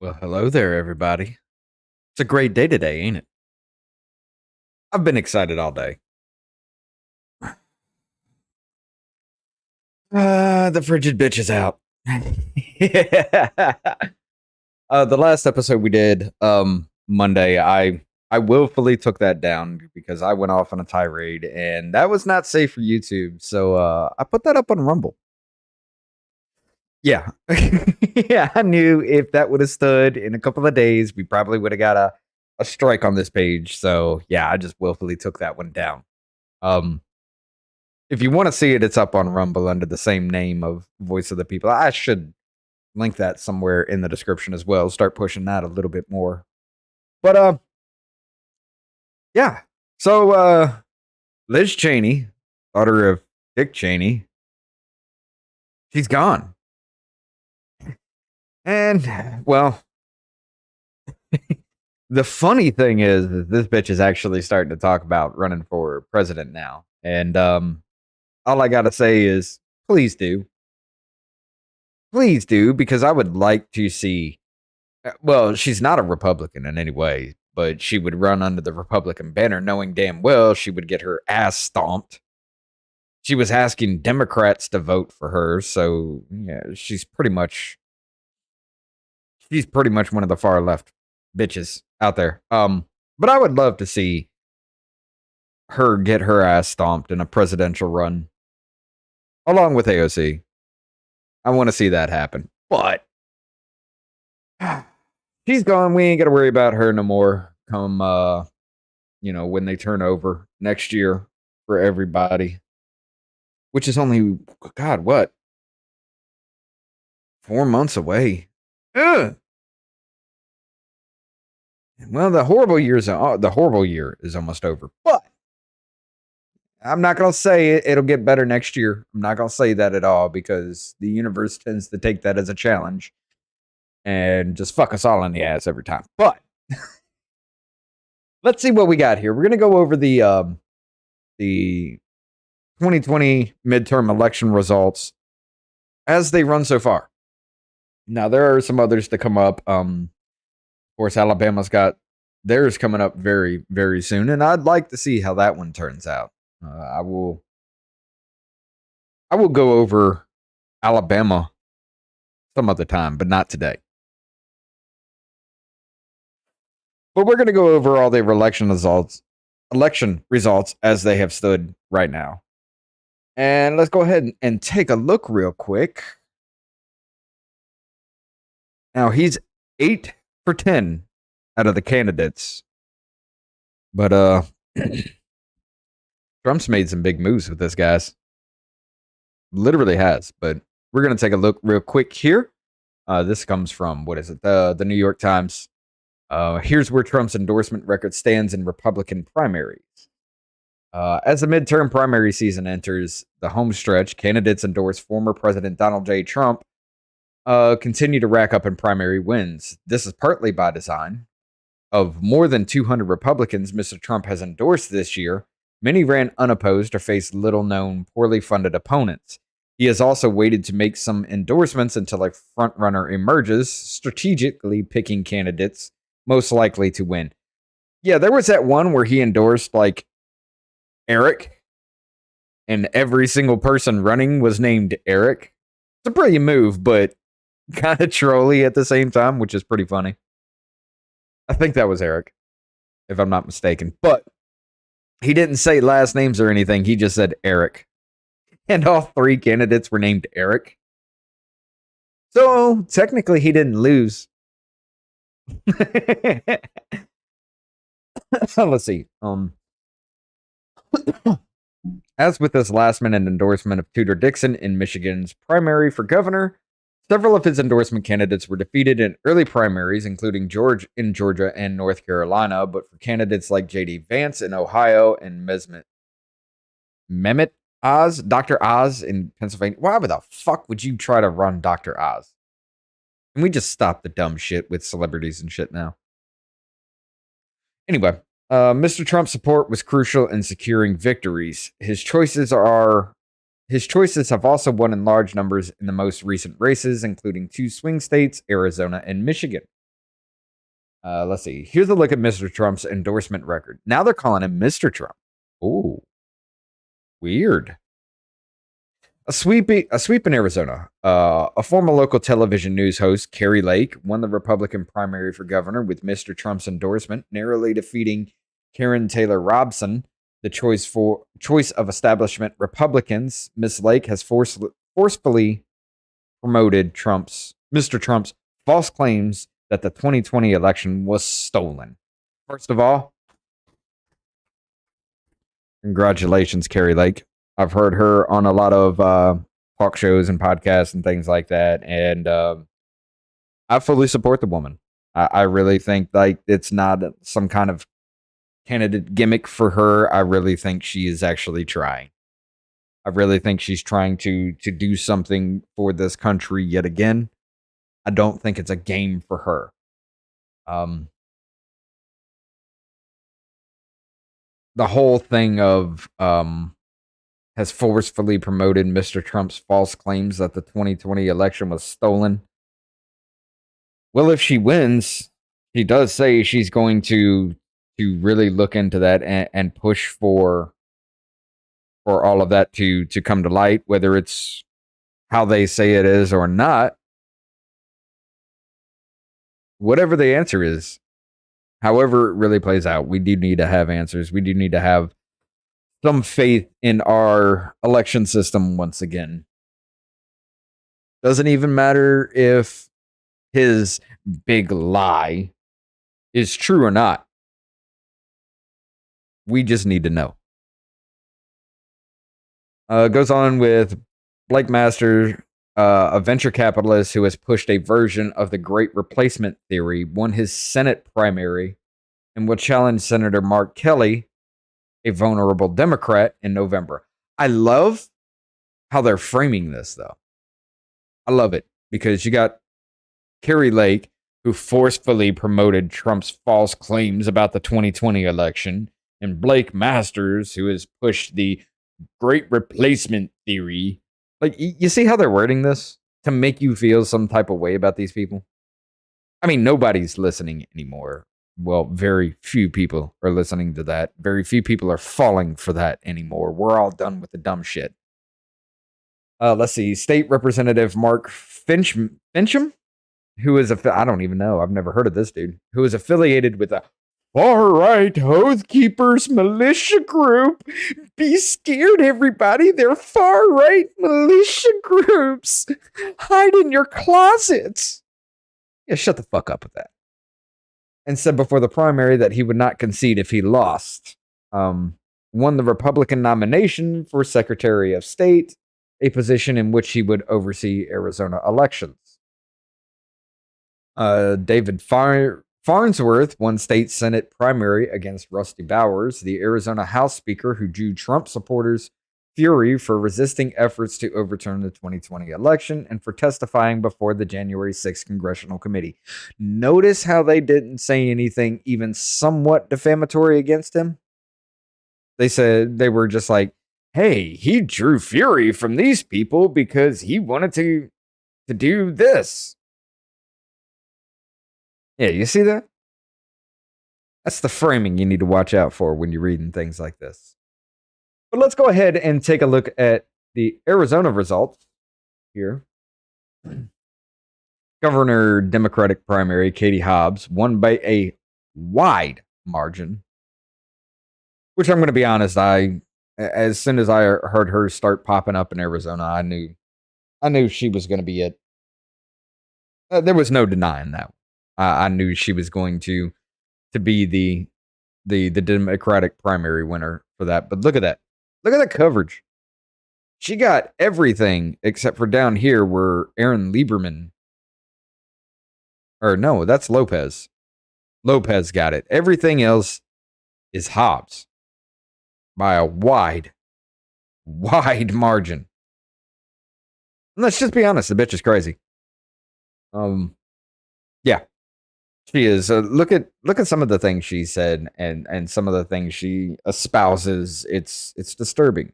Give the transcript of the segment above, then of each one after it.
Well, hello there, everybody. It's a great day today, ain't it? I've been excited all day. The frigid bitch is out. Yeah. The last episode we did, Monday, I willfully took that down because I went off on a tirade, and that was not safe for YouTube. So I put that up on Rumble. Yeah, yeah. I knew if that would have stood in a couple of days, we probably would have got a strike on this page. So yeah, I just willfully took that one down. Um, if you want to see it, it's up on Rumble under the same name of Voice of the People. I should link that somewhere in the description as well. Start pushing that a little bit more. But yeah. So Liz Cheney, daughter of Dick Cheney, she's gone. And well, the funny thing is that this bitch is actually starting to talk about running for president now. And all I gotta say is please do. Please do, because I would like to see. Well, she's not a Republican in any way, but she would run under the Republican banner, knowing damn well she would get her ass stomped. She was asking Democrats to vote for her, so yeah, she's pretty much one of the far left bitches out there. But I would love to see her get her ass stomped in a presidential run, along with AOC. I want to see that happen, but she's gone. We ain't got to worry about her no more. Come, when they turn over next year for everybody, which is only, God, what, 4 months away. Ugh. Well, the horrible year is almost over, but I'm not going to say it'll get better next year. I'm not going to say that at all because the universe tends to take that as a challenge and just fuck us all in the ass every time. But let's see what we got here. We're going to go over the 2020 midterm election results as they run so far. Now, there are some others to come up. Of course, Alabama's got theirs coming up very, very soon, and I'd like to see how that one turns out. I will go over Alabama some other time, but not today. But we're going to go over all the election results as they have stood right now. And let's go ahead and take a look real quick. Now, he's 8 for 10 out of the candidates. But Trump's made some big moves with this, guys. Literally has. But we're going to take a look real quick here. This comes from, what is it? The New York Times. Here's where Trump's endorsement record stands in Republican primaries. As the midterm primary season enters the home stretch, candidates endorse former President Donald J. Trump continue to rack up in primary wins. This is partly by design. Of more than 200 Republicans Mr. Trump has endorsed this year, many ran unopposed or faced little-known, poorly funded opponents. He has also waited to make some endorsements until a frontrunner emerges, strategically picking candidates most likely to win. Yeah, there was that one where he endorsed, like, Eric, and every single person running was named Eric. It's a brilliant move, but kind of trolly at the same time, which is pretty funny. I think that was Eric, if I'm not mistaken. But he didn't say last names or anything. He just said Eric. And all 3 candidates were named Eric. So technically he didn't lose. Let's see. As with this last-minute endorsement of Tudor Dixon in Michigan's primary for governor, several of his endorsement candidates were defeated in early primaries, including Georgia and North Carolina. But for candidates like J.D. Vance in Ohio and Mehmet Oz, Dr. Oz in Pennsylvania. Why the fuck would you try to run Dr. Oz? Can we just stop the dumb shit with celebrities and shit now? Anyway, Mr. Trump's support was crucial in securing victories. His choices have also won in large numbers in the most recent races, including 2 swing states, Arizona and Michigan. Let's see. Here's a look at Mr. Trump's endorsement record. Now they're calling him Mr. Trump. Ooh, weird. A sweep in Arizona. A former local television news host, Carrie Lake, won the Republican primary for governor with Mr. Trump's endorsement, narrowly defeating Karen Taylor Robson, the choice of establishment Republicans. Miss Lake has forcefully promoted Mr. Trump's false claims that the 2020 election was stolen. First of all, congratulations, Carrie Lake. I've heard her on a lot of talk shows and podcasts and things like that, and I fully support the woman. I really think like it's not some kind of candidate gimmick for her. I really think she is actually trying. I really think she's trying to do something for this country yet again. I don't think it's a game for her. The whole thing of has forcefully promoted Mr. Trump's false claims that the 2020 election was stolen. Well, if she wins, she does say she's going to really look into that and push for all of that to come to light, whether it's how they say it is or not. Whatever the answer is, however it really plays out, we do need to have answers. We do need to have some faith in our election system once again. Doesn't even matter if his big lie is true or not. We just need to know. Goes on with Blake Master, a venture capitalist who has pushed a version of the Great Replacement theory, won his Senate primary and will challenge Senator Mark Kelly, a vulnerable Democrat, in November. I love how they're framing this, though. I love it because you got Carrie Lake, who forcefully promoted Trump's false claims about the 2020 election, and Blake Masters, who has pushed the Great Replacement theory. Like, you see how they're wording this to make you feel some type of way about these people? I mean, nobody's listening anymore. Well, very few people are listening to that. Very few people are falling for that anymore. We're all done with the dumb shit. Let's see. State Representative Mark Fincham, who is I don't even know. I've never heard of this dude. Who is affiliated with a far-right Oath Keepers militia group. Be scared, everybody. They're far-right militia groups. Hide in your closets. Yeah, shut the fuck up with that. And said before the primary that he would not concede if he lost. Won the Republican nomination for Secretary of State, a position in which he would oversee Arizona elections. David Farnsworth won state Senate primary against Rusty Bowers, the Arizona House Speaker who drew Trump supporters' fury for resisting efforts to overturn the 2020 election and for testifying before the January 6th Congressional Committee. Notice how they didn't say anything even somewhat defamatory against him? They said they were just like, hey, he drew fury from these people because he wanted to do this. Yeah, you see that? That's the framing you need to watch out for when you're reading things like this. But let's go ahead and take a look at the Arizona results here. Governor Democratic primary Katie Hobbs won by a wide margin, which I'm going to be honest, as soon as I heard her start popping up in Arizona, I knew she was going to be it. There was no denying that. I knew she was going to be the Democratic primary winner for that. But look at that. Look at that coverage. She got everything except for down here where Aaron Lieberman. Or no, that's Lopez. Lopez got it. Everything else is Hobbs by a wide margin. And let's just be honest, the bitch is crazy. Yeah. She is. Look at some of the things she said and some of the things she espouses. It's disturbing.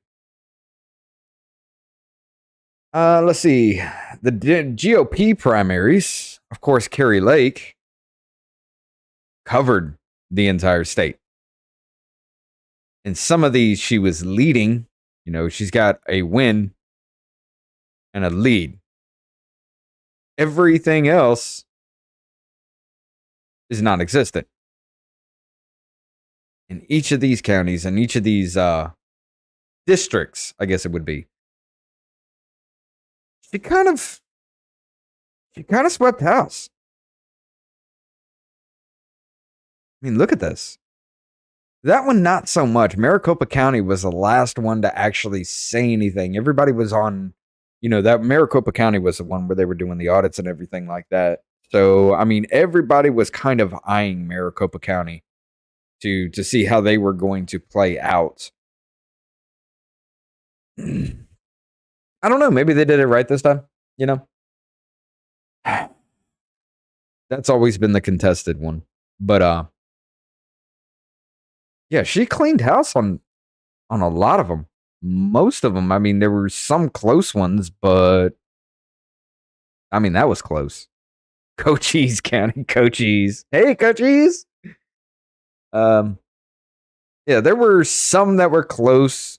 Let's see. The GOP primaries, of course, Carrie Lake covered the entire state. And some of these she was leading. You know, she's got a win and a lead. Everything else is non-existent. In each of these counties and each of these districts, I guess it would be, she kind of swept house. I mean, look at this. That one, not so much. Maricopa County was the last one to actually say anything. Everybody was on, you know, that Maricopa County was the one where they were doing the audits and everything like that. So, I mean, everybody was kind of eyeing Maricopa County to see how they were going to play out. I don't know. Maybe they did it right this time, you know? That's always been the contested one. But, yeah, she cleaned house on a lot of them. Most of them. I mean, there were some close ones, but I mean, that was close. Cochise County, Cochise. Hey, Cochise. Yeah, there were some that were close,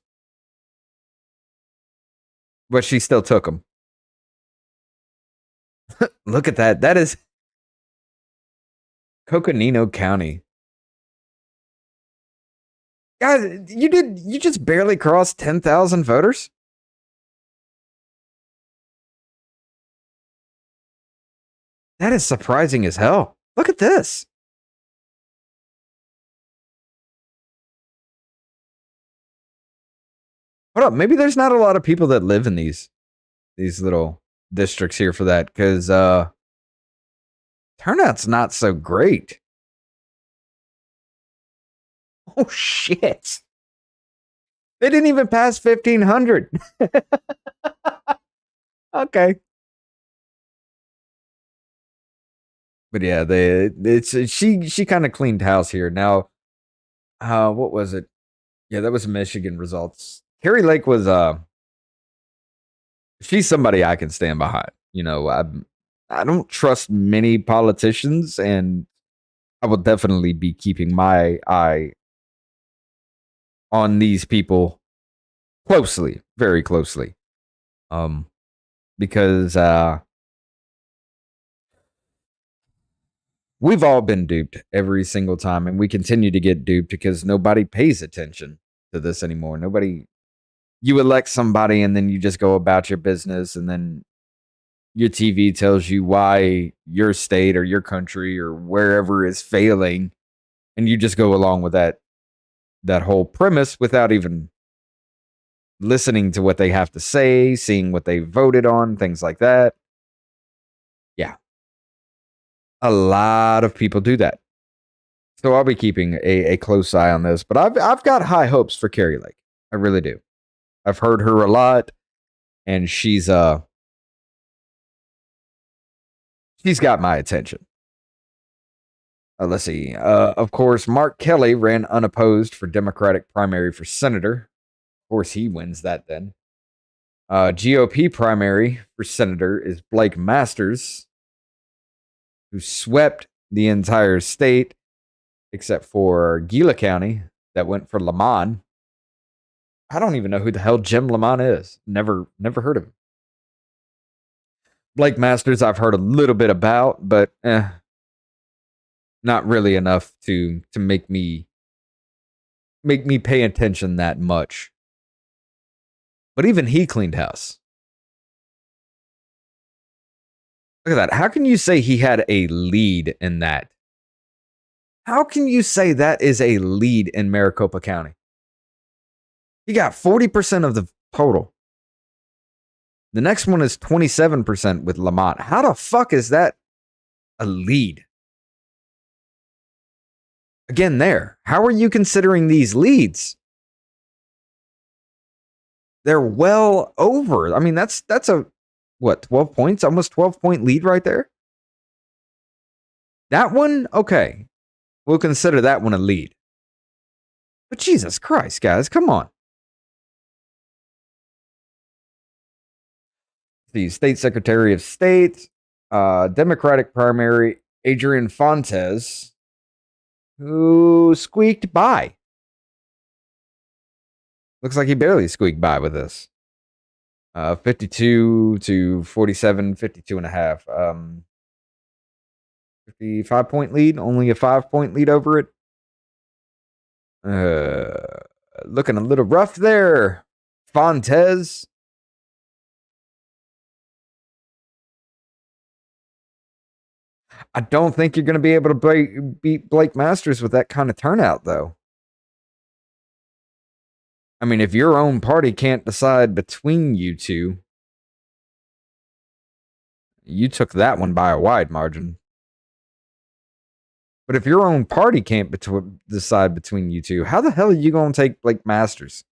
but she still took them. Look at that. That is Coconino County. Guys, you just barely crossed 10,000 voters? That is surprising as hell. Look at this. Hold up, maybe there's not a lot of people that live in these little districts here for that, because turnout's not so great. Oh shit. They didn't even pass 1,500. Okay. But yeah, she kind of cleaned house here. Now, what was it? Yeah, that was Michigan results. Carrie Lake was she's somebody I can stand behind. You know, I don't trust many politicians, and I will definitely be keeping my eye on these people closely, very closely. Because we've all been duped every single time, and we continue to get duped because nobody pays attention to this anymore. Nobody, you elect somebody and then you just go about your business, and then your TV tells you why your state or your country or wherever is failing, and you just go along with that whole premise without even listening to what they have to say, seeing what they voted on, things like that. Yeah. A lot of people do that. So I'll be keeping a close eye on this, but I've got high hopes for Carrie Lake. I really do. I've heard her a lot, and she's got my attention. Let's see. Of course, Mark Kelly ran unopposed for Democratic primary for senator. Of course, he wins that then. GOP primary for senator is Blake Masters, who swept the entire state except for Gila County that went for Lamont. I don't even know who the hell Jim Lamont is. Never heard of him. Blake Masters, I've heard a little bit about, but not really enough to make me pay attention that much. But even he cleaned house. Look at that. How can you say he had a lead in that? How can you say that is a lead in Maricopa County? He got 40% of the total. The next one is 27% with Lamont. How the fuck is that a lead? Again, how are you considering these leads? They're well over. I mean, that's a, what, 12 points? Almost 12-point lead right there? That one, okay. We'll consider that one a lead. But Jesus Christ, guys, come on. The State Secretary of State, Democratic primary, Adrian Fontes. who squeaked by. Looks like he barely squeaked by with this. 52 to 47, 52 and a half. 55-point lead, only a 5-point lead over it. Looking a little rough there. Fontes. I don't think you're going to be able to beat Blake Masters with that kind of turnout, though. I mean, if your own party can't decide between you two, you took that one by a wide margin. But if your own party can't decide between you two, how the hell are you going to take Blake Masters?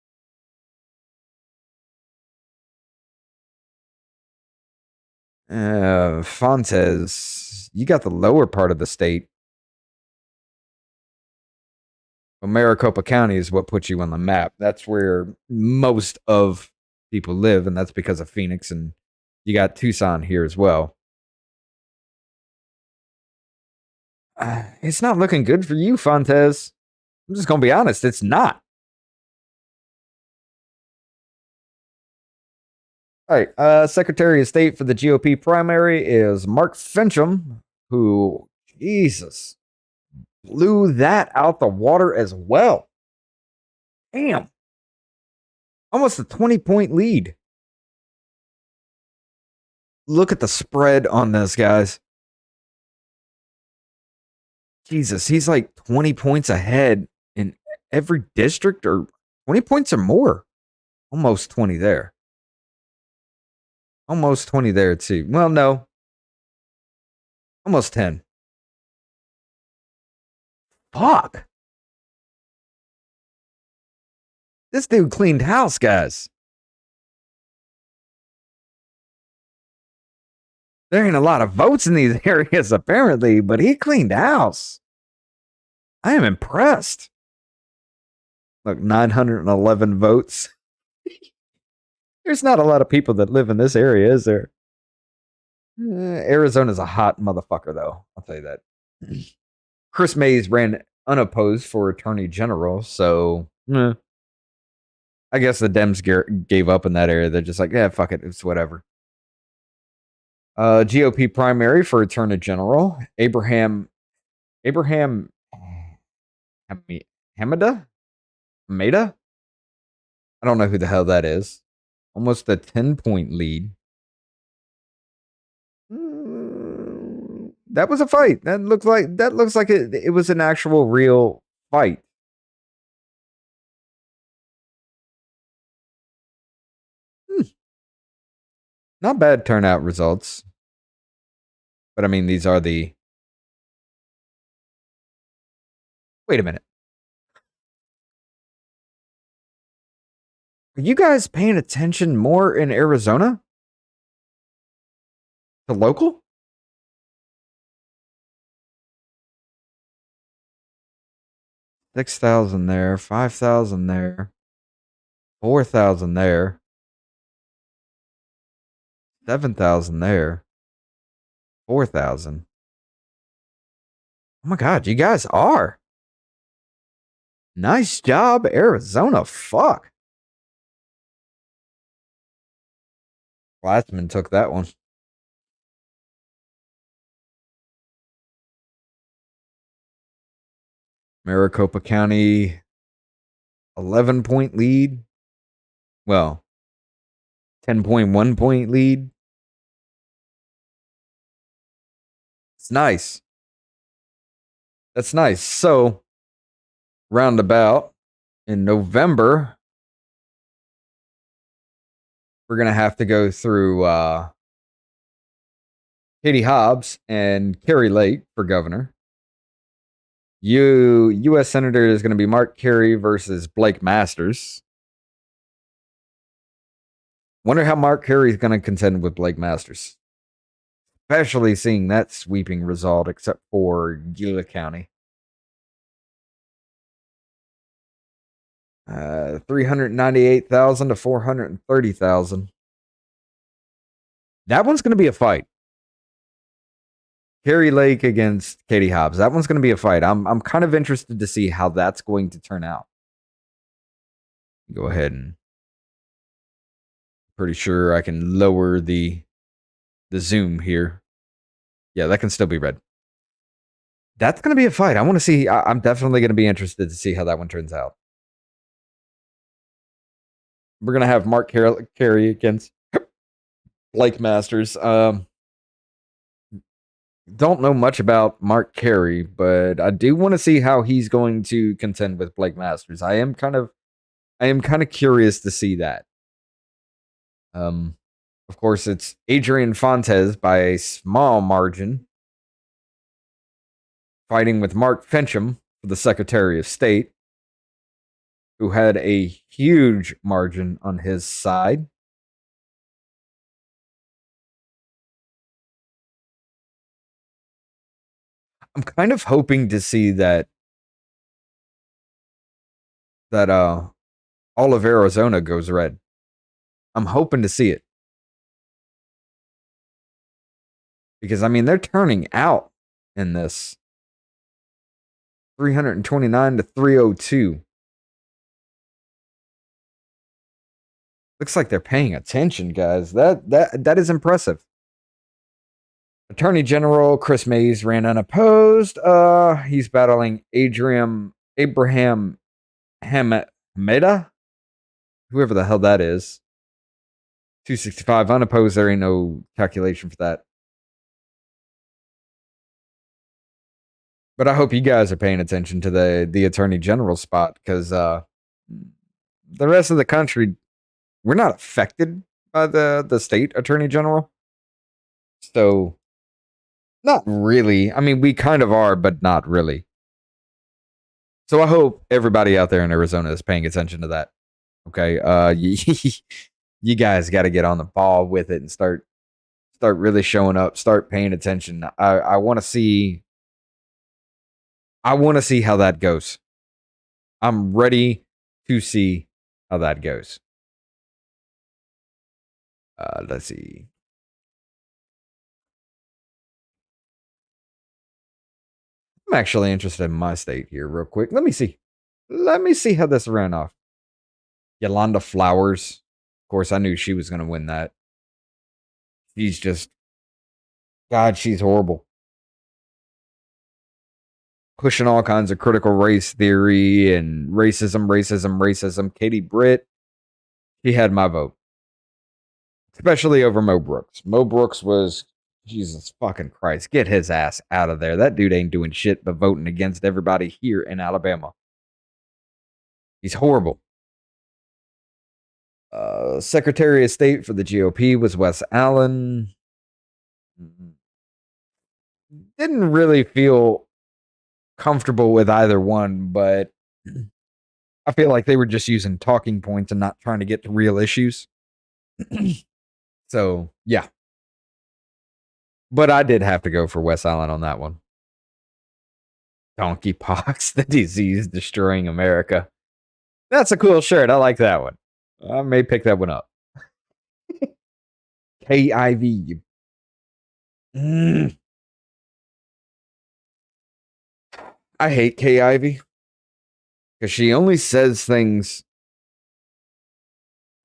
Fontes, you got the lower part of the state. Well, Maricopa County is what puts you on the map. That's where most of people live, and that's because of Phoenix, and you got Tucson here as well. It's not looking good for you, Fontes. I'm just going to be honest, it's not. All right, Secretary of State for the GOP primary is Mark Fincham, who, Jesus, blew that out the water as well. Damn. Almost a 20-point lead. Look at the spread on this, guys. Jesus, he's like 20 points ahead in every district, or 20 points or more. Almost 20 there. Almost 20 there, too. Well, no. Almost 10. Fuck. This dude cleaned house, guys. There ain't a lot of votes in these areas, apparently, but he cleaned house. I am impressed. Look, 911 votes. There's not a lot of people that live in this area, is there? Arizona's a hot motherfucker, though. I'll tell you that. Chris Mays ran unopposed for Attorney General, so I guess the Dems gave up in that area. They're just like, yeah, fuck it, it's whatever. GOP primary for Attorney General, Abraham Hamida? I don't know who the hell that is. Almost a 10-point lead. That was a fight. That looks like it was an actual real fight. Not bad turnout results. But I mean, these are the... Wait a minute. Are you guys paying attention more in Arizona? To local? $6,000 there, $5,000 there, $4,000 there, $7,000 there, $4,000. Oh my God, you guys are. Nice job, Arizona. Fuck. Glassman took that one. Maricopa County, 11-point lead. Well, 10.1 point lead. It's nice. That's nice. So, roundabout in November, we're going to have to go through Katie Hobbs and Carrie Lake for governor. U.S. Senator is going to be Mark Carey versus Blake Masters. Wonder how Mark Carey is going to contend with Blake Masters. Especially seeing that sweeping result, except for Gila County. 398,000 to 430,000. That one's going to be a fight. Carrie Lake against Katie Hobbs. That one's going to be a fight. I'm kind of interested to see how that's going to turn out. Go ahead and pretty sure I can lower the zoom here. Yeah, that can still be read. That's going to be a fight. I want to see. I'm definitely going to be interested to see how that one turns out. We're going to have Mark Carey against Blake Masters. Don't know much about Mark Carey, but I do want to see how he's going to contend with Blake Masters. I am kind of curious to see that. Of course, it's Adrian Fontes by a small margin, fighting with Mark Fincham for the Secretary of State, who had a huge margin on his side. I'm kind of hoping to see that all of Arizona goes red. I'm hoping to see it. Because, I mean, they're turning out in this. 329 to 302. Looks like they're paying attention, guys. That is impressive. Attorney General Chris Mays ran unopposed. He's battling Abraham Hameda, whoever the hell that is. 265 unopposed. There ain't no calculation for that. But I hope you guys are paying attention to the Attorney General spot, because the rest of the country, we're not affected by the state Attorney General. So, not really. I mean, we kind of are, but not really. So I hope everybody out there in Arizona is paying attention to that. Okay, you guys got to get on the ball with it and start really showing up, start paying attention. I want to see. I want to see how that goes. I'm ready to see how that goes. Let's see. I'm actually interested in my state here real quick. Let me see. Let me see how this ran off. Yolanda Flowers. Of course, I knew she was going to win that. She's just... God, she's horrible. Pushing all kinds of critical race theory and racism. Katie Britt, she had my vote. Especially over Mo Brooks. Mo Brooks was... Jesus fucking Christ. Get his ass out of there. That dude ain't doing shit but voting against everybody here in Alabama. He's horrible. Secretary of State for the GOP was Wes Allen. Didn't really feel comfortable with either one, but I feel like they were just using talking points and not trying to get to real issues. So, yeah. But I did have to go for Wes Allen on that one. Donkeypox, the disease destroying America. That's a cool shirt. I like that one. I may pick that one up. KIV. I hate Kay Ivey because she only says things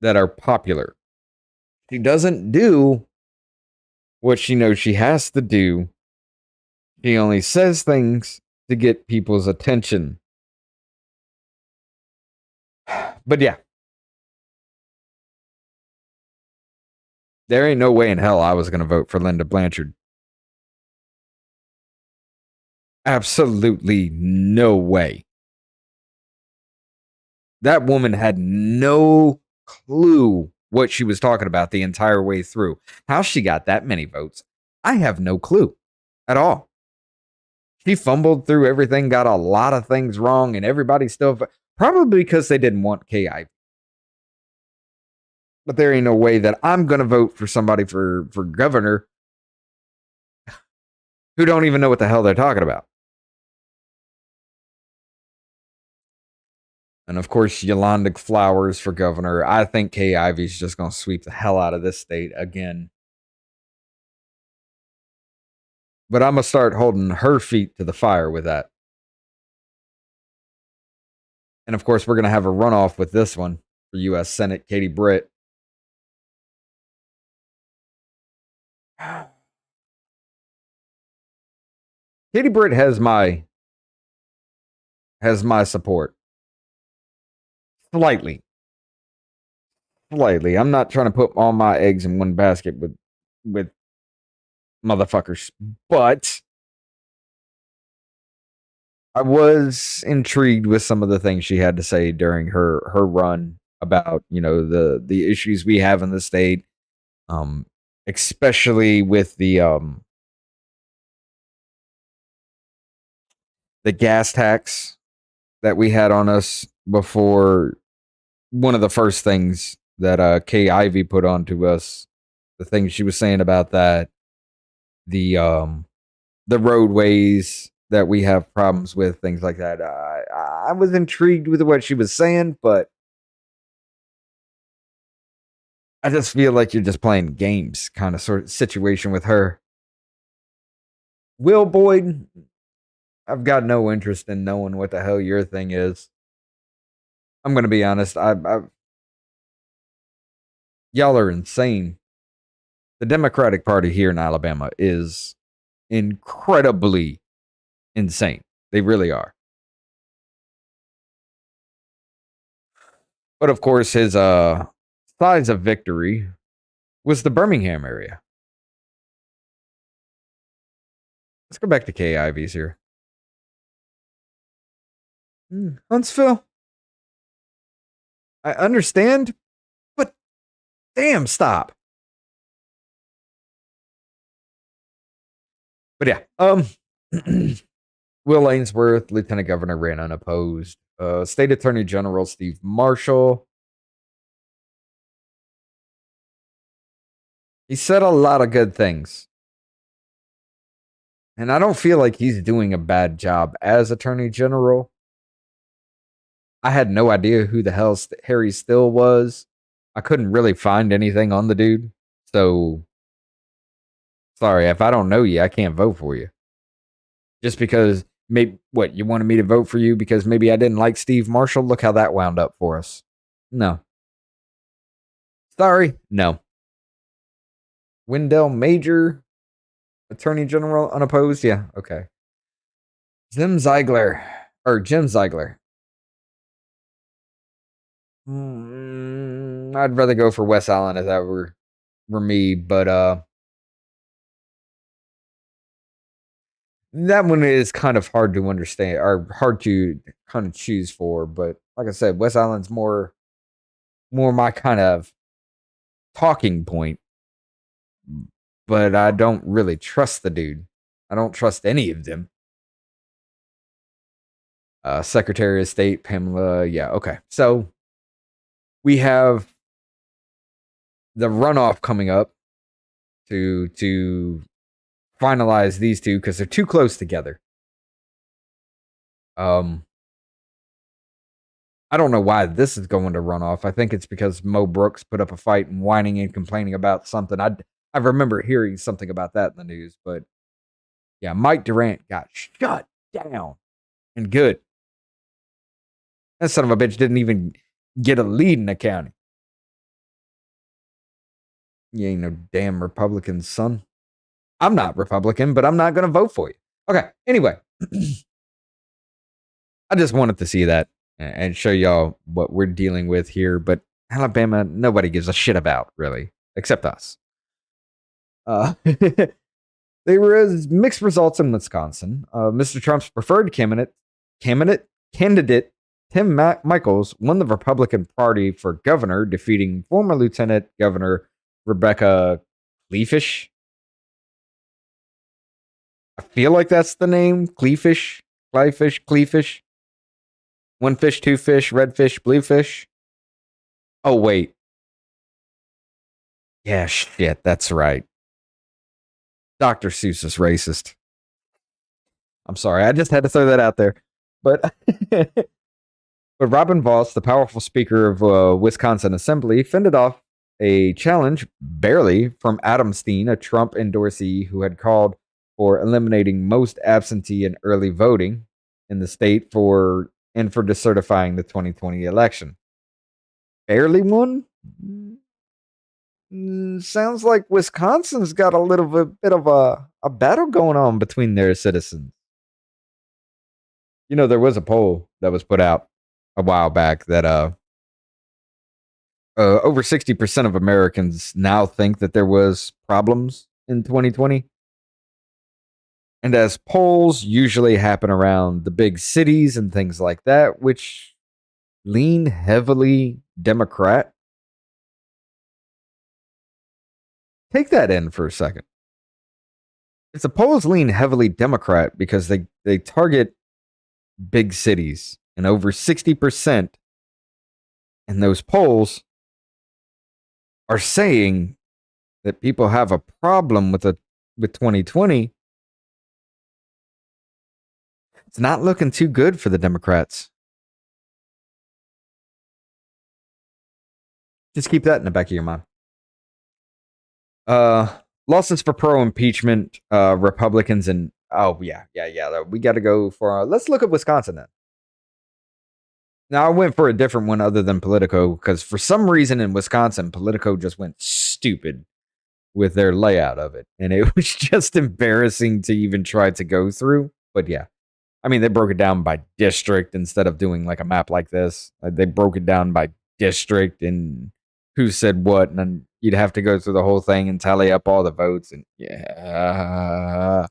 that are popular. She doesn't do what she knows she has to do. She only says things to get people's attention. But yeah. There ain't no way in hell I was going to vote for Linda Blanchard. Absolutely no way. That woman had no clue what she was talking about the entire way through. How she got that many votes, I have no clue at all. She fumbled through everything, got a lot of things wrong, and everybody still... Probably because they didn't want KI. But there ain't no way that I'm going to vote for somebody for governor who don't even know what the hell they're talking about. And of course, Yolanda Flowers for governor. I think Kay Ivey's just going to sweep the hell out of this state again. But I'm going to start holding her feet to the fire with that. And of course, we're going to have a runoff with this one for U.S. Senate, Katie Britt. Katie Britt has my support. Slightly. I'm not trying to put all my eggs in one basket with motherfuckers, but I was intrigued with some of the things she had to say during her run about, you know, the issues we have in the state, especially with the gas tax that we had on us before. One of the first things that Kay Ivey put onto us, the things she was saying about that, the roadways that we have problems with, things like that. I was intrigued with what she was saying, but I just feel like you're just playing games kind of sort of situation with her. Will Boyd, I've got no interest in knowing what the hell your thing is. I'm going to be honest. Y'all are insane. The Democratic Party here in Alabama is incredibly insane. They really are. But of course, his size of victory was the Birmingham area. Let's go back to Kay Ivey's here. Huntsville. I understand, but damn, stop. But yeah, Will Ainsworth, Lieutenant Governor, ran unopposed. State Attorney General Steve Marshall. He said a lot of good things. And I don't feel like he's doing a bad job as Attorney General. I had no idea who the hell Harry Still was. I couldn't really find anything on the dude. So, sorry, if I don't know you, I can't vote for you. Just because, maybe, what, you wanted me to vote for you because maybe I didn't like Steve Marshall? Look how that wound up for us. No. Sorry, no. Wendell Major, Attorney General, unopposed? Yeah, okay. Jim Ziegler. I'd rather go for Wes Allen if that were me, but that one is kind of hard to understand or hard to kind of choose for. But like I said, Wes Allen's more my kind of talking point. But I don't really trust the dude. I don't trust any of them. Secretary of State Pamela, yeah, okay. So we have the runoff coming up to finalize these two because they're too close together. I don't know why this is going to run off. I think it's because Mo Brooks put up a fight and whining and complaining about something. I remember hearing something about that in the news, but yeah, Mike Durant got shut down and good. That son of a bitch didn't even get a lead in the county. You ain't no damn Republican, son. I'm not Republican, but I'm not going to vote for you. Okay, anyway. I just wanted to see that and show y'all what we're dealing with here. But Alabama, nobody gives a shit about, really, except us. There was mixed results in Wisconsin. Mr. Trump's preferred candidate Tim Michaels won the Republican Party for governor, defeating former Lieutenant Governor Rebecca Kleefisch. I feel like that's the name. Kleefisch. One fish, two fish, red fish, blue fish. Oh, wait. Yeah, shit, that's right. Dr. Seuss is racist. I'm sorry, I just had to throw that out there. But but Robin Vos, the powerful speaker of Wisconsin Assembly, fended off a challenge, barely, from Adam Steen, a Trump endorsee who had called for eliminating most absentee and early voting in the state for decertifying the 2020 election. Barely won? Sounds like Wisconsin's got a bit of a battle going on between their citizens. You know, there was a poll that was put out a while back that over 60% of Americans now think that there was problems in 2020. And as polls usually happen around the big cities and things like that, which lean heavily Democrat, take that in for a second. If the polls lean heavily Democrat because they target big cities, and over 60% in those polls are saying that people have a problem with 2020, it's not looking too good for the Democrats. Just keep that in the back of your mind. Losses for pro-impeachment Republicans and we got to go for let's look at Wisconsin then. Now I went for a different one other than Politico because for some reason in Wisconsin Politico just went stupid with their layout of it, and it was just embarrassing to even try to go through. But yeah, I mean they broke it down by district instead of doing like a map like this. They broke it down by district and who said what, and then you'd have to go through the whole thing and tally up all the votes. And yeah,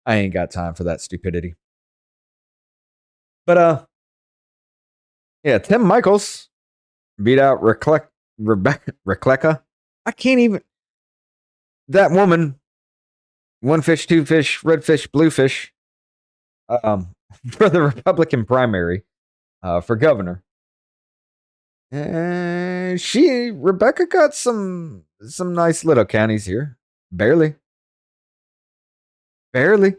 I ain't got time for that stupidity. But yeah, Tim Michaels beat out Rebecca. I can't even. That woman, one fish, two fish, red fish, blue fish, for the Republican primary for governor. And Rebecca got some nice little counties here. Barely. Barely.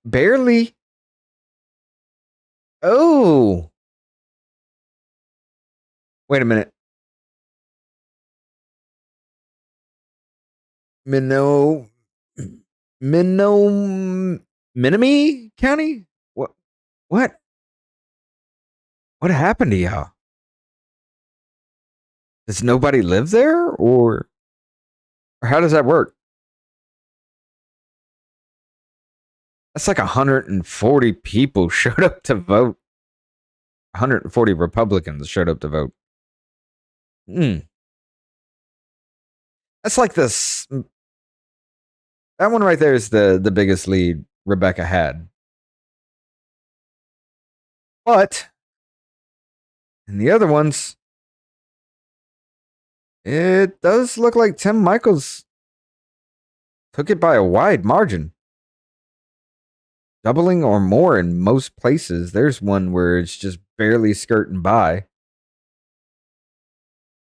Barely. Oh. Wait a minute. Menominee County? What? What happened to y'all? Does nobody live there, or how does that work? That's like 140 people showed up to vote. 140 Republicans showed up to vote. That's like this. That one right there is the biggest lead Rebecca had. But in the other ones, it does look like Tim Michaels took it by a wide margin. Doubling or more in most places. There's one where it's just barely skirting by.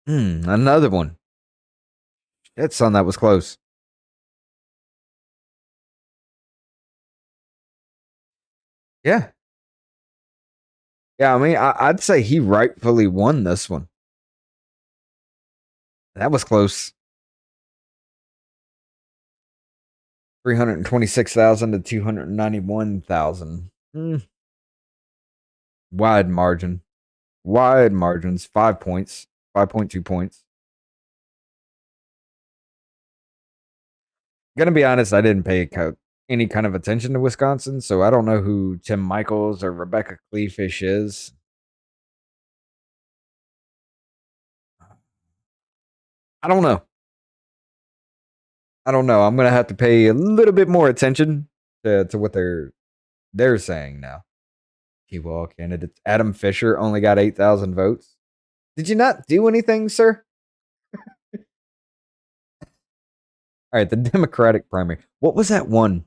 Another one. That son, that was close. Yeah. Yeah, I mean, I'd say he rightfully won this one. That was close. 326,000 to 291,000. Wide margin. Wide margins. 5 points. 5.2 points. Gonna be honest, I didn't pay any kind of attention to Wisconsin, so I don't know who Tim Michaels or Rebecca Cleefish is. I don't know. I'm gonna have to pay a little bit more attention to what they're saying now. Keywall candidates. Adam Fisher only got 8,000 votes. Did you not do anything, sir? All right, the Democratic primary. What was that one?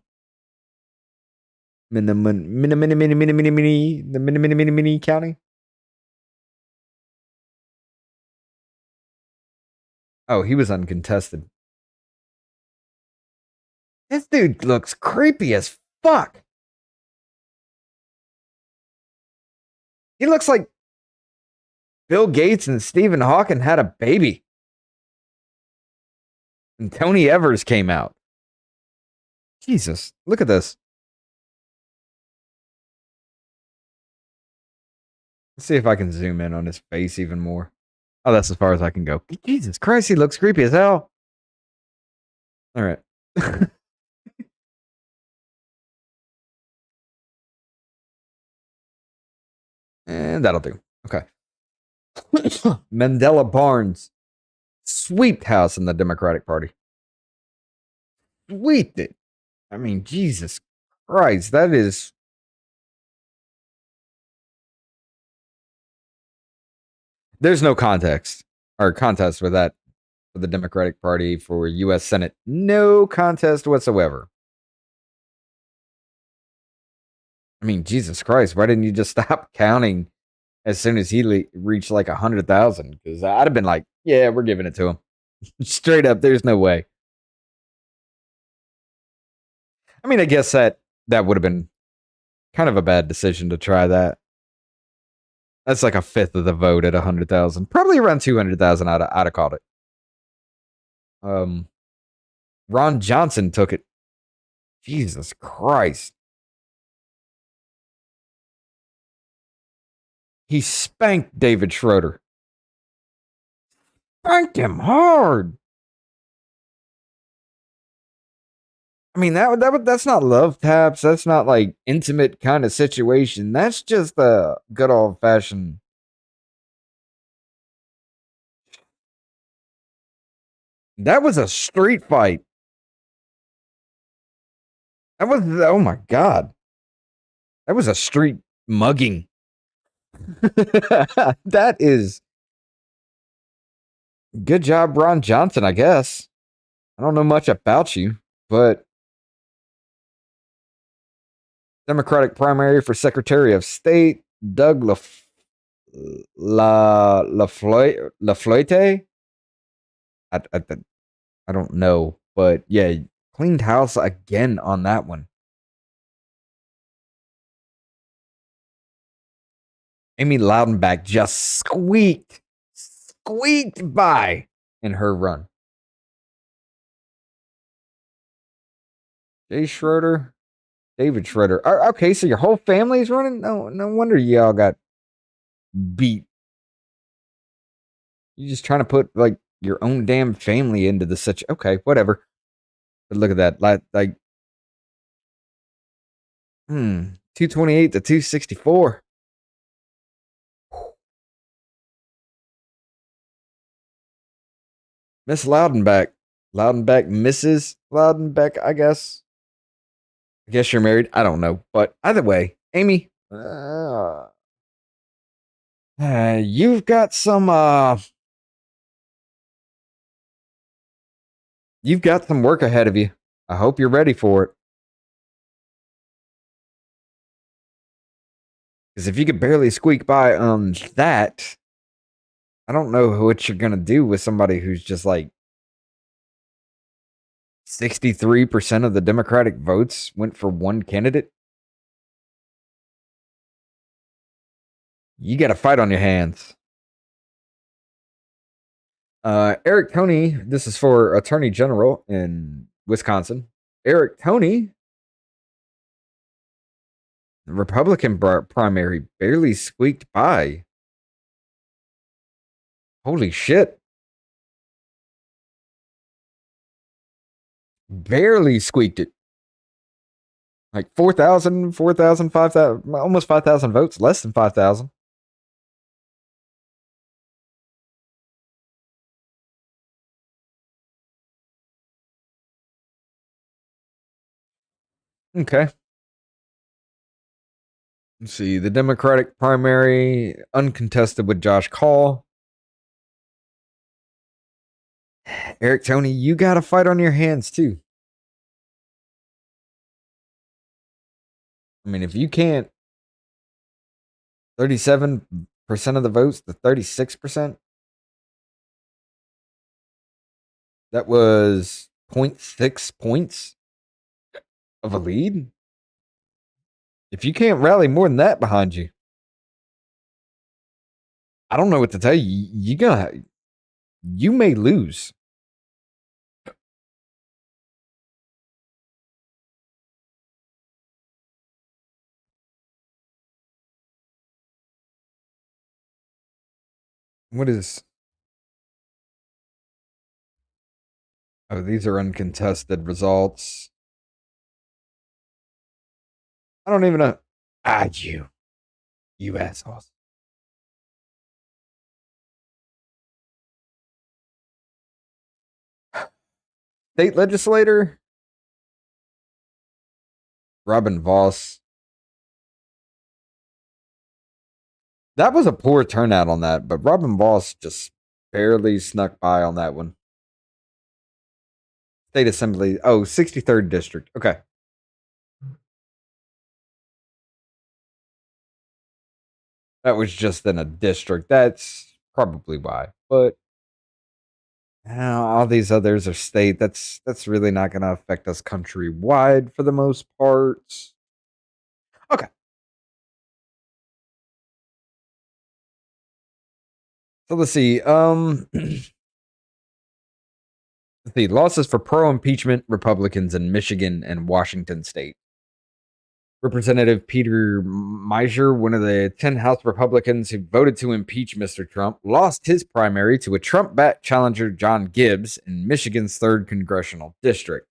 The mini county. Oh, he was uncontested. This dude looks creepy as fuck. He looks like Bill Gates and Stephen Hawking had a baby. And Tony Evers came out. Jesus, look at this. Let's see if I can zoom in on his face even more. Oh, that's as far as I can go. Jesus Christ, he looks creepy as hell. All right. And that'll do. Okay. Mandela Barnes sweeped house in the Democratic Party. Sweeped it. I mean, Jesus Christ, that is. There's no context or contest with that for the Democratic Party for U.S. Senate. No contest whatsoever. I mean, Jesus Christ, why didn't you just stop counting as soon as he reached like 100,000? Because I'd have been like, yeah, we're giving it to him. Straight up, there's no way. I mean, I guess that would have been kind of a bad decision to try that. That's like a fifth of the vote at 100,000. Probably around 200,000 I'd have called it. Ron Johnson took it. Jesus Christ. He spanked David Schroeder. Spanked him hard. I mean, that's not love taps. That's not like intimate kind of situation. That's just a good old fashioned. That was a street fight. That was, oh my God. That was a street mugging. That is good job, Ron Johnson, I guess. I don't know much about you, but Democratic primary for Secretary of State, Doug LaFloite. I don't know, but yeah, cleaned house again on that one. Amy Loudenback just squeaked by in her run. David Schroeder. Okay, so your whole family's running? No wonder y'all got beat. You're just trying to put like your own damn family into the such. Okay, whatever. But look at that. Like 228 to 264. Miss Loudenback. Mrs. Loudenback, I guess. I guess you're married. I don't know. But either way, Amy, you've got some work ahead of you. I hope you're ready for it. Because if you could barely squeak by on that, I don't know what you're going to do with somebody who's just like 63% of the Democratic votes went for one candidate. You got a fight on your hands. Eric Toney, this is for Attorney General in Wisconsin. Eric Toney, the Republican primary, barely squeaked by. Holy shit. Barely squeaked it. Like 4,000, 5,000, almost 5,000 votes, less than 5,000. Okay. Let's see. The Democratic primary, uncontested with Josh Call. Eric Toney, you got a fight on your hands, too. I mean, if you can't 37% of the votes to 36%, that was 0.6 points of a lead. If you can't rally more than that behind you, I don't know what to tell you. You may lose. What is... Oh, these are uncontested results. I don't even know. Ah, you assholes. State legislator Robin Voss. That was a poor turnout on that, but Robin Voss just barely snuck by on that one. State Assembly. Oh, 63rd District. Okay. That was just in a district. That's probably why. But all these others are state. That's really not going to affect us countrywide for the most part. Okay. So let's see. Let's see. Losses for pro-impeachment Republicans in Michigan and Washington State. Representative Peter Meijer, one of the 10 House Republicans who voted to impeach Mr. Trump, lost his primary to a Trump-backed challenger, John Gibbs, in Michigan's 3rd Congressional District.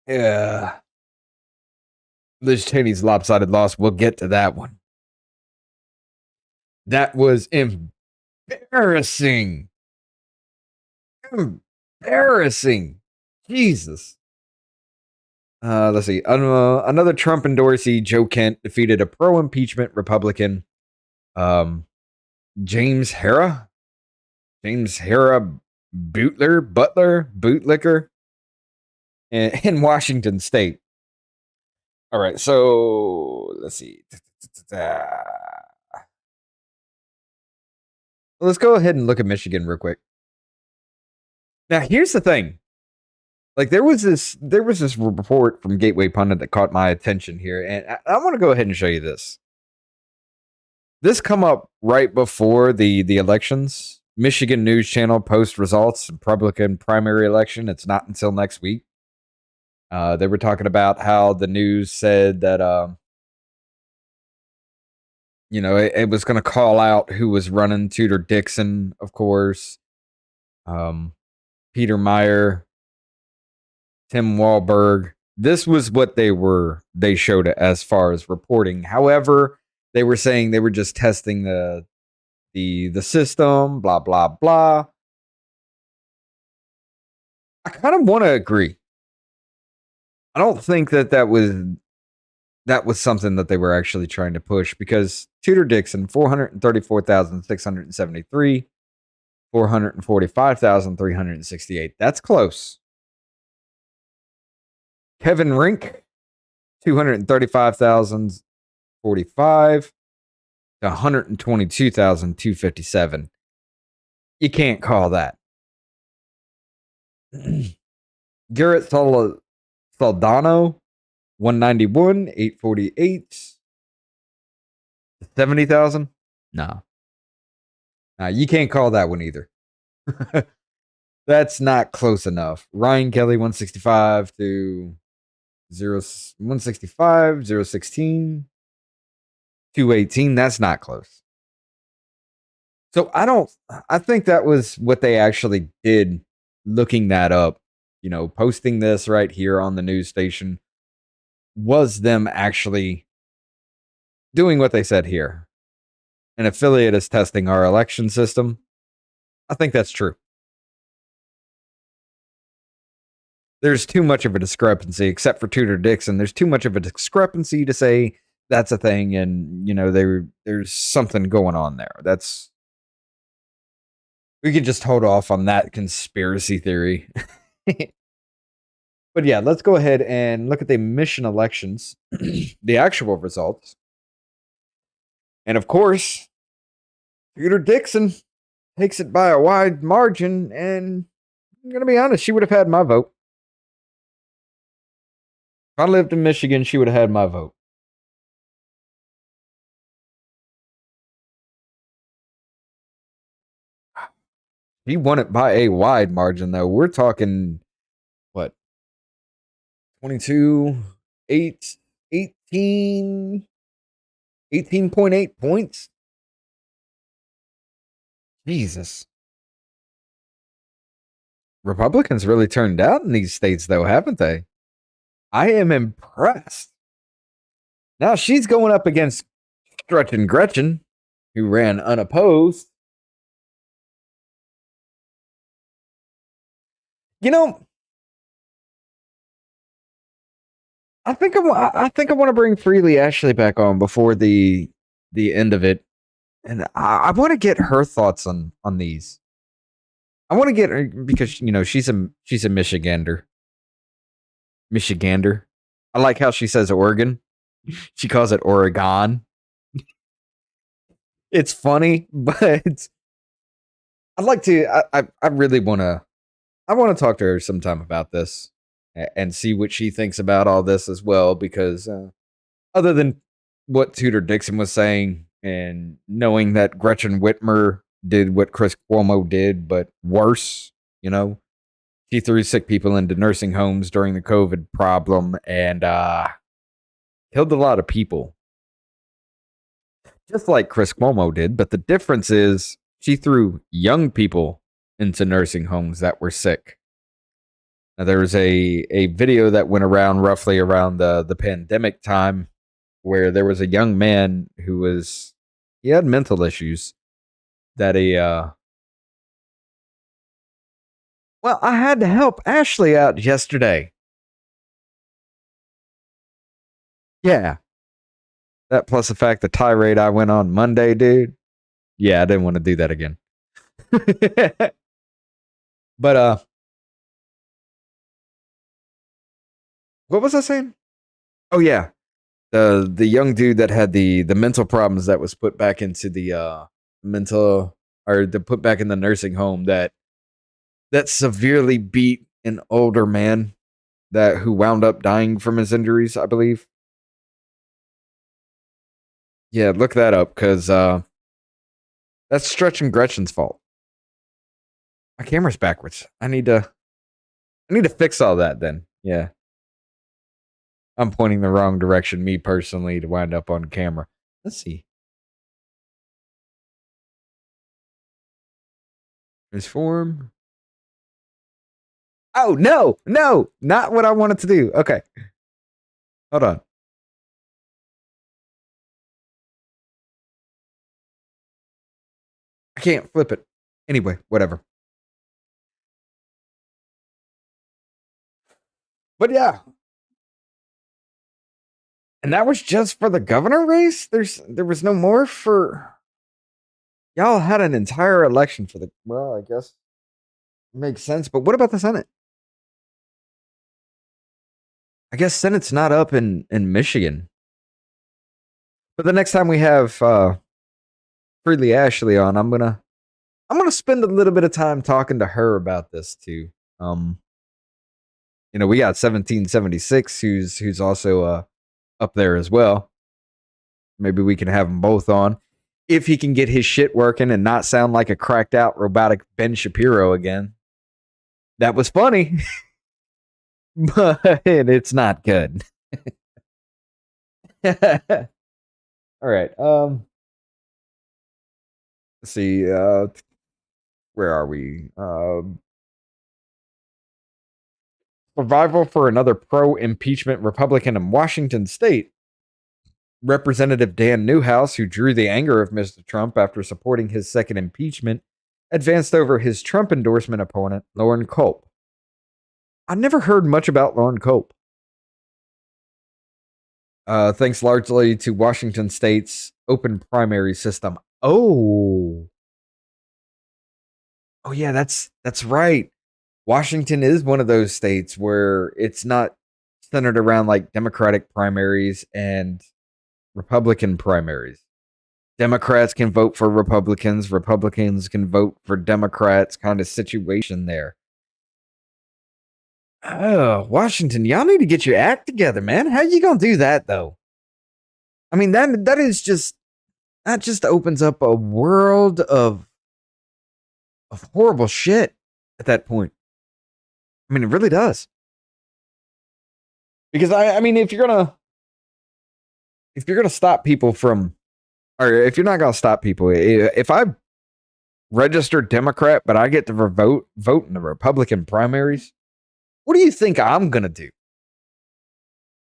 Yeah. Liz Cheney's lopsided loss, we'll get to that one. That was embarrassing. Embarrassing. Jesus. Let's see. Another Trump endorsee, Joe Kent, defeated a pro-impeachment Republican, James Hara Bootlicker, in Washington State. All right, so let's see. Let's go ahead and look at Michigan real quick. Now, here's the thing. Like there was this report from Gateway Pundit that caught my attention here, and I want to go ahead and show you this. This come up right before the elections. Michigan News Channel post results Republican primary election. It's not until next week. They were talking about how the news said that it was going to call out who was running. Tudor Dixon, of course. Peter Meyer. Tim Wahlberg. This was what they showed it as far as reporting. However, they were saying they were just testing the system, blah, blah, blah. I kind of want to agree. I don't think that was something that they were actually trying to push, because Tudor Dixon, 434,673, 445,368. That's close. Kevin Rink, 235,045 to 122,257. You can't call that. Garrett Soldano, 191, 848, 70,000. No. You can't call that one either. That's not close enough. Ryan Kelly, 165 to 165, 016, 218. That's not close. So I think that was what they actually did, looking that up, posting this right here on the news station, was them actually doing what they said here. An affiliate is testing our election system. I think that's true. There's too much of a discrepancy, except for Tudor Dixon. There's too much of a discrepancy to say that's a thing, and there's something going on there. We could just hold off on that conspiracy theory. But yeah, let's go ahead and look at the mission elections, the actual results. And of course, Tudor Dixon takes it by a wide margin, and I'm going to be honest, she would have had my vote. If I lived in Michigan, she would have had my vote. He won it by a wide margin, though. We're talking, what, 22, 18, 18.8 points? Jesus. Republicans really turned out in these states, though, haven't they? I am impressed. Now she's going up against Stretch and Gretchen, who ran unopposed. You know, I think I want to bring Freely Ashley back on before the end of it, and I want to get her thoughts on these. I want to get her because she's a Michigander. Michigander. I like how she says Oregon. She calls it Oregon. It's funny, but I'd like to. I really want to. I want to talk to her sometime about this and see what she thinks about all this as well. Because other than what Tudor Dixon was saying, and knowing that Gretchen Whitmer did what Chris Cuomo did, but worse, she threw sick people into nursing homes during the COVID problem and killed a lot of people. Just like Chris Cuomo did, but the difference is she threw young people into nursing homes that were sick. Now, there was a video that went around roughly around the pandemic time where there was a young man who he had mental issues that well, I had to help Ashley out yesterday. Yeah. That plus the fact the tirade I went on Monday, dude. Yeah, I didn't want to do that again. But what was I saying? Oh yeah. The young dude that had the mental problems that was put back into the put back in the nursing home that severely beat an older man who wound up dying from his injuries, I believe. Yeah, look that up because that's Stretch and Gretchen's fault. My camera's backwards. I need to fix all that then. Yeah. I'm pointing the wrong direction, me personally, to wind up on camera. Let's see. Transform. Oh, no, not what I wanted to do. Okay. Hold on. I can't flip it. Anyway, whatever. But yeah. And that was just for the governor race? There was no more for... Y'all had an entire election for well, I guess it makes sense. But what about the Senate? I guess Senate's not up in Michigan. But the next time we have Freely Ashley on, I'm gonna spend a little bit of time talking to her about this too. We got 1776 who's also up there as well. Maybe we can have them both on if he can get his shit working and not sound like a cracked out robotic Ben Shapiro again. That was funny, but it's not good. All right. Let's see. Where are we? Survival for another pro-impeachment Republican in Washington State. Representative Dan Newhouse, who drew the anger of Mr. Trump after supporting his second impeachment, advanced over his Trump endorsement opponent, Lauren Culp. I never heard much about Lauren Culp. Thanks largely to Washington State's open primary system. Oh yeah, that's right. Washington is one of those states where it's not centered around like Democratic primaries and Republican primaries. Democrats can vote for Republicans, Republicans can vote for Democrats, kind of situation there. Oh, Washington, y'all need to get your act together, man. How you gonna do that though? I mean, that just opens up a world of horrible shit at that point. I mean, it really does. Because I mean, if you're gonna stop people from, or if you're not gonna stop people, if I registered Democrat, but I get to vote in the Republican primaries. What do you think I'm going to do?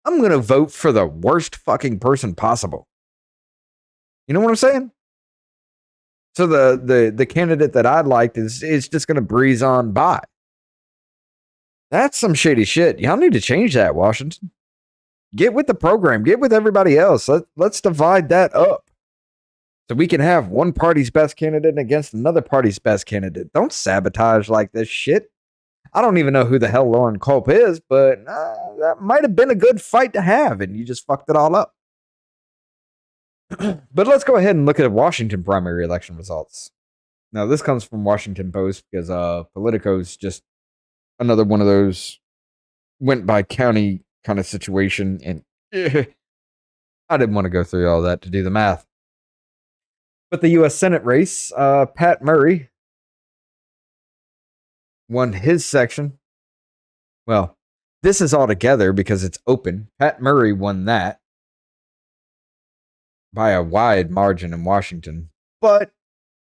I'm going to vote for the worst fucking person possible. You know what I'm saying? So the candidate that I liked is just going to breeze on by. That's some shady shit. Y'all need to change that, Washington. Get with the program. Get with everybody else. Let's divide that up. So we can have one party's best candidate against another party's best candidate. Don't sabotage like this shit. I don't even know who the hell Lauren Culp is, but that might have been a good fight to have, and you just fucked it all up. But let's go ahead and look at Washington primary election results. Now, this comes from Washington Post because Politico's just another one of those went by county kind of situation, and I didn't want to go through all that to do the math. But the U.S. Senate race, Pat Murray won his section. Well, this is all together because it's open. Pat Murray won that by a wide margin in Washington. But,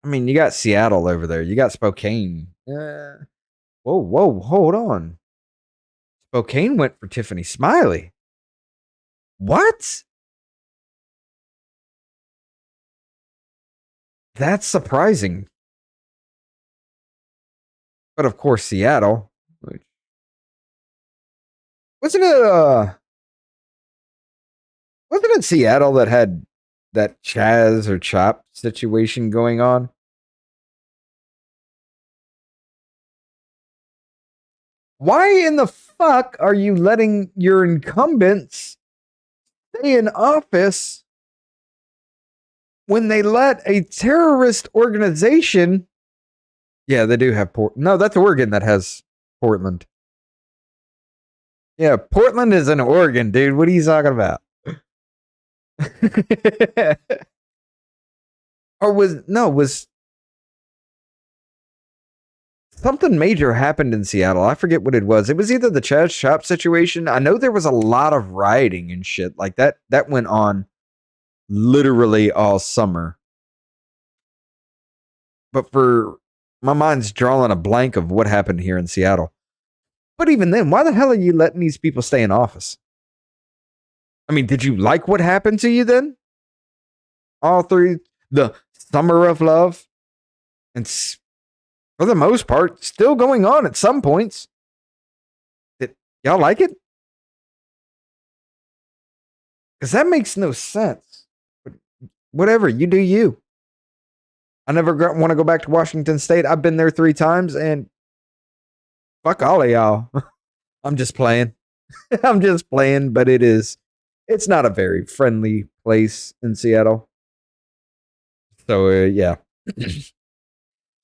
I mean, you got Seattle over there. You got Spokane. Whoa, hold on. Spokane went for Tiffany Smiley. What? That's surprising. But of course, Seattle. Wasn't it Seattle that had that Chaz or Chop situation going on? Why in the fuck are you letting your incumbents stay in office when they let a terrorist organization? Yeah, they do have No, that's Oregon that has Portland. Yeah, Portland is in Oregon, dude. What are you talking about? Or was something major happened in Seattle? I forget what it was. It was either the Chaz Chop situation. I know there was a lot of rioting and shit like that. That went on literally all summer. But my mind's drawing a blank of what happened here in Seattle. But even then, why the hell are you letting these people stay in office? I mean, did you like what happened to you then? All three, the summer of love, and for the most part, still going on at some points. Did y'all like it? Because that makes no sense. But whatever, you do you. I never want to go back to Washington State. I've been there 3 times, and fuck all of y'all. I'm just playing. I'm just playing, but it's not a very friendly place in Seattle. So, yeah.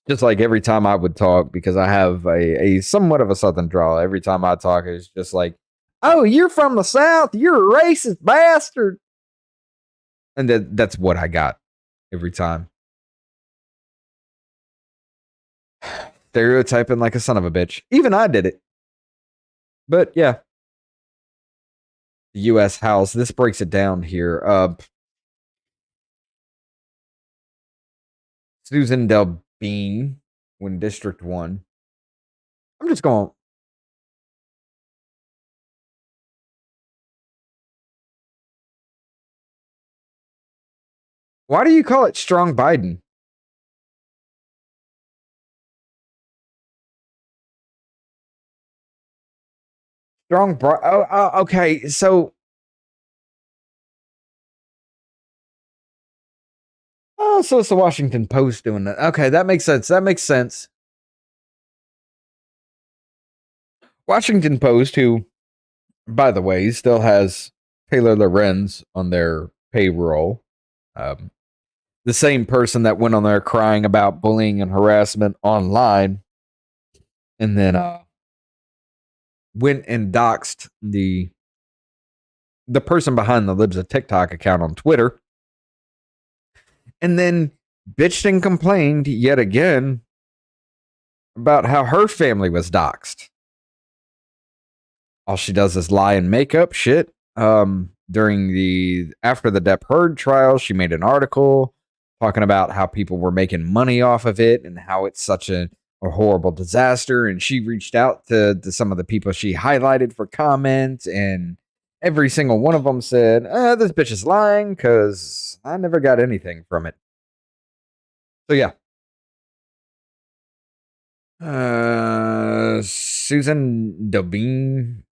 Just like every time I would talk, because I have a somewhat of a Southern drawl, every time I talk, it's just like, oh, you're from the South. You're a racist bastard. And that's what I got every time. Stereotyping like a son of a bitch. Even I did it. But yeah. The U.S. House. This breaks it down here. Susan Delbean won District 1. I'm just going. Why do you call it Strong Biden? Okay, so so it's the Washington Post doing that. Okay, that makes sense. Washington Post, who, by the way, still has Taylor Lorenz on their payroll. The same person that went on there crying about bullying and harassment online, and then went and doxed the person behind the Libs of TikTok account on Twitter, and then bitched and complained yet again about how her family was doxed. All she does is lie and make up shit. After the Depp Heard trial, she made an article talking about how people were making money off of it and how it's such a horrible disaster. And she reached out to some of the people she highlighted for comment, and every single one of them said, this bitch is lying because I never got anything from it. So yeah. Susan Dobine.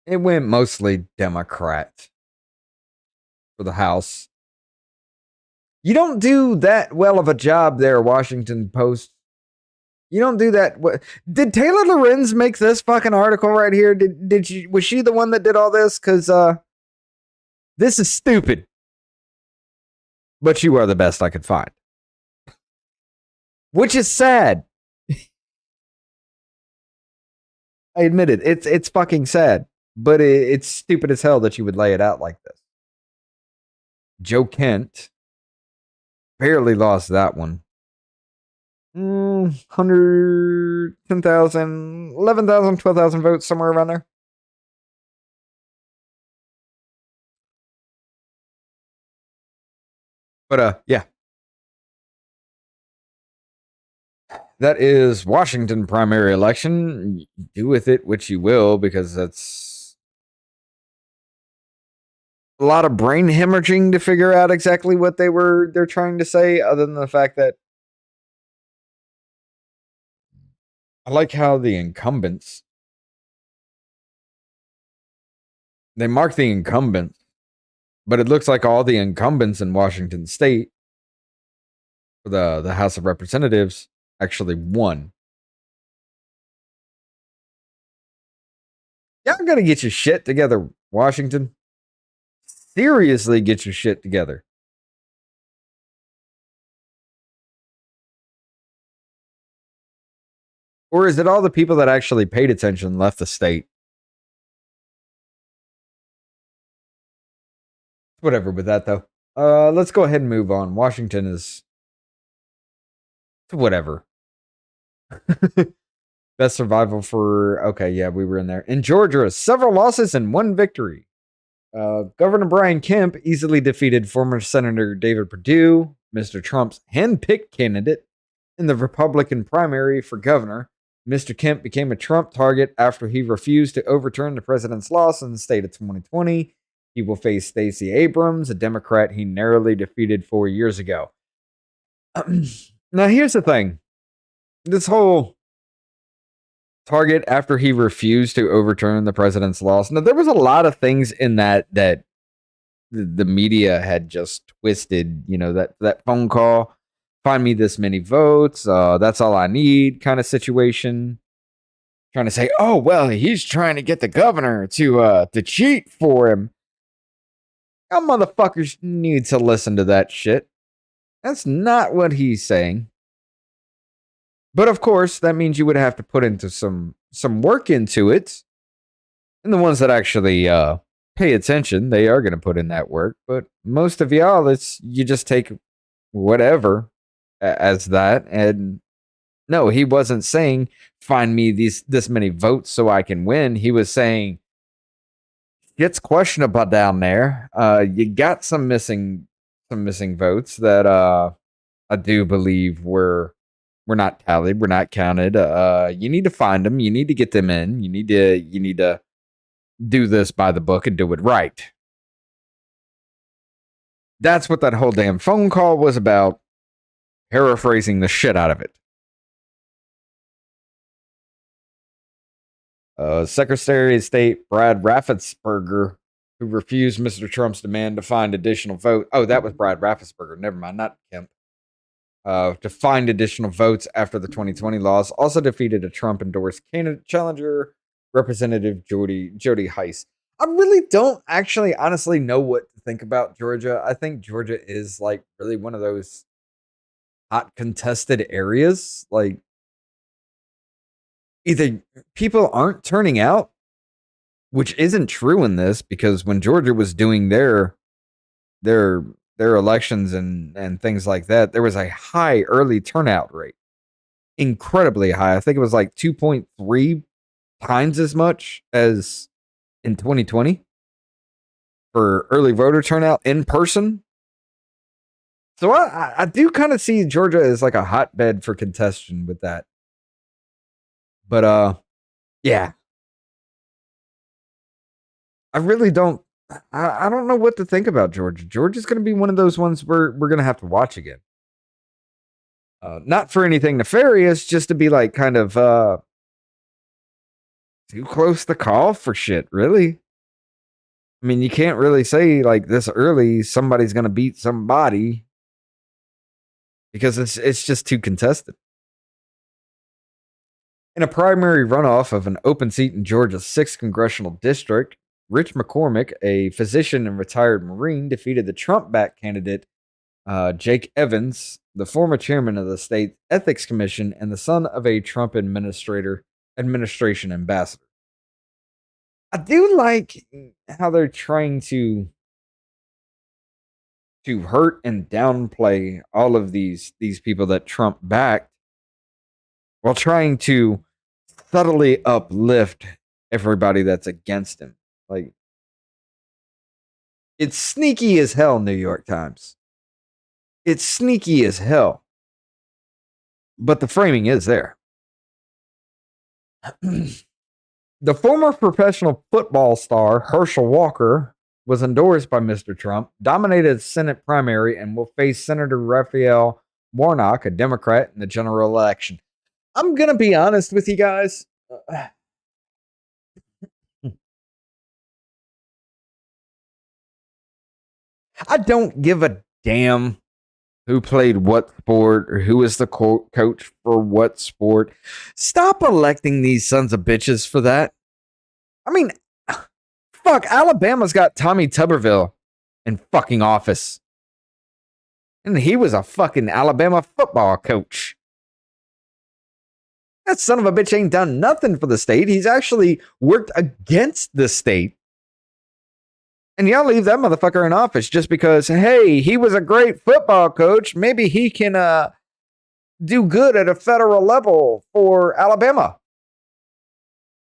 It went mostly Democrat for the House. You don't do that well of a job there, Washington Post. You don't do that. Did Taylor Lorenz make this fucking article right here? Was she the one that did all this? Because this is stupid. But you are the best I could find. Which is sad. I admit it. It's fucking sad. But it's stupid as hell that you would lay it out like this. Joe Kent barely lost that one. 100, 10,000, 11,000, 12,000 votes, somewhere around there. But yeah. That is Washington primary election. Do with it which you will, because that's a lot of brain hemorrhaging to figure out exactly what they're trying to say, other than the fact that I like how the incumbents, they mark the incumbents, but it looks like all the incumbents in Washington State for the House of Representatives actually won. Y'all gotta get your shit together, Washington. Seriously, get your shit together. Or is it all the people that actually paid attention left the state? Whatever with that, though. Let's go ahead and move on. Washington is whatever. Best survival for... Okay, yeah, we were in there. In Georgia, several losses and one victory. Governor Brian Kemp easily defeated former Senator David Perdue, Mr. Trump's hand-picked candidate, in the Republican primary for governor. Mr. Kemp became a Trump target after he refused to overturn the president's loss in the state of 2020. He will face Stacey Abrams, a Democrat he narrowly defeated 4 years ago. Now, here's the thing. This whole target after he refused to overturn the president's loss. Now, there was a lot of things in that the media had just twisted. You know, that phone call, find me this many votes, that's all I need kind of situation. Trying to say, oh, well, he's trying to get the governor to cheat for him. Y'all motherfuckers need to listen to that shit. That's not what he's saying. But of course, that means you would have to put into some work into it. And the ones that actually pay attention, they are going to put in that work. But most of y'all, you just take whatever as that. And no, he wasn't saying, find me this many votes so I can win. He was saying, it's questionable down there. You got some missing votes that I do believe were not tallied, were not counted. You need to find them. You need to get them in. You need to do this by the book and do it right. That's what that whole damn phone call was about. Paraphrasing the shit out of it. Secretary of State Brad Raffensperger, who refused Mr. Trump's demand to find additional votes. Oh, that was Brad Raffensperger. Never mind, not Kemp. To find additional votes after the 2020 loss, also defeated a Trump-endorsed candidate challenger, Representative Jody Heiss. I really don't actually honestly know what to think about Georgia. I think Georgia is like really one of those hot contested areas. Like, either people aren't turning out, which isn't true in this, because when Georgia was doing their elections and things like that, there was a high early turnout rate. Incredibly high. I think it was like 2.3 times as much as in 2020 for early voter turnout in person. So I do kind of see Georgia as like a hotbed for contention with that. But yeah. I really don't I don't know what to think about Georgia. Georgia's gonna be one of those ones we're gonna have to watch again. Not for anything nefarious, just to be like kind of too close to call for shit, really. I mean, you can't really say like this early somebody's gonna beat somebody because it's just too contested. In a primary runoff of an open seat in Georgia's 6th congressional district, Rich McCormick, a physician and retired Marine, defeated the Trump-backed candidate Jake Evans, the former chairman of the state ethics commission and the son of a Trump administration ambassador. I do like how they're trying to hurt and downplay all of these people that Trump backed while trying to subtly uplift everybody that's against him. Like, it's sneaky as hell, New York Times. It's sneaky as hell. But the framing is there. The former professional football star, Herschel Walker, was endorsed by Mr. Trump, dominated the Senate primary, and will face Senator Raphael Warnock, a Democrat, in the general election. I'm going to be honest with you guys. I don't give a damn who played what sport or who is the coach for what sport. Stop electing these sons of bitches for that. I mean, fuck, Alabama's got Tommy Tuberville in fucking office. And he was a fucking Alabama football coach. That son of a bitch ain't done nothing for the state. He's actually worked against the state. And y'all leave that motherfucker in office just because, hey, he was a great football coach. Maybe he can do good at a federal level for Alabama.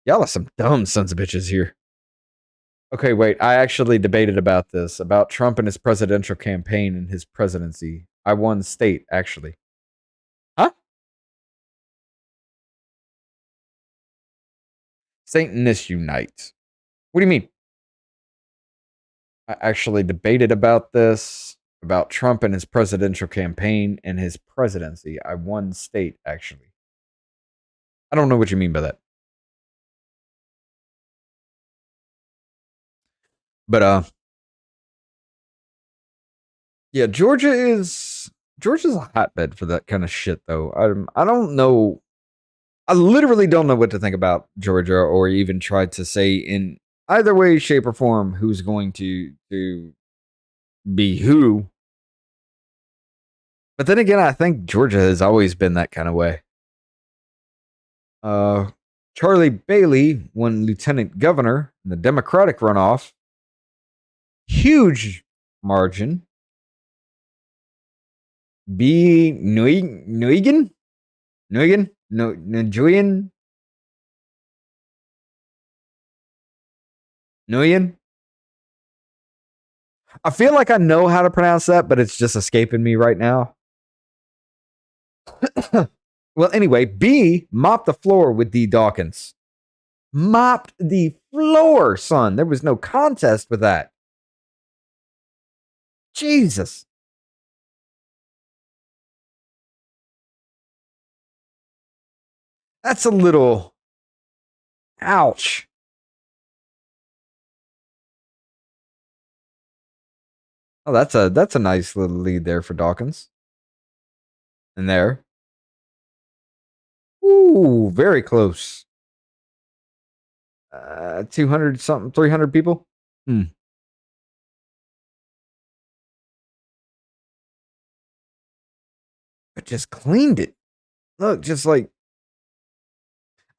Y'all are some dumb sons of bitches here. Okay, wait. I actually debated about this, about Trump and his presidential campaign and his presidency. I won state, actually. Huh? Satanists unite. What do you mean? I actually debated about this, about Trump and his presidential campaign and his presidency. I won state, actually. I don't know what you mean by that. But yeah, Georgia's a hotbed for that kind of shit, though. I don't know. I literally don't know what to think about Georgia, or even try to say in either way, shape, or form who's going to be who. But then again, I think Georgia has always been that kind of way. Charlie Bailey won lieutenant governor in the Democratic runoff. Huge margin. B. Nguyen? I feel like I know how to pronounce that, but it's just escaping me right now. Well, anyway, B mopped the floor with D. Dawkins. Mopped the floor, son. There was no contest with that. Jesus. That's a little... Ouch. Oh, that's a nice little lead there for Dawkins. And there. Ooh, very close. 200 something, 300 people. But just cleaned it. Look, just like,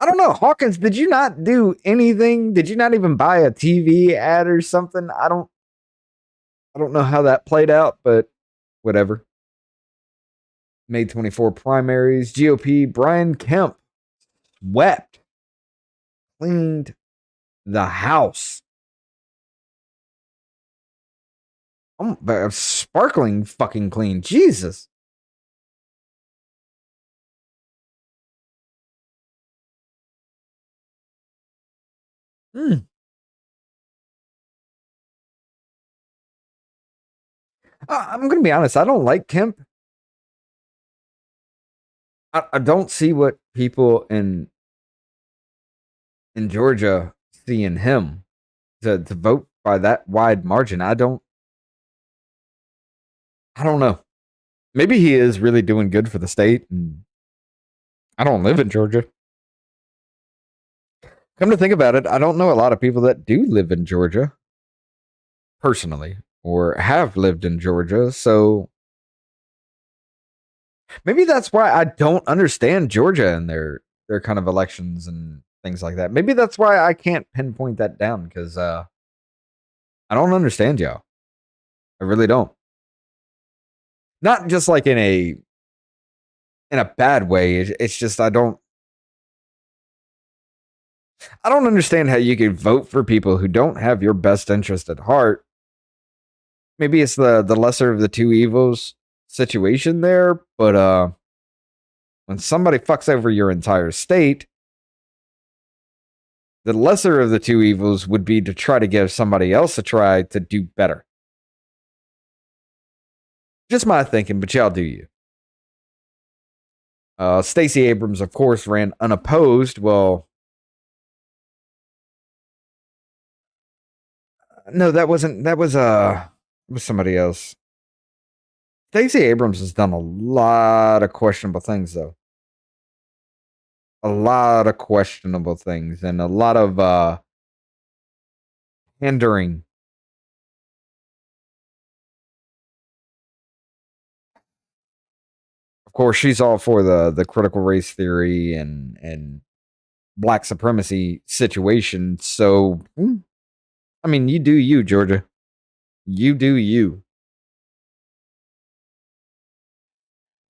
I don't know, Hawkins, did you not do anything? Did you not even buy a TV ad or something? I don't know how that played out, but whatever. May 24 primaries, GOP, Brian Kemp swept, cleaned the house. Sparkling fucking clean. Jesus. Mm. I'm going to be honest. I don't like Kemp. I don't see what people in Georgia see in him to vote by that wide margin. I don't know. Maybe he is really doing good for the state. And I don't live in Georgia. Come to think about it, I don't know a lot of people that do live in Georgia personally or have lived in Georgia. So maybe that's why I don't understand Georgia and their kind of elections and things like that. Maybe that's why I can't pinpoint that down because I don't understand y'all. I really don't. Not just like in a bad way. It's just I don't understand how you could vote for people who don't have your best interest at heart. Maybe it's the lesser of the two evils situation there, but when somebody fucks over your entire state, the lesser of the two evils would be to try to give somebody else a try to do better. Just my thinking, but y'all do you. Stacey Abrams, of course, ran unopposed. Well, no, that wasn't. That was somebody else. Stacey Abrams has done a lot of questionable things, though. A lot of questionable things and a lot of hindering. Of course, she's all for the critical race theory and black supremacy situation. So, I mean, you do you, Georgia. You do you.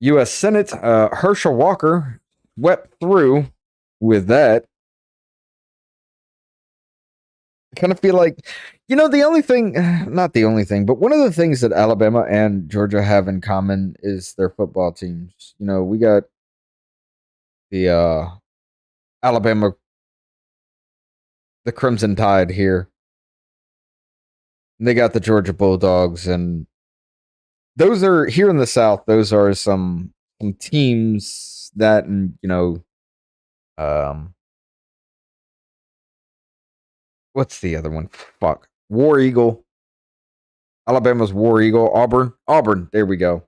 U.S. Senate, Herschel Walker swept through with that. I kind of feel like, the only thing, not the only thing, but one of the things that Alabama and Georgia have in common is their football teams. We got the Alabama, the Crimson Tide here. And they got the Georgia Bulldogs, and those are here in the South. Those are some teams that, what's the other one? Fuck, War Eagle. Alabama's War Eagle. Auburn. There we go.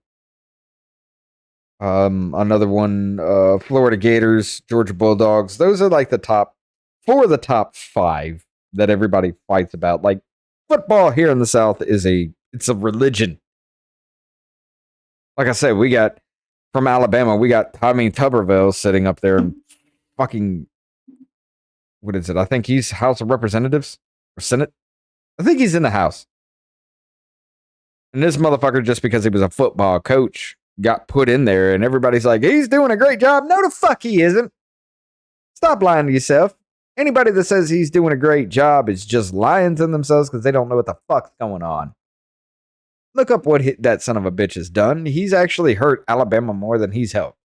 Another one, Florida Gators, Georgia Bulldogs. Those are like the top 5 that everybody fights about. Like football here in the South it's a religion. Like I said, we got from Alabama, we got Tommy Tuberville sitting up there and fucking, what is it? I think he's House of Representatives or Senate. I think he's in the House. And this motherfucker, just because he was a football coach, got put in there, and everybody's like, he's doing a great job. No, the fuck he isn't. Stop lying to yourself. Anybody that says he's doing a great job is just lying to themselves because they don't know what the fuck's going on. Look up what that son of a bitch has done. He's actually hurt Alabama more than he's helped.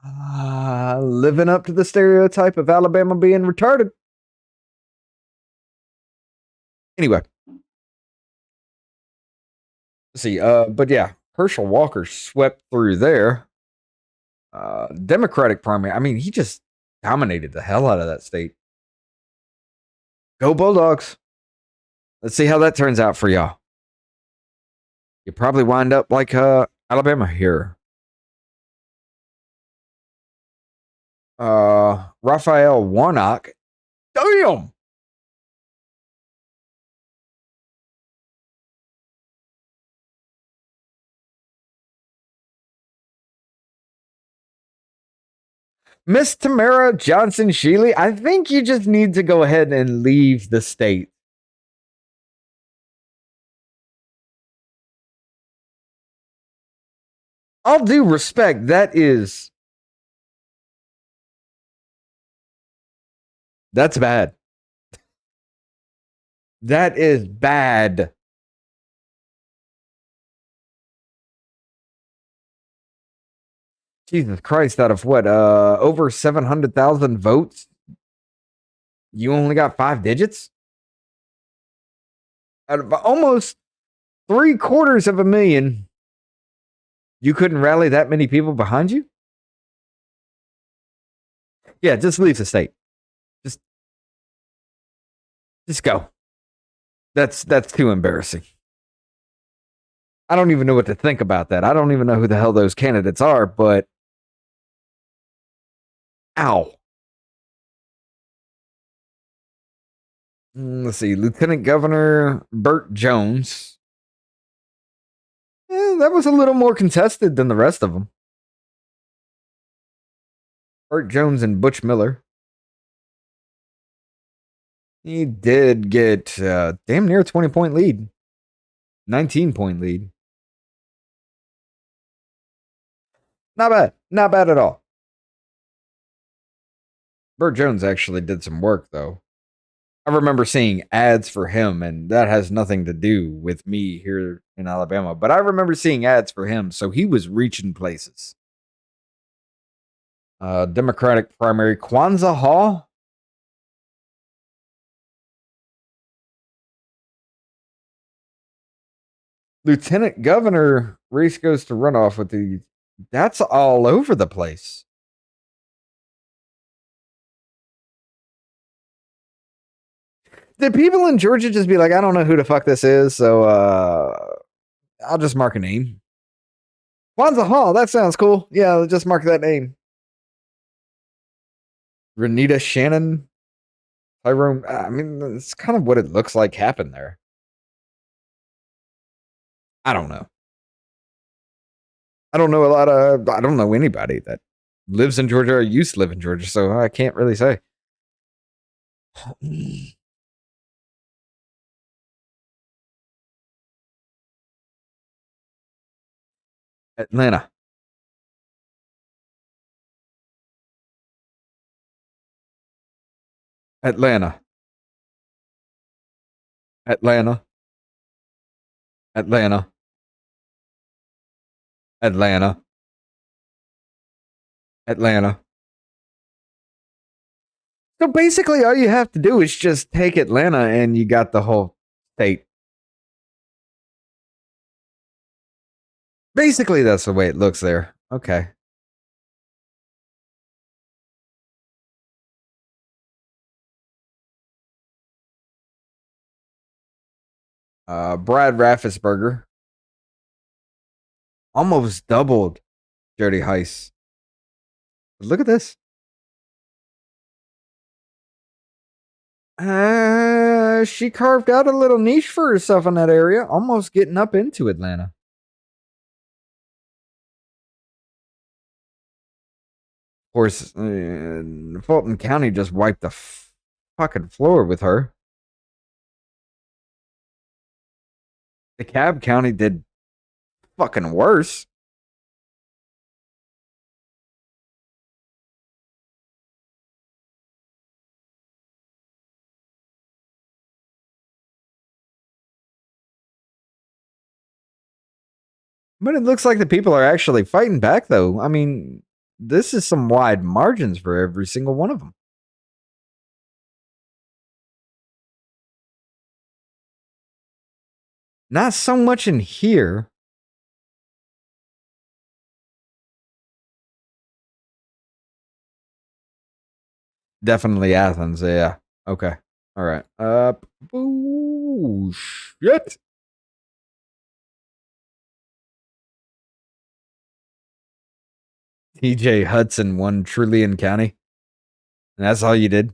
Living up to the stereotype of Alabama being retarded. Anyway. Let's see. But yeah, Herschel Walker swept through there. Democratic primary. I mean, he just dominated the hell out of that state. Go Bulldogs. Let's see how that turns out for y'all. You probably wind up like Alabama here. Raphael Warnock. Damn. Miss Tamara Johnson Shealy, I think you just need to go ahead and leave the state. All due respect, that's bad. That is bad. Jesus Christ, out of what, over 700,000 votes, you only got 5 digits? Out of almost 750,000, you couldn't rally that many people behind you? Yeah, just leave the state. Just go. That's too embarrassing. I don't even know what to think about that. I don't even know who the hell those candidates are, but ow. Let's see. Lieutenant Governor Burt Jones. Yeah, that was a little more contested than the rest of them. Burt Jones and Butch Miller. He did get damn near a 20-point lead. 19-point lead. Not bad. Not bad at all. Burt Jones actually did some work, though. I remember seeing ads for him, and that has nothing to do with me here in Alabama. But I remember seeing ads for him, so he was reaching places. Democratic primary, Kwanzaa Hall. Lieutenant Governor race goes to runoff with the. That's all over the place. Did people in Georgia just be like, I don't know who the fuck this is, so I'll just mark a name. Kwanzaa Hall, that sounds cool. Yeah, let's just mark that name. Renita Shannon, Tyrone. I mean, it's kind of what it looks like happened there. I don't know. I don't know I don't know anybody that lives in Georgia or used to live in Georgia, so I can't really say. Atlanta. Atlanta. Atlanta. Atlanta. Atlanta. Atlanta. So basically, all you have to do is just take Atlanta and you got the whole state. Basically, that's the way it looks there. Okay. Brad Raffensperger almost doubled Jody Heiss. Look at this. She carved out a little niche for herself in that area, almost getting up into Atlanta. Of course, Fulton County just wiped the fucking floor with her. DeKalb County did fucking worse. But it looks like the people are actually fighting back, though. I mean, this is some wide margins for every single one of them. Not so much in here. Definitely Athens, yeah. Okay. All right. Oh, shit. TJ Hudson won Trillion County. And that's all you did?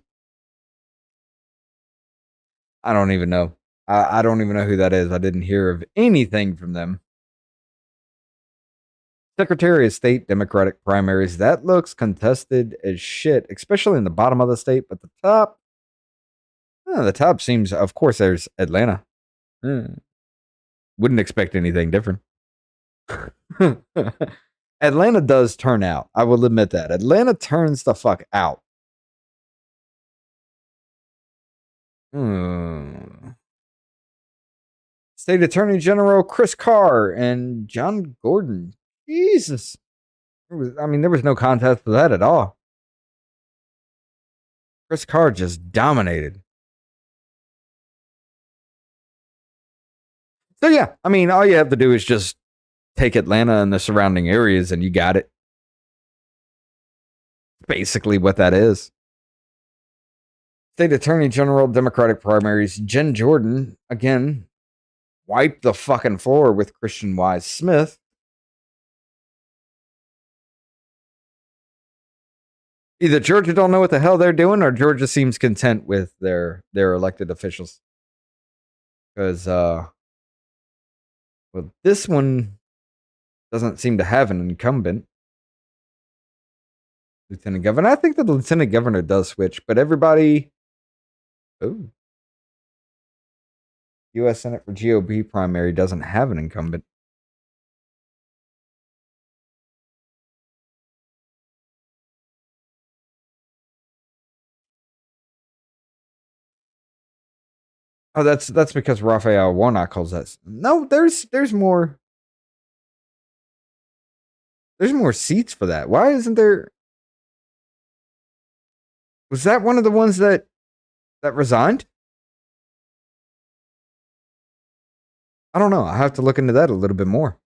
I don't even know. I don't even know who that is. I didn't hear of anything from them. Secretary of State Democratic primaries. That looks contested as shit, especially in the bottom of the state. But the top seems, of course, there's Atlanta. Wouldn't expect anything different. Atlanta does turn out. I will admit that. Atlanta turns the fuck out. State Attorney General Chris Carr and John Gordon. Jesus. There was no contest for that at all. Chris Carr just dominated. So, yeah, all you have to do is just take Atlanta and the surrounding areas and you got it. Basically what that is. State Attorney General Democratic primaries. Jen Jordan, again, wiped the fucking floor with Christian Wise Smith. Either Georgia don't know what the hell they're doing, or Georgia seems content with their elected officials. Because, this one doesn't seem to have an incumbent. Lieutenant governor. I think that the lieutenant governor does switch, but everybody. Oh. U.S. Senate for GOP primary doesn't have an incumbent. Oh, that's because Raphael Warnock calls that. No, there's more. There's more seats for that. Why isn't there? Was that one of the ones that resigned? I don't know. I have to look into that a little bit more.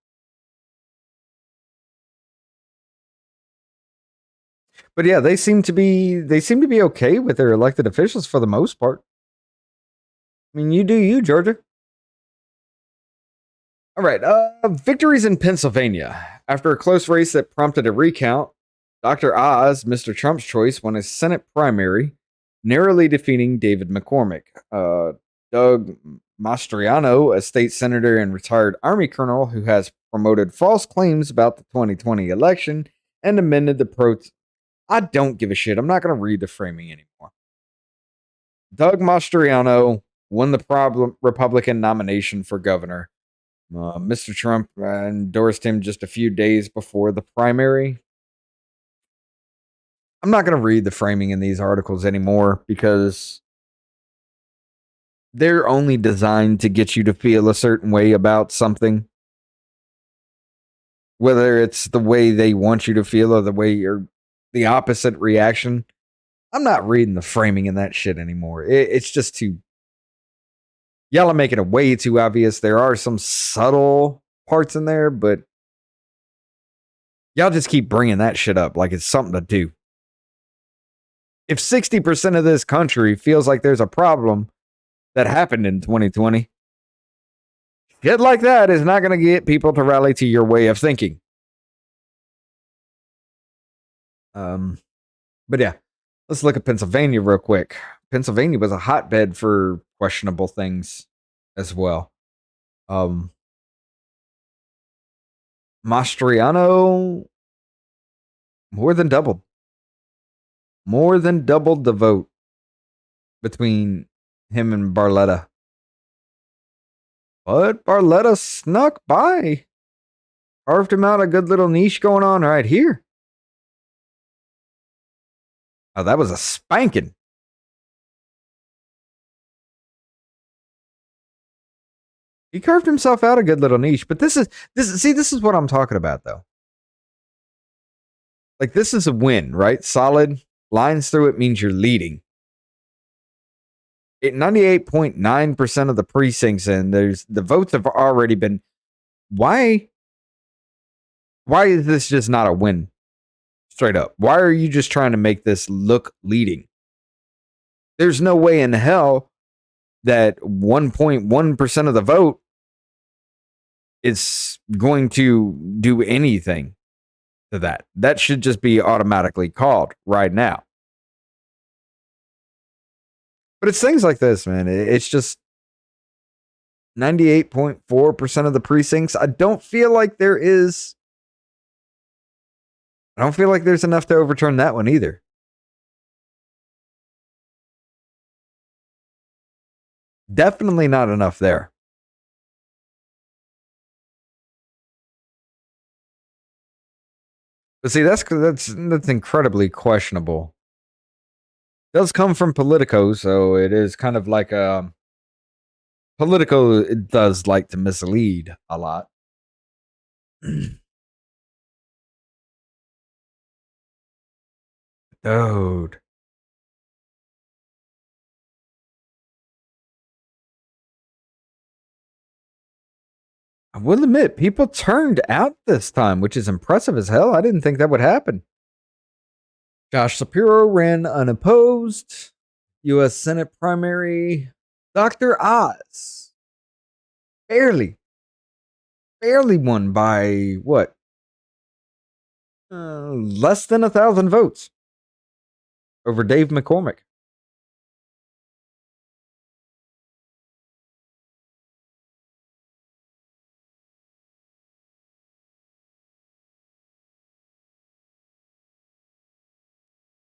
But yeah, they seem to be okay with their elected officials for the most part. You do you, Georgia. All right, victories in Pennsylvania. After a close race that prompted a recount, Dr. Oz, Mr. Trump's choice, won his Senate primary, narrowly defeating David McCormick. Doug Mastriano, a state senator and retired Army colonel who has promoted false claims about the 2020 election and amended the I don't give a shit. I'm not going to read the framing anymore. Doug Mastriano won the Republican nomination for governor. Mr. Trump endorsed him just a few days before the primary. I'm not going to read the framing in these articles anymore because they're only designed to get you to feel a certain way about something. Whether it's the way they want you to feel or the way you're the opposite reaction. I'm not reading the framing in that shit anymore. It's just too. Y'all are making it way too obvious. There are some subtle parts in there, but y'all just keep bringing that shit up like it's something to do. If 60% of this country feels like there's a problem that happened in 2020, shit like that is not going to get people to rally to your way of thinking. But yeah, let's look at Pennsylvania real quick. Pennsylvania was a hotbed for questionable things as well. Mastriano more than doubled the vote between him and Barletta. But Barletta snuck by. Carved him out a good little niche going on right here. Oh, that was a spanking. He carved himself out a good little niche, but this is what I'm talking about though. Like this is a win, right? Solid lines through it means you're leading. 98.9% of the precincts and the votes have already been. Why is this just not a win? Straight up. Why are you just trying to make this look leading? There's no way in hell that 1.1% of the vote is going to do anything to that. That should just be automatically called right now. But it's things like this, man. It's just 98.4% of the precincts. I don't feel like there's enough to overturn that one either. Definitely not enough there. But see, that's incredibly questionable. It does come from Politico, so it is kind of like Politico it does like to mislead a lot. Dude. I will admit, people turned out this time, which is impressive as hell. I didn't think that would happen. Josh Shapiro ran unopposed. U.S. Senate primary. Dr. Oz barely won by what? Less than 1,000 votes over Dave McCormick.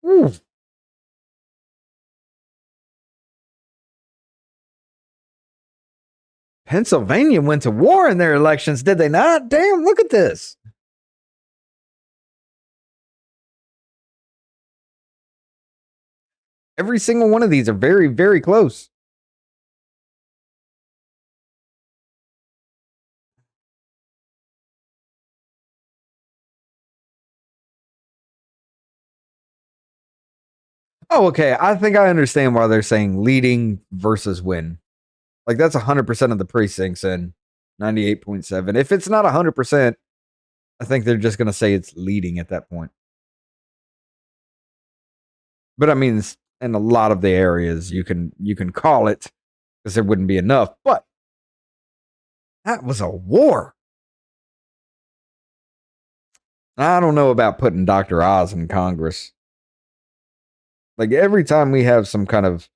Ooh. Pennsylvania went to war in their elections, did they not? Damn, look at this. Every single one of these are very, very close. Oh, okay. I think I understand why they're saying leading versus win. Like that's 100% of the precincts and 98.7. If it's not 100%, I think they're just going to say it's leading at that point. But I mean, in a lot of the areas, you can call it because there wouldn't be enough. But that was a war. I don't know about putting Dr. Oz in Congress. Like every time we have some kind of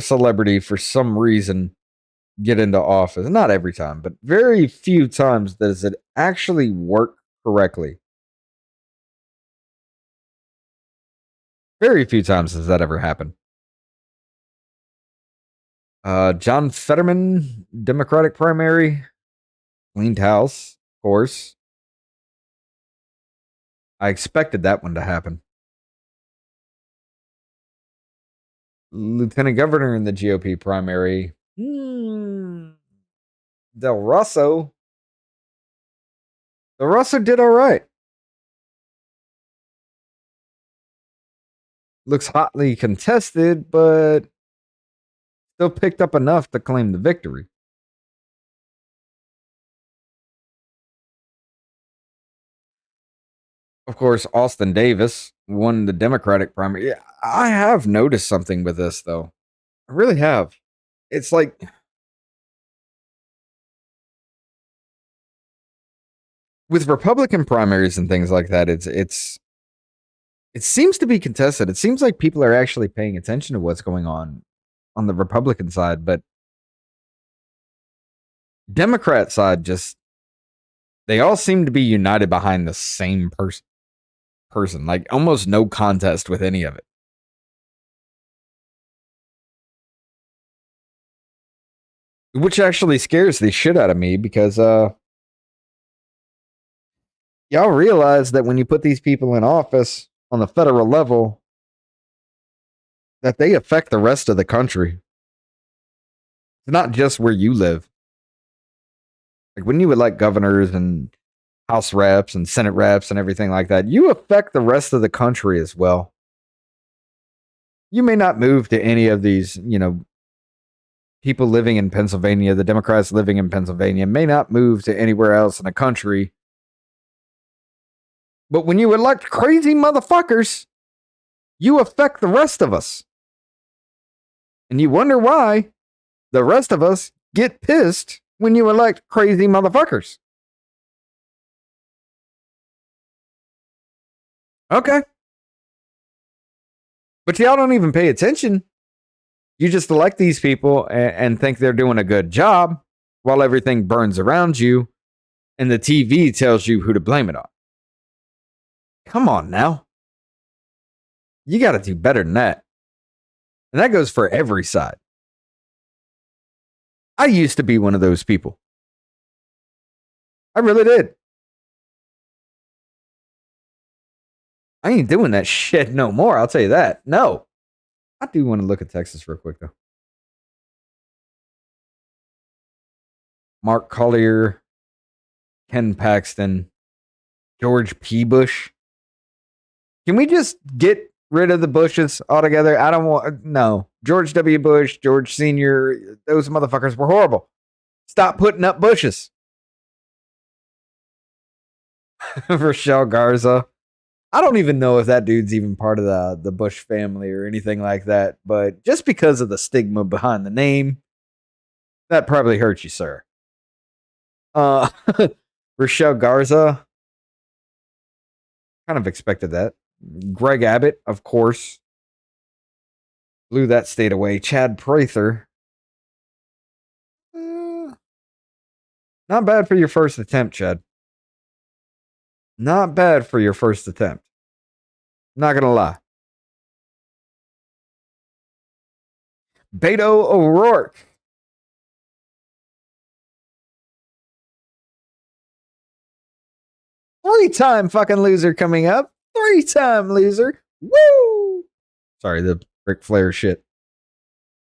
celebrity for some reason get into office, not every time, but very few times does it actually work correctly. Very few times has that ever happened. John Fetterman, Democratic primary, cleaned house, of course. I expected that one to happen. Lieutenant governor in the GOP primary, Del Russo. Del Russo did all right. Looks hotly contested, but still picked up enough to claim the victory. Of course, Austin Davis won the Democratic primary. Yeah, I have noticed something with this, though. I really have. It's like with Republican primaries and things like that, it seems to be contested. It seems like people are actually paying attention to what's going on the Republican side, but Democrat side just they all seem to be united behind the same person. Like almost no contest with any of it. Which actually scares the shit out of me because y'all realize that when you put these people in office on the federal level, that they affect the rest of the country. It's not just where you live. Like when you elect governors and House reps and Senate reps and everything like that, you affect the rest of the country as well. You may not move to any of these, people living in Pennsylvania, the Democrats living in Pennsylvania may not move to anywhere else in the country. But when you elect crazy motherfuckers, you affect the rest of us. And you wonder why the rest of us get pissed when you elect crazy motherfuckers. Okay. But y'all don't even pay attention. You just elect these people and think they're doing a good job while everything burns around you and the TV tells you who to blame it on. Come on now. You got to do better than that. And that goes for every side. I used to be one of those people. I really did. I ain't doing that shit no more. I'll tell you that. No. I do want to look at Texas real quick, though. Mark Collier, Ken Paxton, George P. Bush. Can we just get rid of the Bushes altogether? I don't want, no. George W. Bush, George Sr., those motherfuckers were horrible. Stop putting up bushes. Rochelle Garza. I don't even know if that dude's even part of the Bush family or anything like that, but just because of the stigma behind the name, that probably hurts you, sir. Uh, Rochelle Garza. Kind of expected that. Greg Abbott, of course, blew that state away. Chad Prather. Not bad for your first attempt, Chad. Not bad for your first attempt. Not gonna lie. Beto O'Rourke. Three-time fucking loser coming up. Three-time loser. Woo! Sorry, the Ric Flair shit.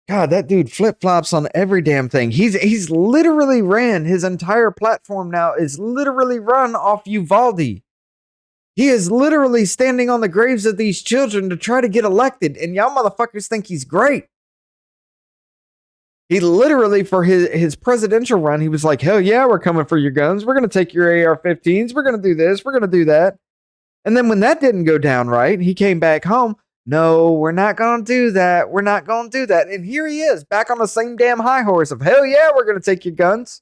God, that dude flip-flops on every damn thing. He's literally ran his entire platform now is literally run off Uvalde. He is literally standing on the graves of these children to try to get elected, and y'all motherfuckers think he's great. He literally, for his presidential run, he was like, hell yeah, we're coming for your guns. We're going to take your AR-15s. We're going to do this. We're going to do that. And then when that didn't go down right, he came back home. No, we're not going to do that. We're not going to do that. And here he is, back on the same damn high horse of, hell yeah, we're going to take your guns.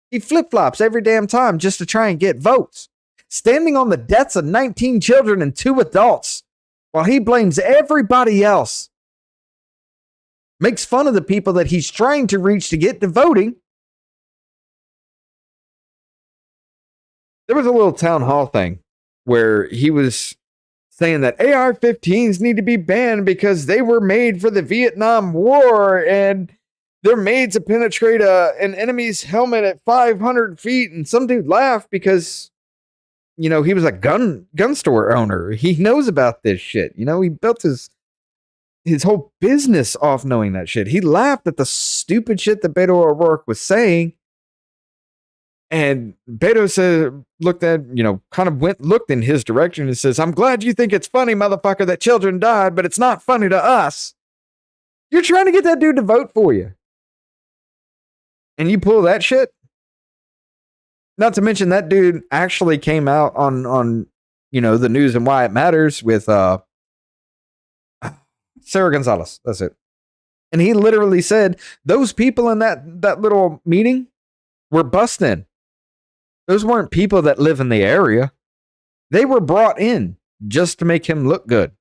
He flip-flops every damn time just to try and get votes. Standing on the deaths of 19 children and 2 adults while he blames everybody else. Makes fun of the people that he's trying to reach to get to voting. There was a little town hall thing where he was saying that AR-15s need to be banned because they were made for the Vietnam War and they're made to penetrate an enemy's helmet at 500 feet. And some dude laughed because, you know, he was a gun store owner. He knows about this shit. You know, he built his whole business off knowing that shit. He laughed at the stupid shit that Beto O'Rourke was saying. And Beto said, looked in his direction and says, I'm glad you think it's funny, motherfucker, that children died, but it's not funny to us. You're trying to get that dude to vote for you. And you pull that shit? Not to mention that dude actually came out on you know, the news and why it matters with Sarah Gonzalez. That's it. And he literally said those people in that little meeting were busting. Those weren't people that live in the area. They were brought in just to make him look good.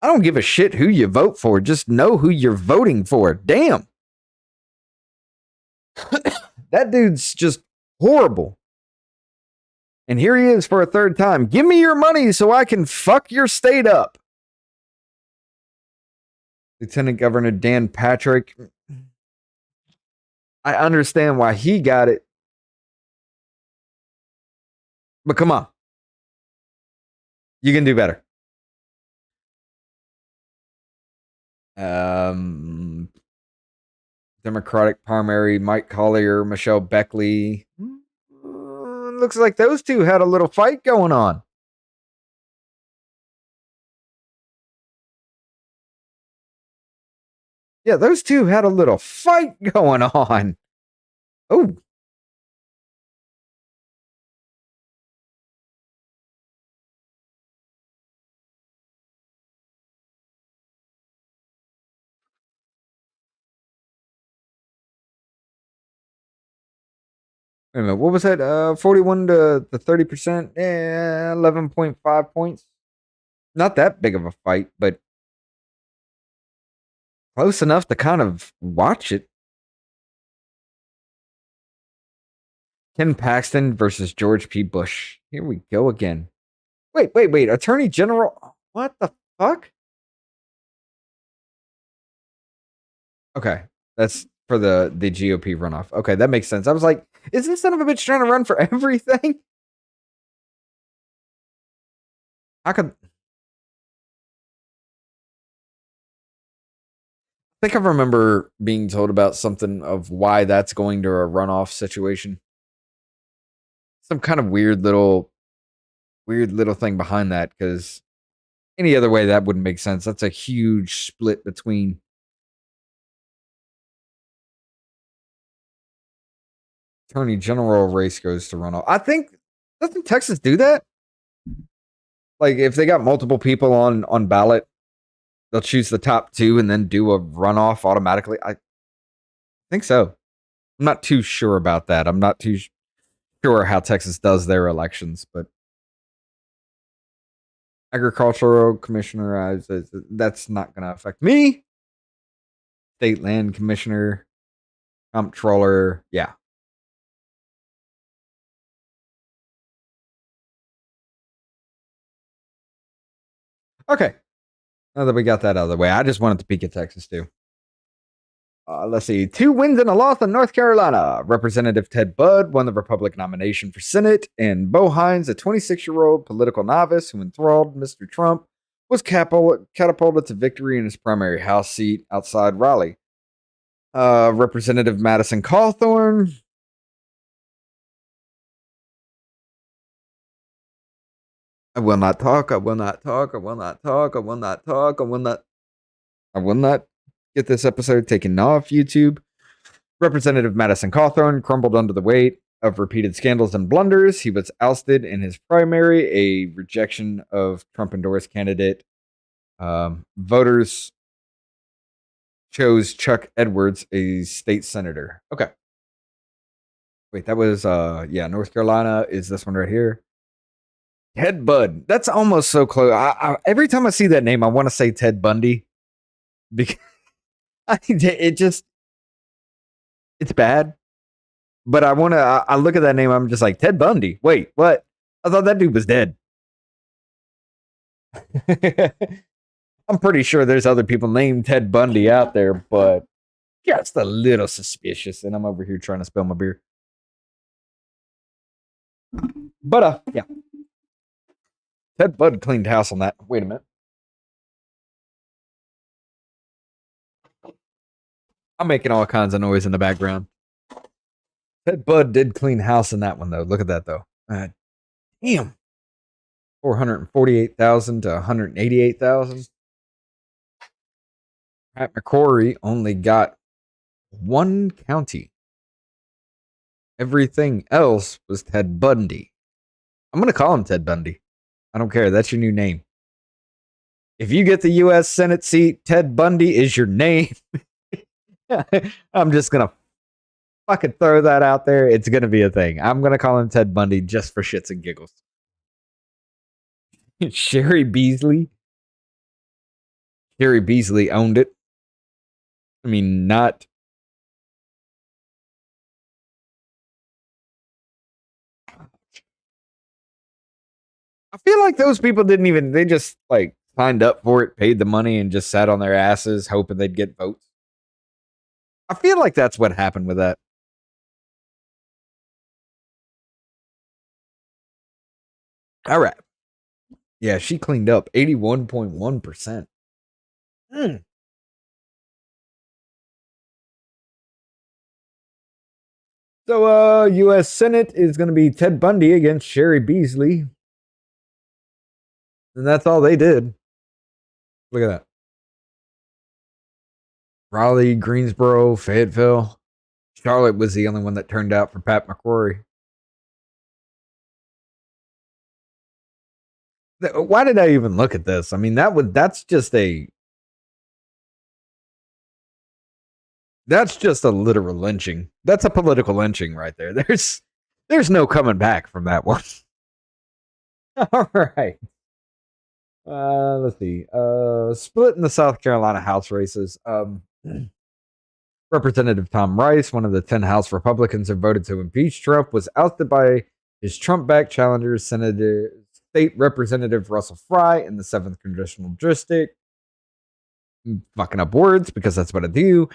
I don't give a shit who you vote for. Just know who you're voting for. Damn. That dude's just horrible. And here he is for a third time. Give me your money so I can fuck your state up. Lieutenant Governor Dan Patrick. I understand why he got it. But come on. You can do better. Democratic primary, Mike Collier, Michelle Beckley. Looks like those two had a little fight going on. Yeah, those two had a little fight going on. Oh. Wait a minute, what was that? 41 to 30%? 11.5 points. Not that big of a fight, but close enough to kind of watch it. Ken Paxton versus George P. Bush. Here we go again. Wait. Attorney General? What the fuck? Okay, that's for the GOP runoff. Okay, that makes sense. I was like, is this son of a bitch trying to run for everything? How could... think I remember being told about something of why that's going to a runoff situation. Some kind of weird little thing behind that, because any other way that wouldn't make sense. That's a huge split between attorney general race goes to runoff. I think, doesn't Texas do that? Like if they got multiple people on ballot, they'll choose the top two and then do a runoff automatically. I think so. I'm not too sure about that. I'm not too sure how Texas does their elections, but agricultural commissioner, that's not going to affect me. State land commissioner, comptroller, yeah. Okay. Now that we got that out of the way, I just wanted to peek at Texas too. Let's see. 2 wins and a loss in North Carolina. Representative Ted Budd won the Republican nomination for Senate, and Bo Hines, a 26-year-old political novice who enthralled Mr. Trump, was catapulted to victory in his primary House seat outside Raleigh. Representative Madison Cawthorn. I will not talk. I will not talk. I will not talk. I will not talk. I will not. I will not get this episode taken off YouTube. Representative Madison Cawthorn crumbled under the weight of repeated scandals and blunders. He was ousted in his primary, a rejection of Trump-endorsed candidate. Voters chose Chuck Edwards, a state senator. Okay. Wait, that was, North Carolina is this one right here. Ted Budd. That's almost so close. Every time I see that name, I want to say Ted Bundy. Because it's bad. But I look at that name, I'm just like, Ted Bundy. Wait, what? I thought that dude was dead. I'm pretty sure there's other people named Ted Bundy out there, but just a little suspicious. And I'm over here trying to spill my beer. But, yeah. Ted Budd cleaned house on that. Wait a minute. I'm making all kinds of noise in the background. Ted Budd did clean house in that one, though. Look at that, though. Damn. 448,000 to 188,000. Pat McCrory only got one county. Everything else was Ted Bundy. I'm going to call him Ted Bundy. I don't care. That's your new name. If you get the U.S. Senate seat, Ted Bundy is your name. I'm just going to fucking throw that out there. It's going to be a thing. I'm going to call him Ted Bundy just for shits and giggles. Sherry Beasley. Sherry Beasley owned it. I mean, not. I feel like those people didn't even, they just like signed up for it, paid the money, and just sat on their asses hoping they'd get votes. I feel like that's what happened with that. All right. Yeah, she cleaned up 81.1%. So, U.S. Senate is going to be Ted Bundy against Sherry Beasley. And that's all they did. Look at that. Raleigh, Greensboro, Fayetteville. Charlotte was the only one that turned out for Pat McCrory. Why did I even look at this? I mean, that's just a literal lynching. That's a political lynching right there. There's no coming back from that one. All right. Let's see. Split in the South Carolina House races. Representative Tom Rice, one of the 10 House Republicans who voted to impeach Trump, was ousted by his Trump-backed challenger, State Representative Russell Fry in the 7th Congressional District. I'm fucking up words because that's what I do.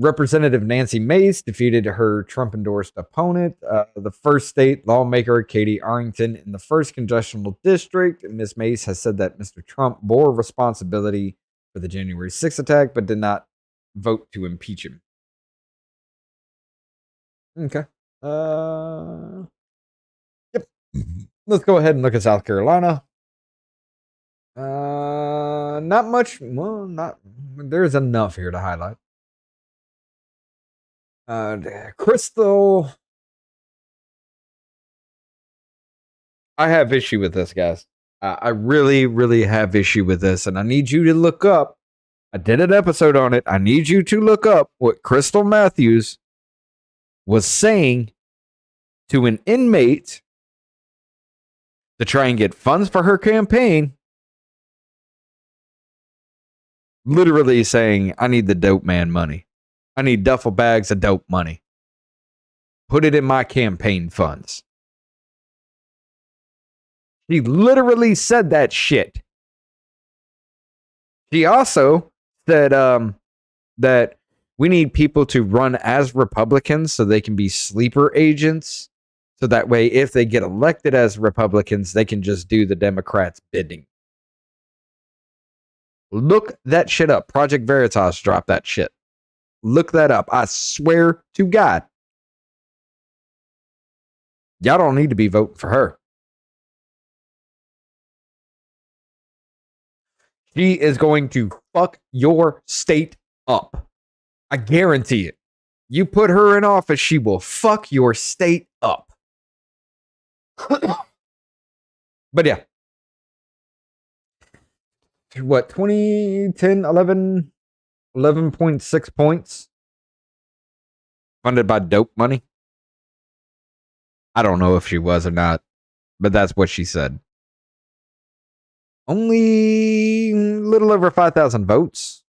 Representative Nancy Mace defeated her Trump-endorsed opponent, the first state lawmaker, Katie Arrington, in the 1st Congressional District. Ms. Mace has said that Mr. Trump bore responsibility for the January 6th attack, but did not vote to impeach him. Okay. Yep. Let's go ahead and look at South Carolina. Not much. Well, not. There's enough here to highlight. Crystal. I have issue with this, guys. I really, really have issue with this, and I need you to look up. I did an episode on it. I need you to look up what Crystal Matthews was saying to an inmate to try and get funds for her campaign. Literally saying, I need the dope man money. I need duffel bags of dope money. Put it in my campaign funds. She literally said that shit. She also said that we need people to run as Republicans so they can be sleeper agents. So that way, if they get elected as Republicans, they can just do the Democrats' bidding. Look that shit up. Project Veritas dropped that shit. Look that up. I swear to God. Y'all don't need to be voting for her. She is going to fuck your state up. I guarantee it. You put her in office, she will fuck your state up. But yeah. What, 20, 10, 11, 11.6 points? Funded by dope money? I don't know if she was or not, but that's what she said. Only a little over 5,000 votes.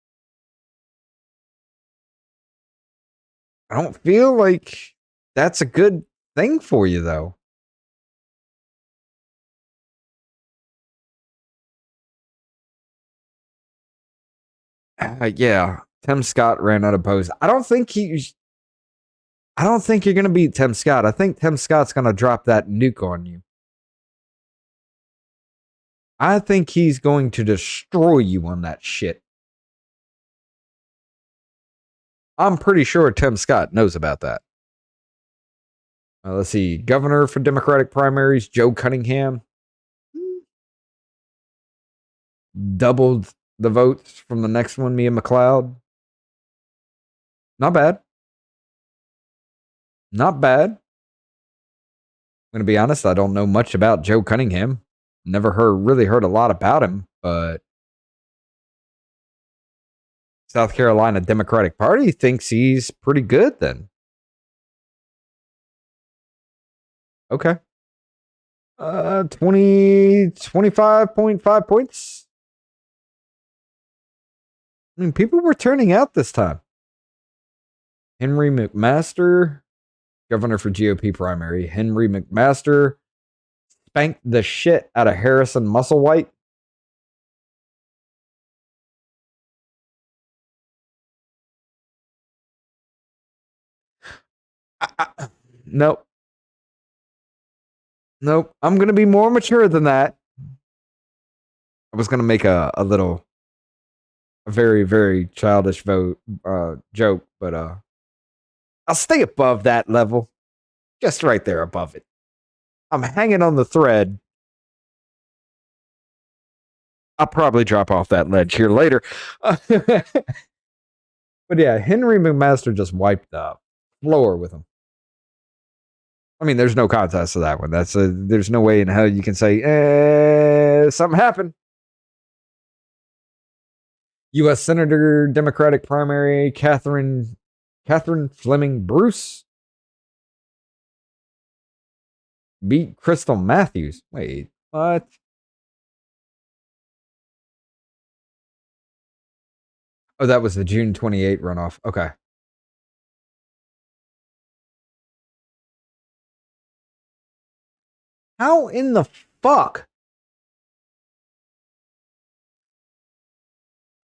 I don't feel like that's a good thing for you, though. Yeah, Tim Scott ran unopposed. I don't think you're going to beat Tim Scott. I think Tim Scott's going to drop that nuke on you. I think he's going to destroy you on that shit. I'm pretty sure Tim Scott knows about that. Let's see. Governor for Democratic primaries, Joe Cunningham. Doubled the votes from the next one, Mia McLeod. Not bad. Not bad. I'm going to be honest, I don't know much about Joe Cunningham. Never really heard a lot about him, but South Carolina Democratic Party thinks he's pretty good then. Okay. 25.5 points. I mean, people were turning out this time. Henry McMaster, governor for GOP primary. Henry McMaster spanked the shit out of Harrison Musselwhite. Nope. Nope. I'm going to be more mature than that. I was going to make a very, very childish joke, but I'll stay above that level. Just right there above it. I'm hanging on the thread. I'll probably drop off that ledge here later. But yeah, Henry McMaster just wiped the floor with him. I mean, there's no contest to that one. There's no way in hell you can say, something happened. U.S. Senator Democratic primary, Catherine Fleming Bruce beat Crystal Matthews. Wait, what? Oh, that was the June 28 runoff. Okay. How in the fuck?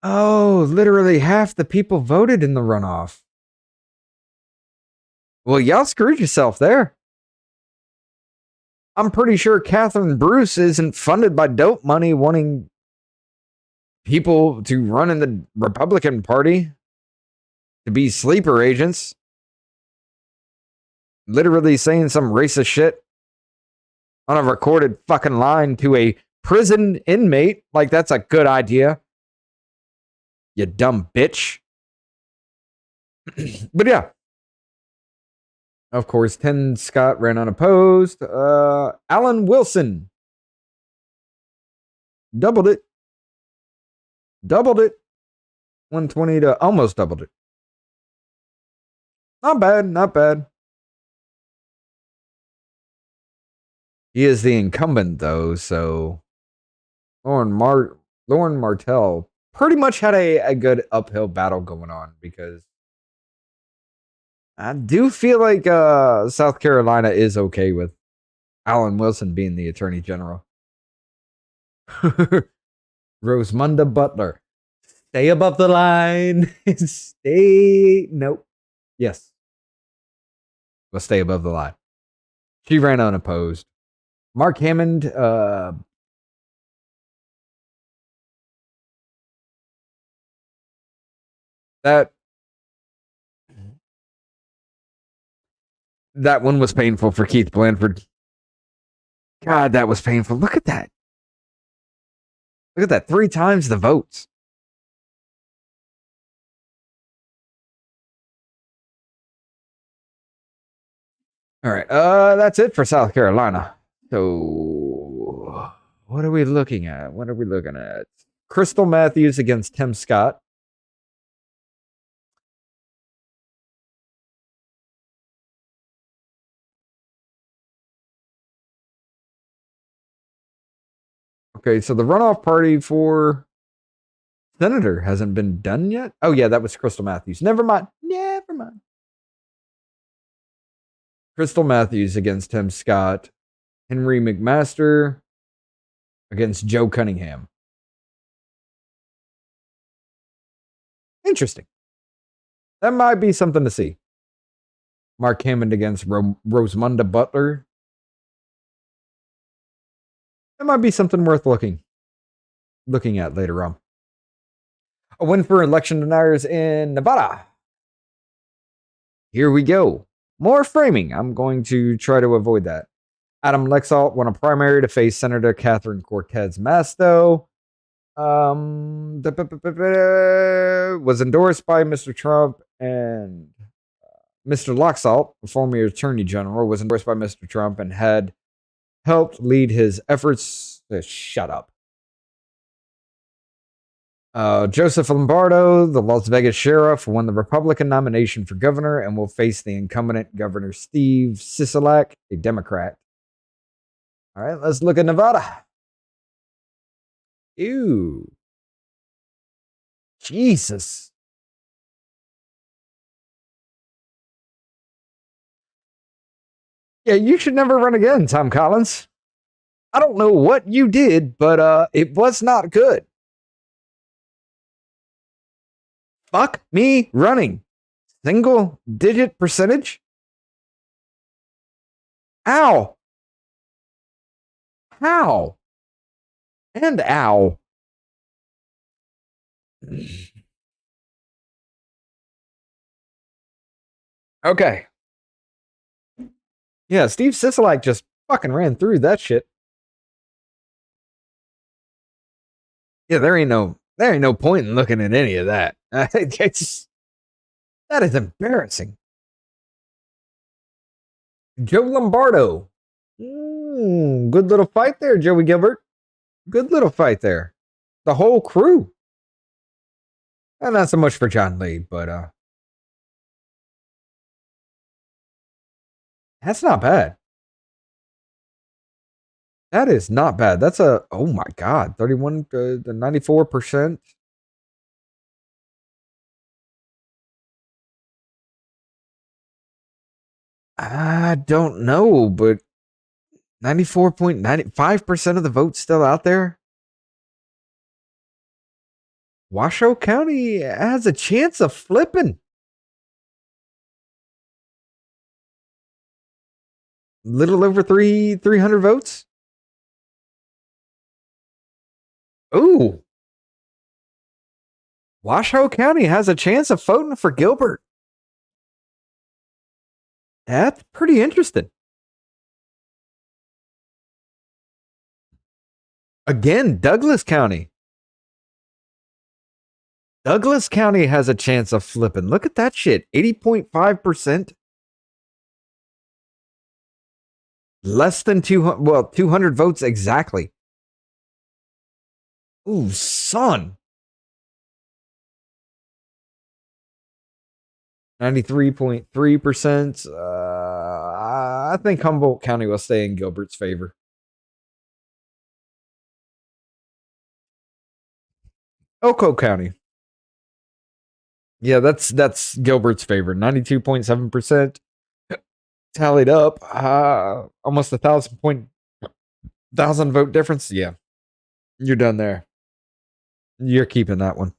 Oh, literally half the people voted in the runoff. Well, y'all screwed yourself there. I'm pretty sure Catherine Bruce isn't funded by dope money wanting people to run in the Republican Party. to be sleeper agents. Literally saying some racist shit on a recorded fucking line to a prison inmate. Like, that's a good idea. You dumb bitch. But yeah. Of course, Tim Scott ran unopposed. Alan Wilson. Doubled it. 120 to almost doubled it. Not bad. He is the incumbent, though, so Lauren Martell pretty much had a good uphill battle going on, because I do feel like South Carolina is okay with Alan Wilson being the attorney general. Rosamunda Butler. Stay above the line. Nope. Yes. We'll stay above the line. She ran unopposed. Mark Hammond, that one was painful for Keith Blanford. God, that was painful. Look at that. 3 times the votes. All right. That's it for South Carolina. So what are we looking at? Crystal Matthews against Tim Scott. Okay, so the runoff party for Senator hasn't been done yet. Oh, yeah, that was Crystal Matthews. Never mind. Crystal Matthews against Tim Scott. Henry McMaster against Joe Cunningham. Interesting. That might be something to see. Mark Hammond against Rosamunda Butler. That might be something worth looking at later on. A win for election deniers in Nevada. Here we go. More framing. I'm going to try to avoid that. Adam Lexalt won a primary to face Senator Catherine Cortez Masto. Was endorsed by Mr. Trump, and Mr. Lexalt, the former Attorney General, was endorsed by Mr. Trump and had helped lead his efforts to shut up. Joseph Lombardo, the Las Vegas sheriff, won the Republican nomination for governor and will face the incumbent Governor Steve Sisolak, a Democrat. All right, let's look at Nevada. Ew. Jesus. Yeah, you should never run again, Tom Collins. I don't know what you did, but it was not good. Fuck me running. Single digit percentage? Ow. How? And ow. Okay. Yeah, Steve Sisolak just fucking ran through that shit. Yeah, there ain't no point in looking at any of that. That is embarrassing. Joe Lombardo. Good little fight there, Joey Gilbert. Good little fight there. The whole crew. And not so much for John Lee, but that's not bad. That is not bad. That's oh my God, 31 to 94%. I don't know, but 94.95% of the votes still out there. Washoe County has a chance of flipping. Little over 300 votes. Ooh. Washoe County has a chance of voting for Gilbert. That's pretty interesting. Again, Douglas County. Douglas County has a chance of flipping. Look at that shit. 80.5%. Less than 200, well, 200 votes exactly. Ooh, son. 93.3%. I think Humboldt County will stay in Gilbert's favor. Oco County. Yeah, that's Gilbert's favor. 92.7%. Tallied up. Almost 1,000 vote difference. Yeah. You're done there. You're keeping that one.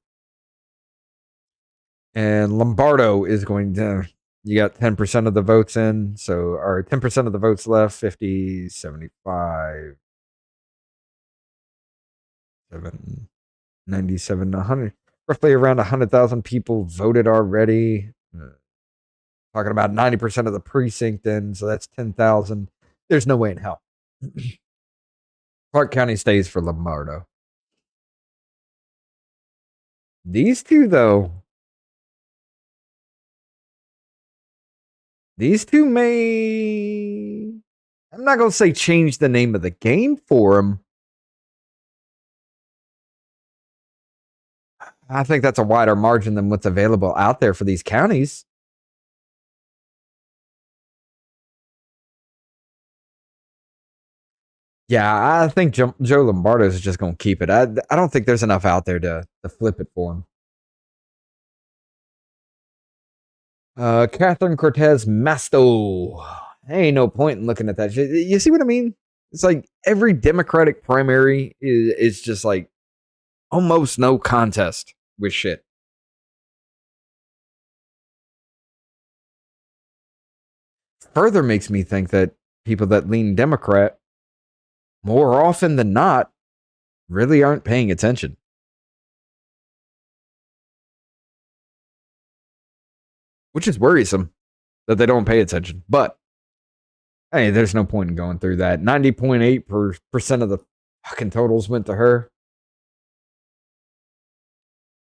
And Lombardo is going to, you got 10% of the votes in. So, or 10% of the votes left, 50, 75, 97, 100. Roughly around 100,000 people voted already. Talking about 90% of the precinct in, so that's 10,000. There's no way in hell. Clark County stays for Lombardo. These two, though, these two may, I'm not going to say change the name of the game for them. I think that's a wider margin than what's available out there for these counties. Yeah, I think Joe Lombardo is just going to keep it. I don't think there's enough out there to flip it for him. Catherine Cortez Masto. Ain't no point in looking at that shit. You see what I mean? It's like every Democratic primary is just like almost no contest with shit. Further makes me think that people that lean Democrat, more often than not, really aren't paying attention. Which is worrisome that they don't pay attention. But hey, there's no point in going through that. 90.8% of the fucking totals went to her.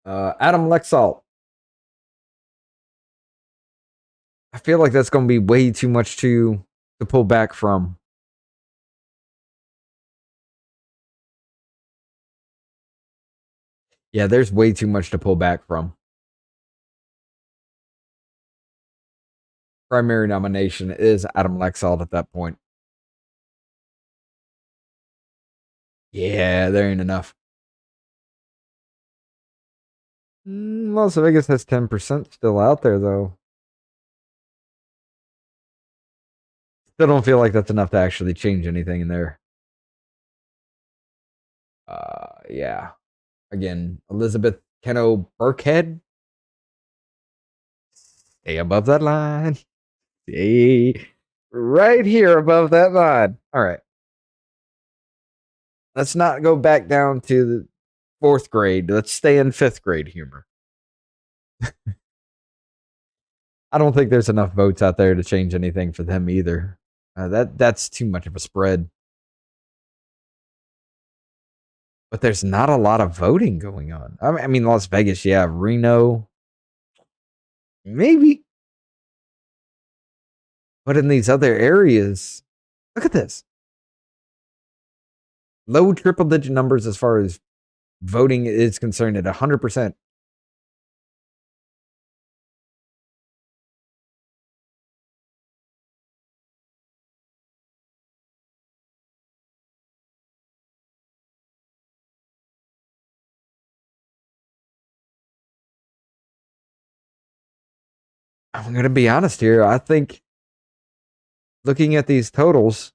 Adam Lexalt. I feel like that's going to be way too much to pull back from. Yeah, there's way too much to pull back from. Primary nomination is Adam Lexalt at that point. Yeah, there ain't enough. Las Vegas has 10% still out there, though. Still don't feel like that's enough to actually change anything in there. Yeah. Again, Elizabeth Keno Burkhead. Stay above that line. Stay right here above that line. All right. Let's not go back down to the 4th grade. Let's stay in 5th grade humor. I don't think there's enough votes out there to change anything for them either. That's too much of a spread. But there's not a lot of voting going on. I mean, Las Vegas, yeah. Reno, maybe. But in these other areas, look at this. Low triple-digit numbers as far as voting is concerned at 100%. I'm going to be honest here. I think looking at these totals,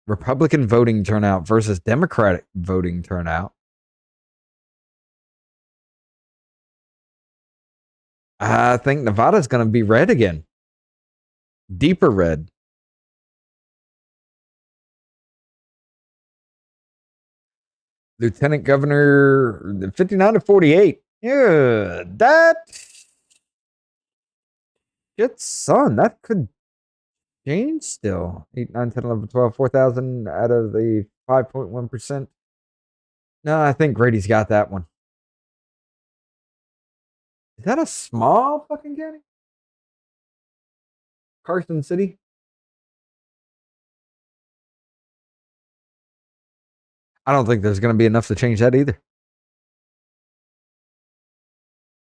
Republican voting turnout versus Democratic voting turnout, I think Nevada's going to be red again. Deeper red. Lieutenant Governor, 59 to 48. Yeah, that shit, son. That could change still. 8, 9, 10, 11, 12, 4,000 out of the 5.1%. No, I think Grady's got that one. Is that a small fucking county? Carson City? I don't think there's going to be enough to change that either.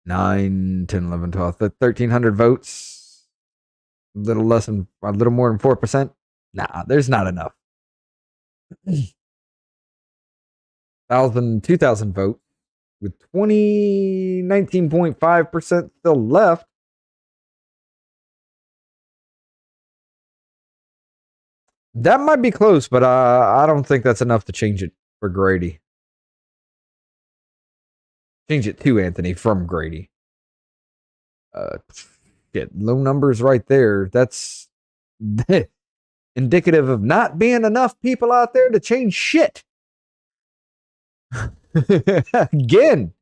9, 10, 11, 12, 1,300 votes. A little more than 4%. Nah, there's not enough. 2,000 votes with 19.5% still left. That might be close, but I don't think that's enough to change it for Grady. Change it to Anthony from Grady. Shit, low numbers right there. That's indicative of not being enough people out there to change shit. Again.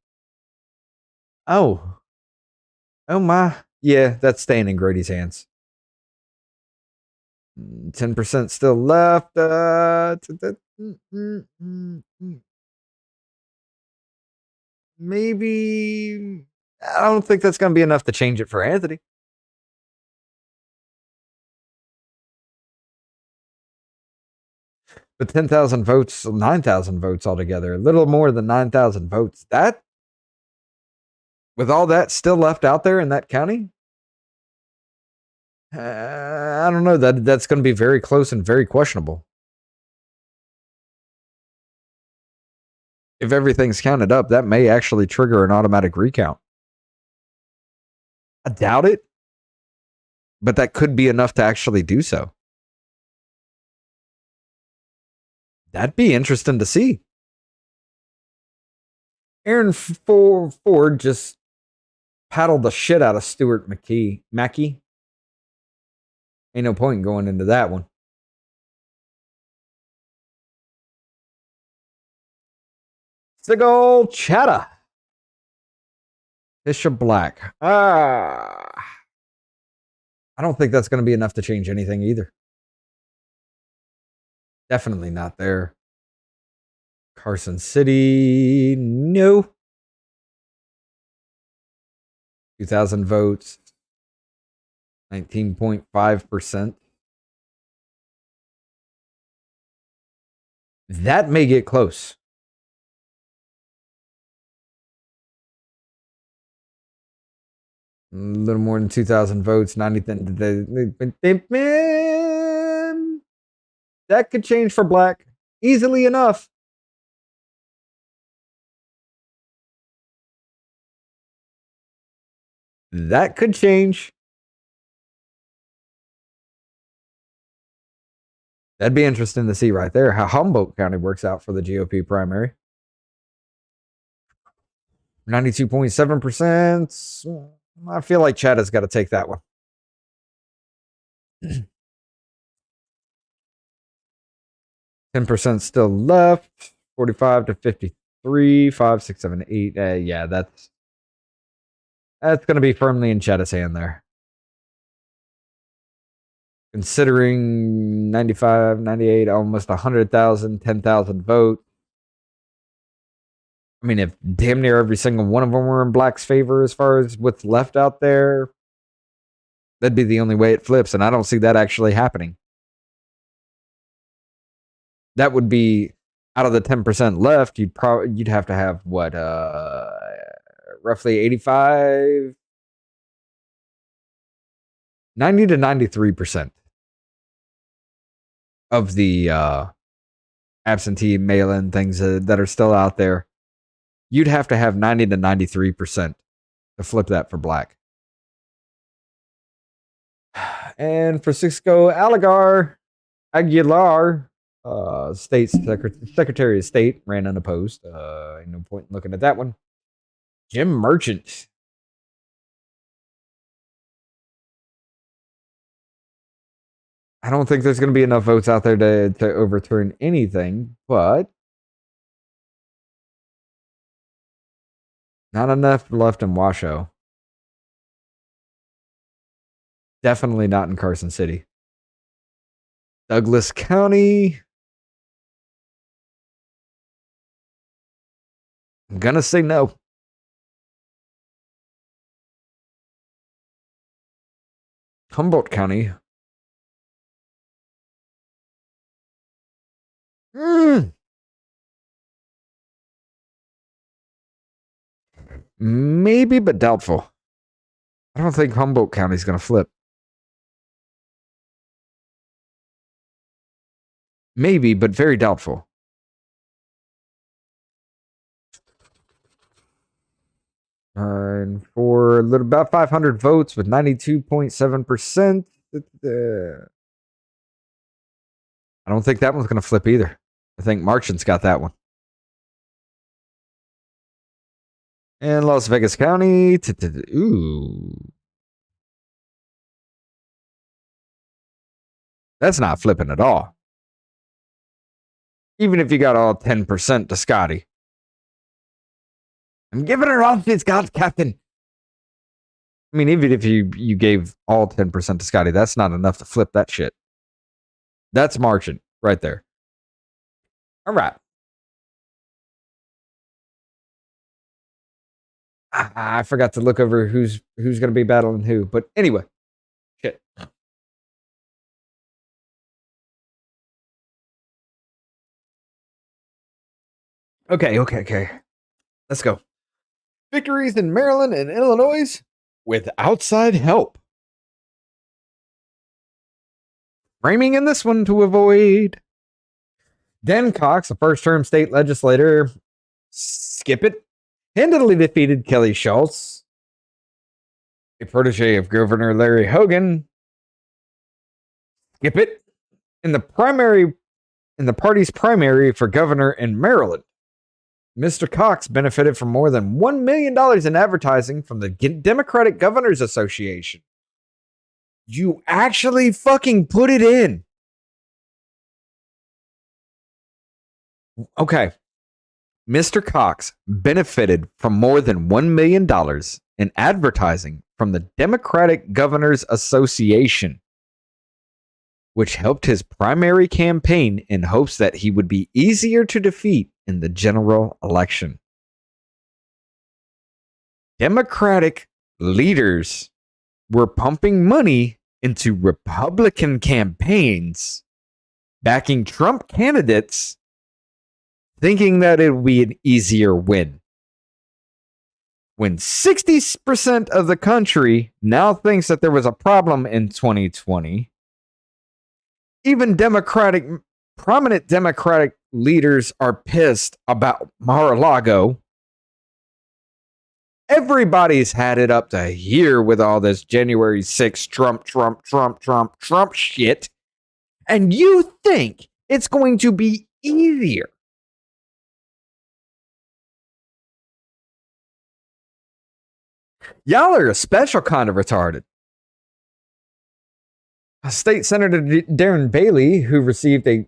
Oh my. Yeah, that's staying in Grady's hands. 10% still left. Maybe. I don't think that's going to be enough to change it for Anthony. But 10,000 votes, 9,000 votes altogether, a little more than 9,000 votes. That, with all that still left out there in that county, I don't know. That's going to be very close and very questionable. If everything's counted up, that may actually trigger an automatic recount. I doubt it, but that could be enough to actually do so. That'd be interesting to see. Aaron Ford just paddled the shit out of Stuart Mackey. Ain't no point in going into that one. Sigil Chatta. Bishop Black. I don't think that's going to be enough to change anything either. Definitely not there. Carson City. No. 2,000 votes. 19.5%. That may get close. A little more than 2,000 votes. 90. Man, that could change for Black easily enough. That could change. That'd be interesting to see right there how Humboldt County works out for the GOP primary. 92.7%. I feel like Chad has got to take that one. 10% still left. 45 to 53. 5, 6, 7, 8. Yeah, that's going to be firmly in Chad's hand there. Considering 95, 98, almost 100,000, 10,000 votes. I mean, if damn near every single one of them were in Black's favor as far as what's left out there, that'd be the only way it flips, and I don't see that actually happening. That would be, out of the 10% left, you'd have to have what, roughly 85, 90 to 93% of the absentee mail-in things that are still out there. You'd have to have 90 to 93% to flip that for Black. And Francisco Aguilar, State Secretary of State, ran unopposed. No point in looking at that one. Jim Merchant. I don't think there's going to be enough votes out there to overturn anything, but Not enough left in Washoe. Definitely not in Carson City. Douglas County. I'm gonna say no. Humboldt County. Maybe, but doubtful. I don't think Humboldt County is going to flip. Maybe, but very doubtful. For a little about 500 votes with 92.7%. I don't think that one's going to flip either. I think Marchant's got that one. And Las Vegas County. Ooh. That's not flipping at all. Even if you got all 10% to Scotty. I'm giving her all she's got, Captain. I mean, even if you gave all 10% to Scotty, that's not enough to flip that shit. That's Marchant right there. All right. I forgot to look over who's going to be battling who. But anyway, shit. Okay. Let's go. Victories in Maryland and Illinois with outside help. Framing in this one to avoid. Dan Cox, a first-term state legislator, skip it, handily defeated Kelly Schultz, a protege of Governor Larry Hogan, skip it, in the party's primary for governor in Maryland. Mr. Cox benefited from more than $1 million in advertising from the Democratic Governors Association. You actually fucking put it in. Okay. Mr. Cox benefited from more than $1 million in advertising from the Democratic Governors Association, which helped his primary campaign in hopes that he would be easier to defeat in the general election. Democratic leaders were pumping money into Republican campaigns, backing Trump candidates, thinking that it would be an easier win. When 60% of the country now thinks that there was a problem in 2020, even prominent Democratic leaders are pissed about Mar-a-Lago. Everybody's had it up to here with all this January 6th Trump shit. And you think it's going to be easier. Y'all are a special kind of retarded. State Senator Darren Bailey, who received a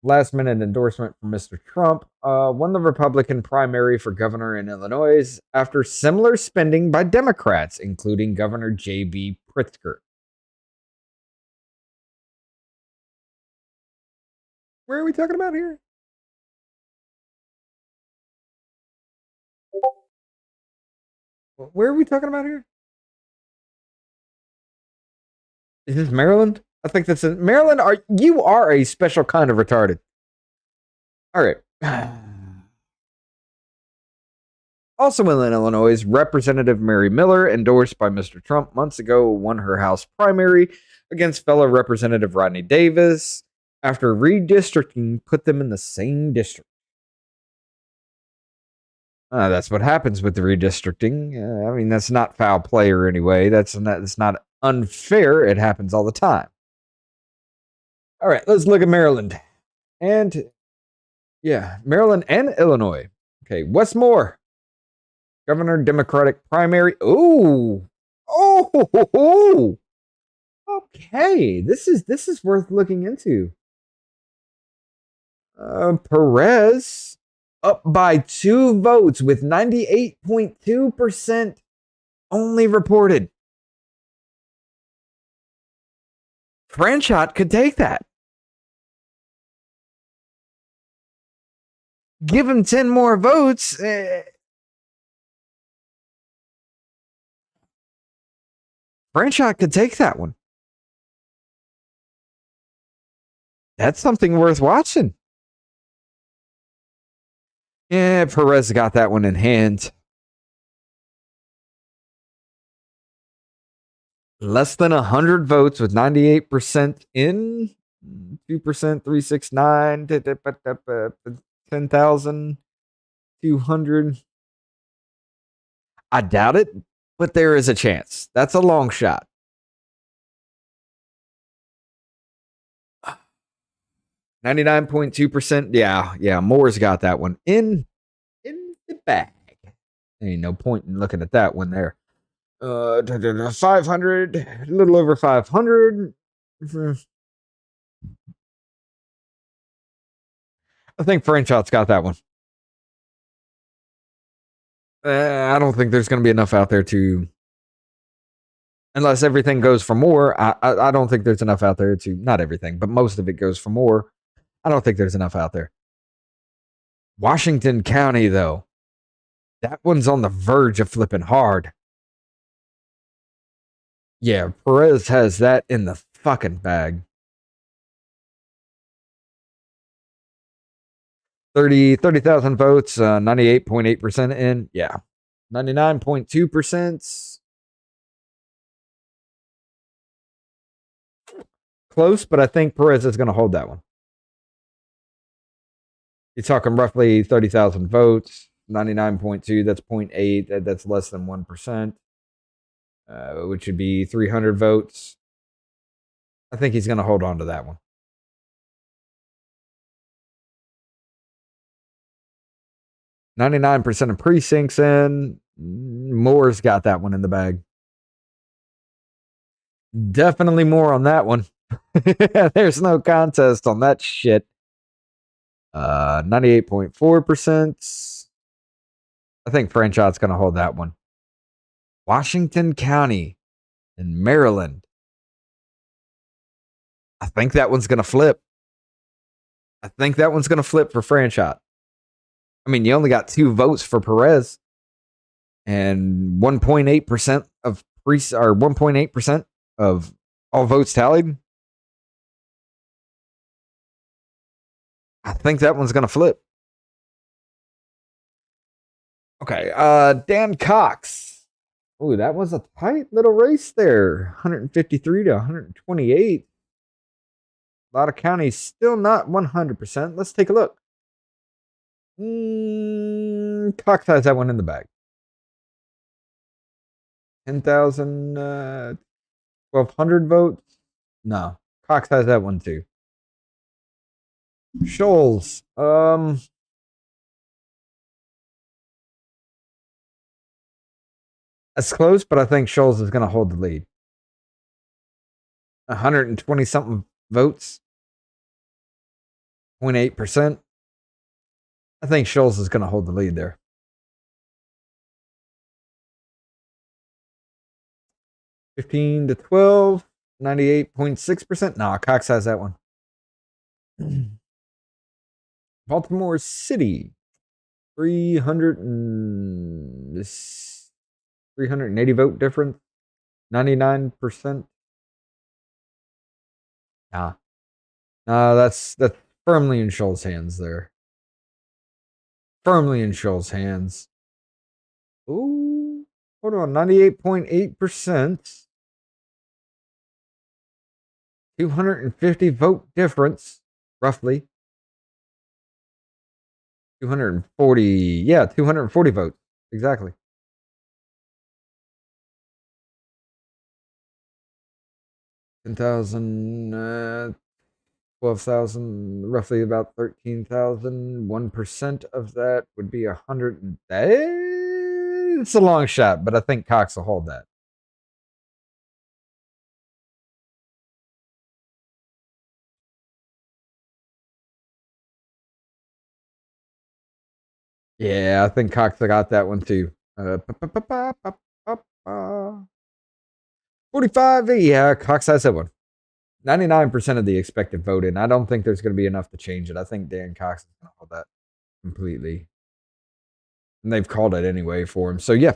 last-minute endorsement from Mr. Trump, won the Republican primary for governor in Illinois after similar spending by Democrats, including Governor J.B. Pritzker. Where are we talking about here? Where are we talking about here? Is this Maryland? I think that's in Maryland. You are a special kind of retarded. All right. Also in Illinois, Representative Mary Miller, endorsed by Mr. Trump months ago, won her House primary against fellow Representative Rodney Davis after redistricting put them in the same district. That's what happens with the redistricting. I mean, that's not foul play or anyway. That's not unfair. It happens all the time. All right, let's look at Maryland. And yeah, Maryland and Illinois. Okay, what's more? Governor Democratic primary. Oh. Okay, this is worth looking into. Perez Up by 2 votes with 98.2% only reported. Franchot could take that. Give him 10 more votes. Franchot could take that one. That's something worth watching. Yeah, Perez got that one in hand. Less than 100 votes with 98% in. 2%, 369, 10,200. I doubt it, but there is a chance. That's a long shot. 99.2%. Yeah. Moore's got that one in the bag. Ain't no point in looking at that one there. 500, a little over 500. I think Franchot's got that one. I don't think there's going to be enough out there to, unless everything goes for more. I don't think there's enough out there to, not everything, but most of it goes for more. I don't think there's enough out there. Washington County, though, that one's on the verge of flipping hard. Yeah, Perez has that in the fucking bag. 30,000 votes, 98.8% in. Yeah. 99.2%. Close, but I think Perez is going to hold that one. You're talking roughly 30,000 votes, 99.2, that's 0.8, that's less than 1%, which would be 300 votes. I think he's going to hold on to that one. 99% of precincts in. Moore's got that one in the bag. Definitely more on that one. There's no contest on that shit. 98.4%. I think Franchot's going to hold that one. Washington County in Maryland. I think that one's going to flip. I think that one's going to flip for Franchot. I mean, you only got 2 votes for Perez, and 1.8% of 1.8% of all votes tallied. I think that one's going to flip. Okay, Dan Cox. Ooh, that was a tight little race there. 153 to 128. A lot of counties still not 100%. Let's take a look. Cox has that one in the bag. 10,000, 1,200 votes. No, Cox has that one too. Scholes. That's close, but I think Scholes is going to hold the lead. 120 something votes. 0.8%. I think Scholes is going to hold the lead there. 15 to 12, 98.6%. Nah, Cox has that one. Baltimore City, 380 vote difference, 99%. Nah, that's firmly in Scholes' hands there. Firmly in Scholes' hands. Ooh, hold on, 98.8%. 250 vote difference, roughly. 240, yeah, 240 votes, exactly. $10,000, 12,000, roughly about 13,000. 1% of that would be 100. It's a long shot, but I think Cox will hold that. Yeah, I think Cox got that one too. 45. Yeah, Cox has that one. 99% of the expected vote in. I don't think there's going to be enough to change it. I think Dan Cox is going to hold that completely. And they've called it anyway for him. So, yeah.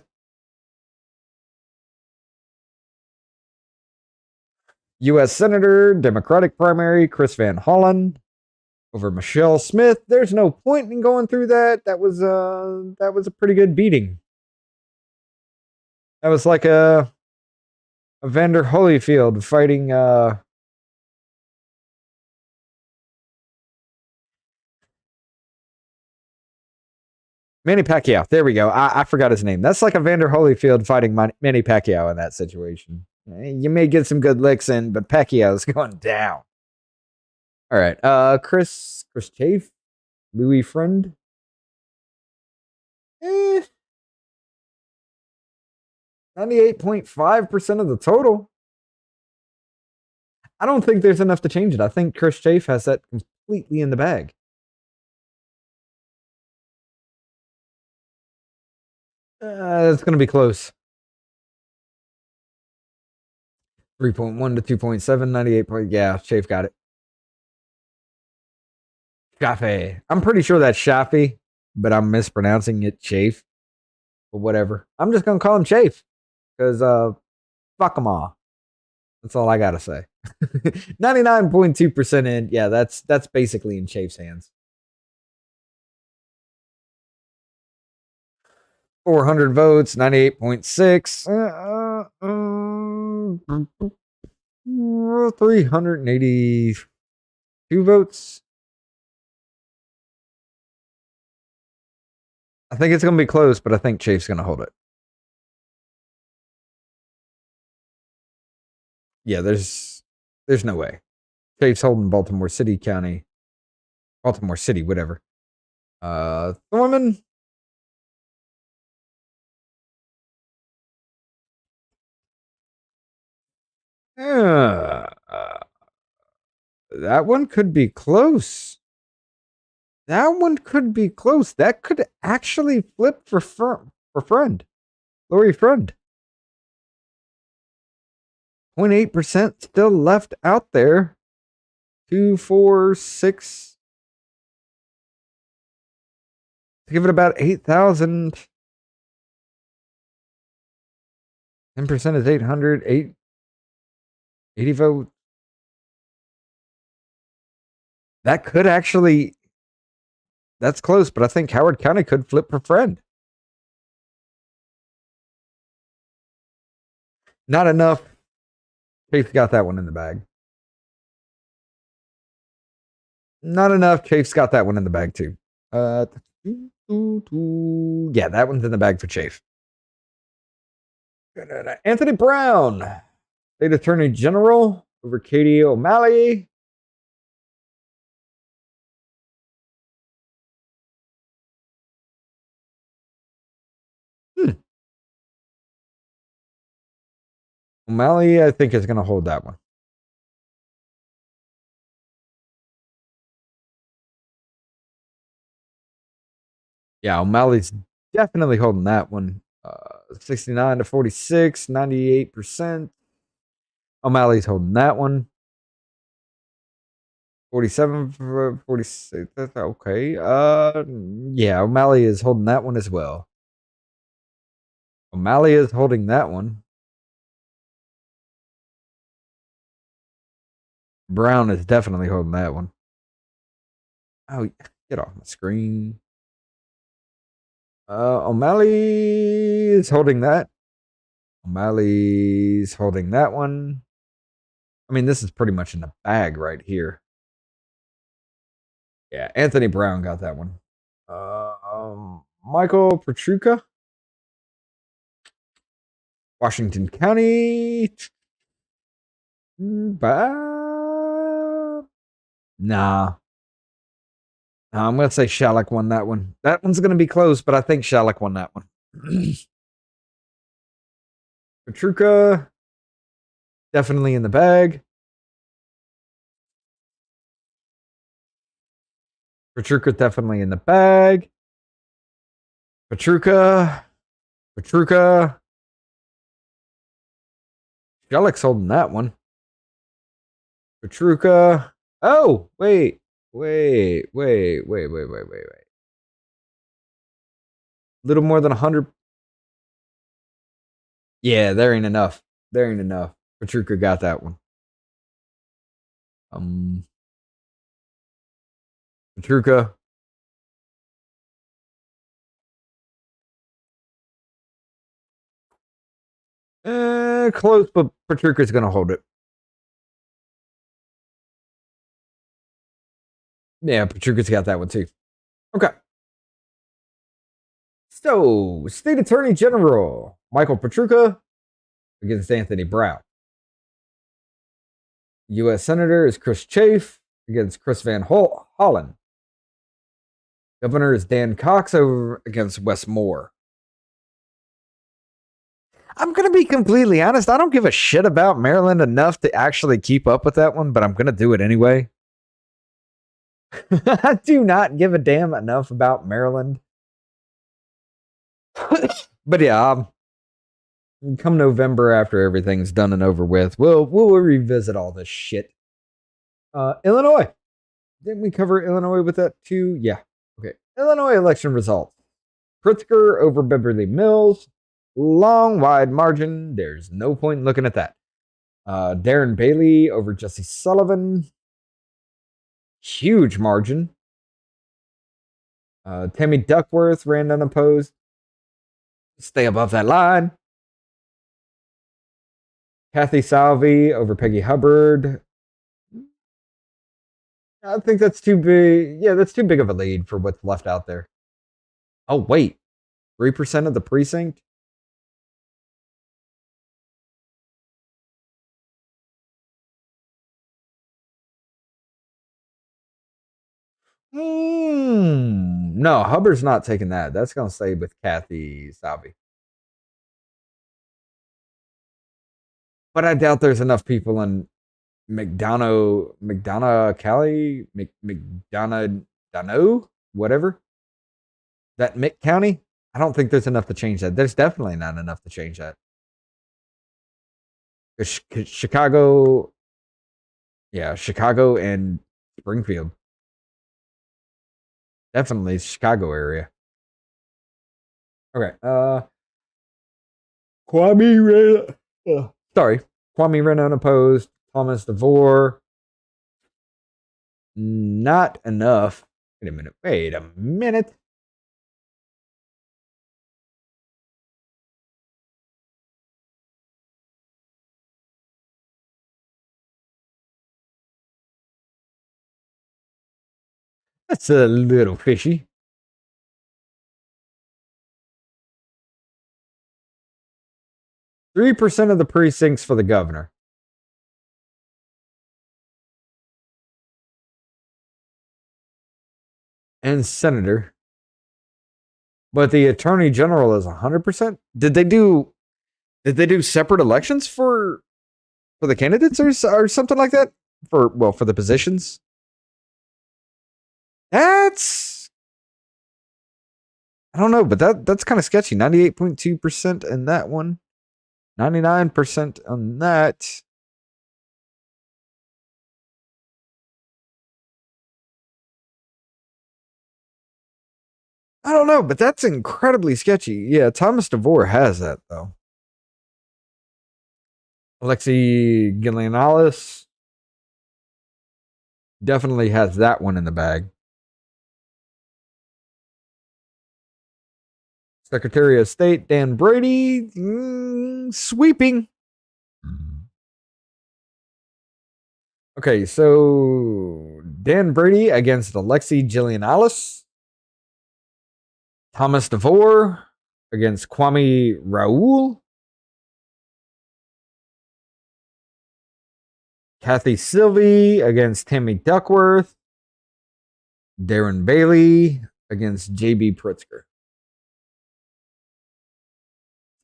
U.S. Senator, Democratic primary, Chris Van Hollen over Michelle Smith. There's no point in going through that. That was a pretty good beating. That was like a Evander Holyfield fighting Manny Pacquiao. There we go. I forgot his name. That's like Evander Holyfield fighting Manny Pacquiao in that situation. You may get some good licks in, but Pacquiao's going down. All right. Chris Chafe, Louis Friend. 98.5% of the total. I don't think there's enough to change it. I think Chris Chafe has that completely in the bag. It's going to be close. 3.1 to 2.7, 98 point. Yeah, Chafe got it. Shafe. I'm pretty sure that's Shafe, but I'm mispronouncing it Chafe. But whatever. I'm just going to call him Chafe because fuck them all. That's all I got to say. 99.2% in. Yeah, that's basically in Chafe's hands. 400 votes, 98.6. 382 votes. I think it's going to be close, but I think Chafe's going to hold it. Yeah, there's no way. Chafe's holding Baltimore City County. Baltimore City, whatever. Thorman. That one could be close. That one could be close. That could actually flip for Friend. Lori Friend. 0.8% still left out there. 2, 4, 6. Give it about 8,000. 10% is 800. 80 votes. That could actually. That's close, but I think Howard County could flip for Friend. Not enough. Chafe's got that one in the bag. Not enough. Chafe's got that one in the bag too. Yeah, that one's in the bag for Chafe. Anthony Brown, State Attorney General over Katie O'Malley. O'Malley, I think, is going to hold that one. Yeah, O'Malley's definitely holding that one. 69 to 46, 98%. O'Malley's holding that one. 47 for 46. That's okay. Yeah, O'Malley is holding that one as well. O'Malley is holding that one. Brown is definitely holding that one. Oh, get off my screen. O'Malley is holding that. O'Malley's holding that one. I mean, this is pretty much in the bag right here. Yeah, Anthony Brown got that one. Michael Petruka, Washington County. Nah. I'm going to say Shalek won that one. That one's going to be close, but I think Shalek won that one. Petruka, definitely in the bag. Petruka definitely in the bag. Petruka. Shellick's holding that one. Petruka. Oh, wait. Little more than 100. Yeah, there ain't enough. Petruka got that one. Petruka. Close, but Petruka's gonna hold it. Yeah, Petruka's got that one too. Okay. So, State Attorney General Michael Petruka against Anthony Brown. U.S. Senator is Chris Chafe against Chris Van Hollen. Governor is Dan Cox over against Wes Moore. I'm going to be completely honest. I don't give a shit about Maryland enough to actually keep up with that one, but I'm going to do it anyway. I do not give a damn enough about Maryland. But yeah, come November after everything's done and over with, we'll revisit all this shit. Illinois. Didn't we cover Illinois with that too? Yeah. Okay. Illinois election results. Pritzker over Beverly Mills. Long, wide margin. There's no point in looking at that. Darren Bailey over Jesse Sullivan. Huge margin. Tammy Duckworth ran unopposed. Stay above that line. Kathy Salvi over Peggy Hubbard. I think that's too big. Yeah, that's too big of a lead for what's left out there. Oh, wait. 3% of the precinct? No, Hubbard's not taking that. That's going to stay with Kathy Salvi. But I doubt there's enough people in McDonough County, Dano, whatever. That Mick County? I don't think there's enough to change that. There's definitely not enough to change that. Chicago, yeah, Chicago and Springfield. Definitely Chicago area. Okay. Kwame ran unopposed. Thomas DeVore. Not enough. Wait a minute. That's a little fishy. %3 of the precincts for the governor. And senator. But the attorney general is 100%. Did they do separate elections for the candidates or something like that? For the positions? That's, I don't know, but that's kind of sketchy. 98.2% in that one. 99% on that. I don't know, but that's incredibly sketchy. Yeah, Thomas DeVore has that, though. Alexi Gilianalis definitely has that one in the bag. Secretary of State Dan Brady, sweeping. Okay, so Dan Brady against Alexi Gilianalis. Thomas DeVore against Kwame Raoul. Kathy Sylvie against Tammy Duckworth. Darren Bailey against J.B. Pritzker.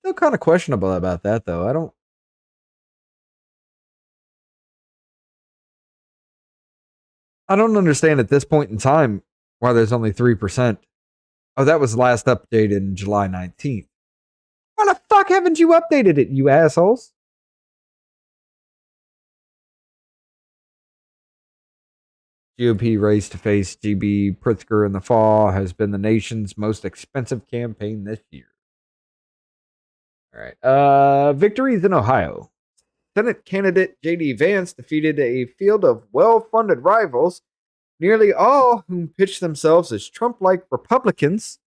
Still kind of questionable about that, though. I don't understand at this point in time why there's only 3%. Oh, that was last updated in July 19th. Why the fuck haven't you updated it, you assholes? GOP race to face GB Pritzker in the fall has been the nation's most expensive campaign this year. All right. Victories in Ohio. Senate candidate J.D. Vance defeated a field of well-funded rivals, nearly all whom pitched themselves as Trump-like Republicans.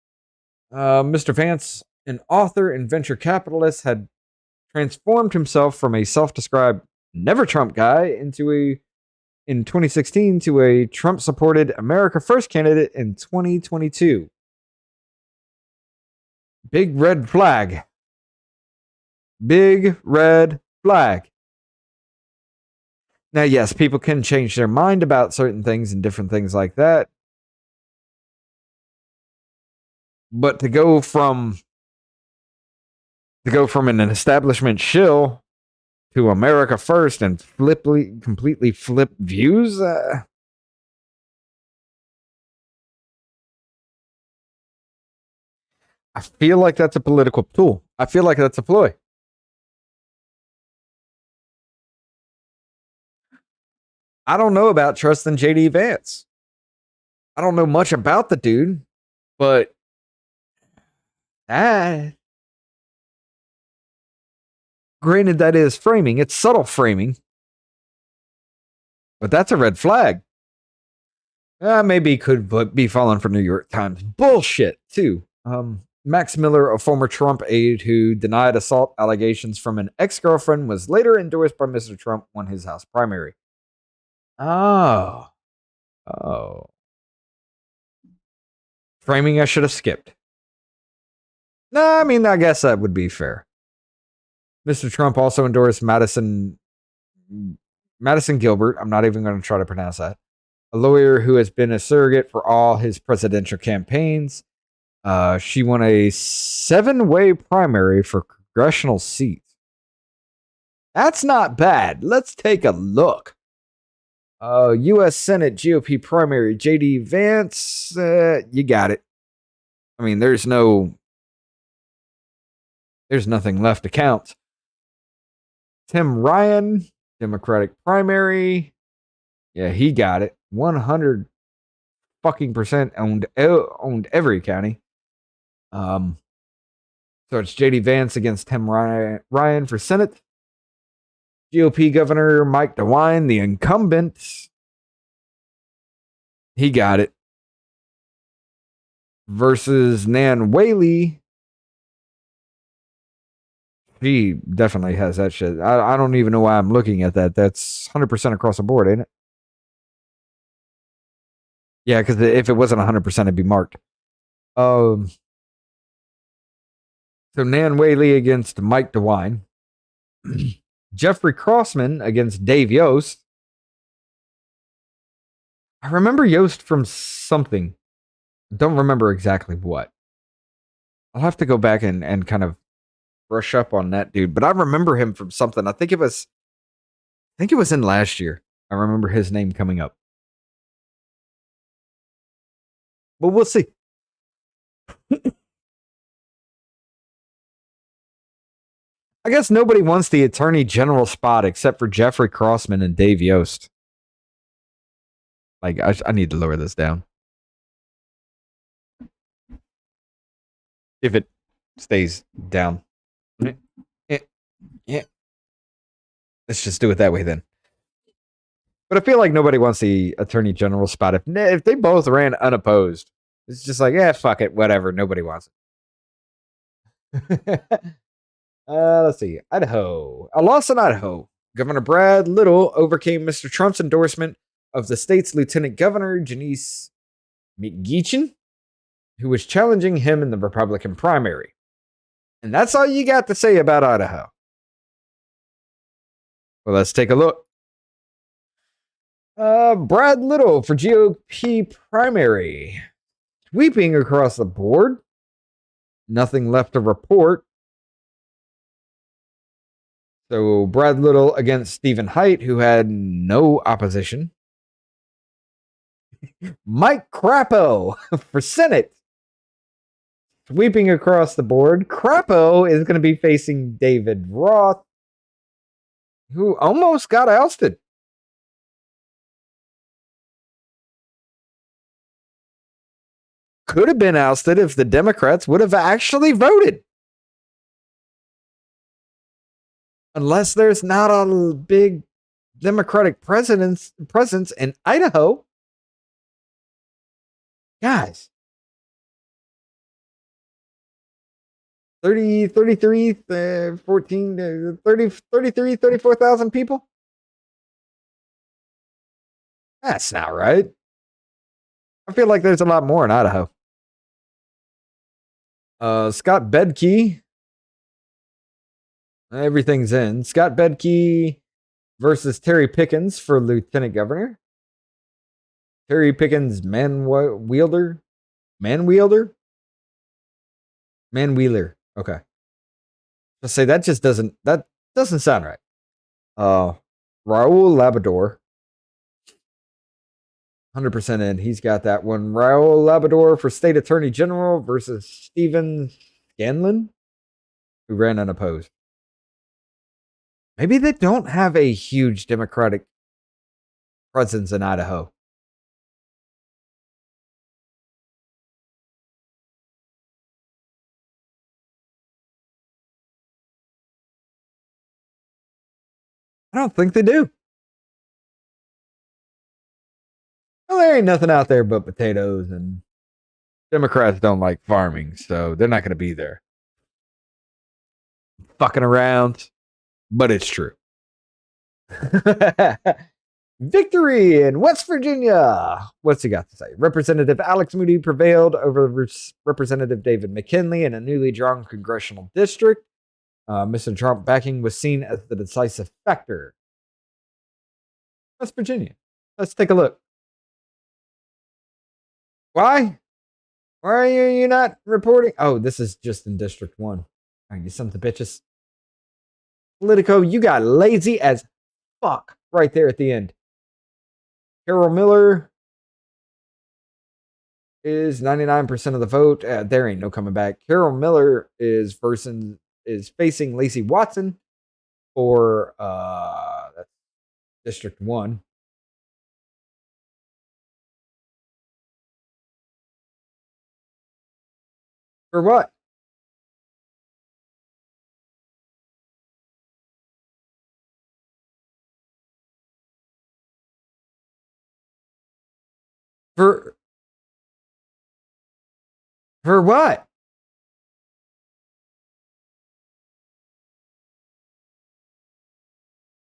Mr. Vance, an author and venture capitalist, had transformed himself from a self-described never Trump guy in 2016 to a Trump-supported America First candidate in 2022. Big red flag. Big red flag. Now, yes, people can change their mind about certain things and different things like that. But to go from an establishment shill to America First and completely flip views, I feel like that's a political tool. I feel like that's a ploy. I don't know about trusting J.D. Vance. I don't know much about the dude, but granted, that is framing. It's subtle framing, but that's a red flag. Maybe could be falling for New York Times bullshit too. Max Miller, a former Trump aide who denied assault allegations from an ex-girlfriend, was later endorsed by Mr. Trump, won his House primary. Oh. Framing I should have skipped. No, I mean, I guess that would be fair. Mr. Trump also endorsed Madison Gilbert. I'm not even going to try to pronounce that. A lawyer who has been a surrogate for all his presidential campaigns. She won a 7-way primary for congressional seats. That's not bad. Let's take a look. U.S. Senate GOP primary, J.D. Vance. You got it. I mean, there's nothing left to count. Tim Ryan, Democratic primary. Yeah, he got it. 100% owned every county. So it's J.D. Vance against Tim Ryan for Senate. GOP Governor Mike DeWine, the incumbent, he got it. Versus Nan Whaley. She definitely has that shit. I don't even know why I'm looking at that. That's 100% across the board, ain't it? Yeah, because if it wasn't 100%, it'd be marked. So Nan Whaley against Mike DeWine. Jeffrey Crossman against Dave Yost. I remember Yost from something. Don't remember exactly what. I'll have to go back and kind of brush up on that dude. But I remember him from something. I think it was in last year. I remember his name coming up. But we'll see. I guess nobody wants the attorney general spot except for Jeffrey Crossman and Dave Yost. Like, I need to lower this down. If it stays down. Yeah. Let's just do it that way then. But I feel like nobody wants the attorney general spot. If they both ran unopposed, it's just like, fuck it, whatever. Nobody wants it. Let's see. Idaho. A loss in Idaho. Governor Brad Little overcame Mr. Trump's endorsement of the state's lieutenant governor, Janice McGeachin, who was challenging him in the Republican primary. And that's all you got to say about Idaho. Well, let's take a look. Brad Little for GOP primary. Sweeping across the board. Nothing left to report. So Brad Little against Stephen Haidt, who had no opposition. Mike Crapo for Senate. Sweeping across the board, Crapo is going to be facing David Roth, who almost got ousted. Could have been ousted if the Democrats would have actually voted. Unless there's not a big Democratic presence in Idaho. Guys. 30, 33, 14, 30, 33, 34,000 people? That's not right. I feel like there's a lot more in Idaho. Scott Bedke. Everything's in. Scott Bedke versus Terry Pickens for lieutenant governor. Terry Pickens, man-wheeler. Okay. Let's say that doesn't sound right. Raul Labrador. 100% in. He's got that one. Raul Labrador for state attorney general versus Stephen Scanlon, who ran unopposed. Maybe they don't have a huge Democratic presence in Idaho. I don't think they do. Well, there ain't nothing out there but potatoes, and Democrats don't like farming, so they're not going to be there. Fucking around, but it's true. Victory in West Virginia. What's he got to say? Representative Alex Moody prevailed over Representative David McKinley in a newly drawn congressional district. Mr. Trump backing was seen as the decisive factor. West Virginia. Let's take a look. Why? Why are you not reporting? Oh, this is just in District 1. Oh, you sons of bitches. Politico, you got lazy as fuck right there at the end. Carol Miller is 99% of the vote. There ain't no coming back. Carol Miller is facing Lacey Watson for that's District 1. For what? For what?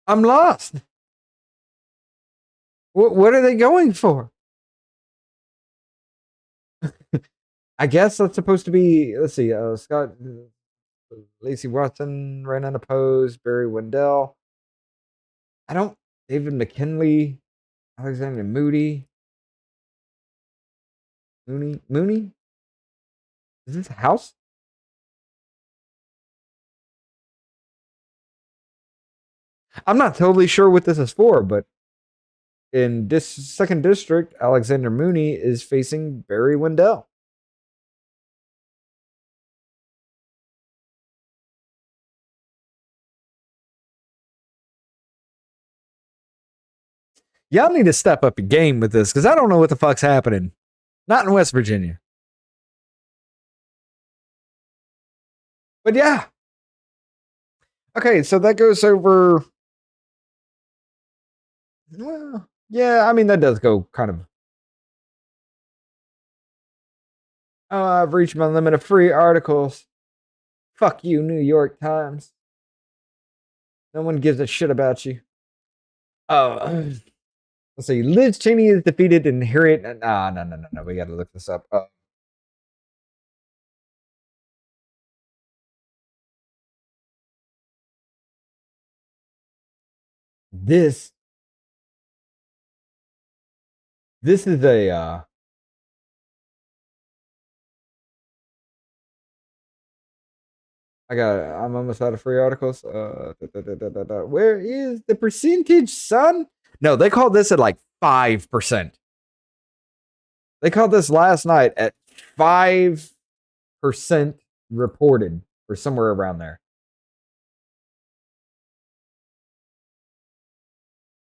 I'm lost. What are they going for? I guess that's supposed to be, let's see, Scott, Lacey Watson, ran unopposed, Barry Wendell. David McKinley, Alexander Moody. Mooney? Is this a house? I'm not totally sure what this is for, but in this second district, Alexander Mooney is facing Barry Wendell. Y'all need to step up your game with this, because I don't know what the fuck's happening. Not in West Virginia. But yeah. Okay, so that goes over. Well, yeah, I mean, that does go kind of. Oh, I've reached my limit of free articles. Fuck you, New York Times. No one gives a shit about you. Oh, let's see. Liz Cheney is defeated in Harriet. No. We got to look this up. This is a I'm almost out of free articles. Where is the percentage, son? No, they called this at like 5%. They called this last night at 5%. reported, or somewhere around there.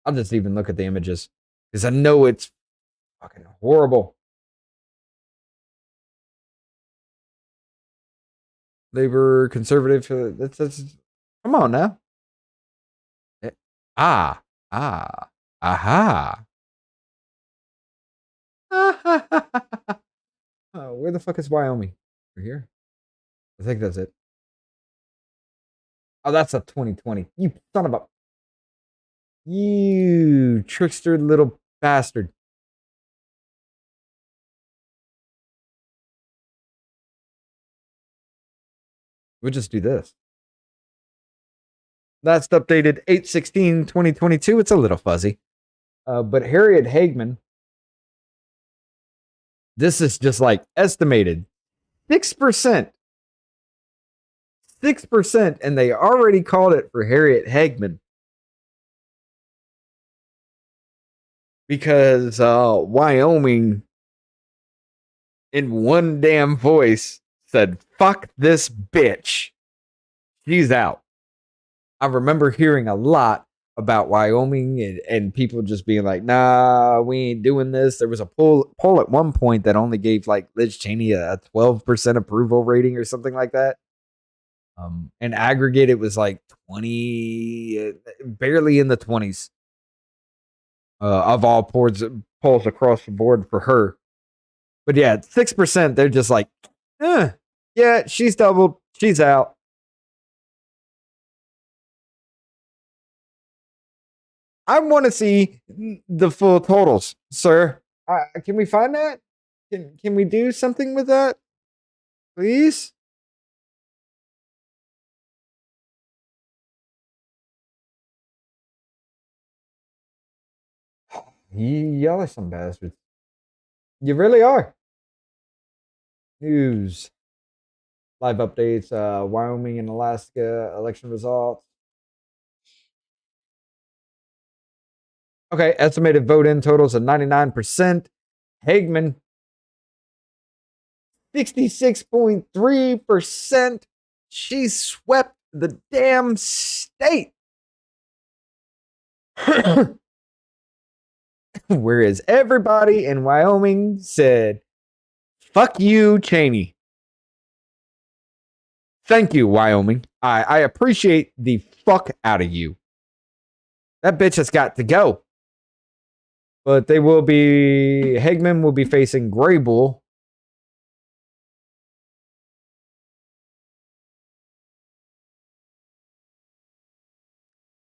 I'll just even look at the images because I know it's fucking horrible. Labor, conservative. That's come on now. Ah, aha. Where the fuck is Wyoming? Over here. I think that's it. Oh, that's a 2020. You son of a. You trickster little bastard. We'll just do this. That's updated 8/16/2022. It's a little fuzzy. But Harriet Hagman, this is just like estimated 6%. 6%, and they already called it for Harriet Hagman. Because Wyoming, in one damn voice, said, fuck this bitch. She's out. I remember hearing a lot about Wyoming and people just being like, nah, we ain't doing this. There was a poll at one point that only gave like Liz Cheney a 12% approval rating or something like that. In aggregate, it was like 20, barely in the 20s of all polls across the board for her. But yeah, 6%, they're just like, yeah, she's doubled. She's out. I want to see the full totals, sir. Can we find that? Can we do something with that? Please? Y'all are some bastards. You really are. News. Live updates. Wyoming and Alaska election results. Okay, estimated vote-in totals of 99%. Hagman, 66.3%. She swept the damn state. Whereas everybody in Wyoming said, fuck you, Cheney. Thank you, Wyoming. I appreciate the fuck out of you. That bitch has got to go. But Hagman will be facing Graybull.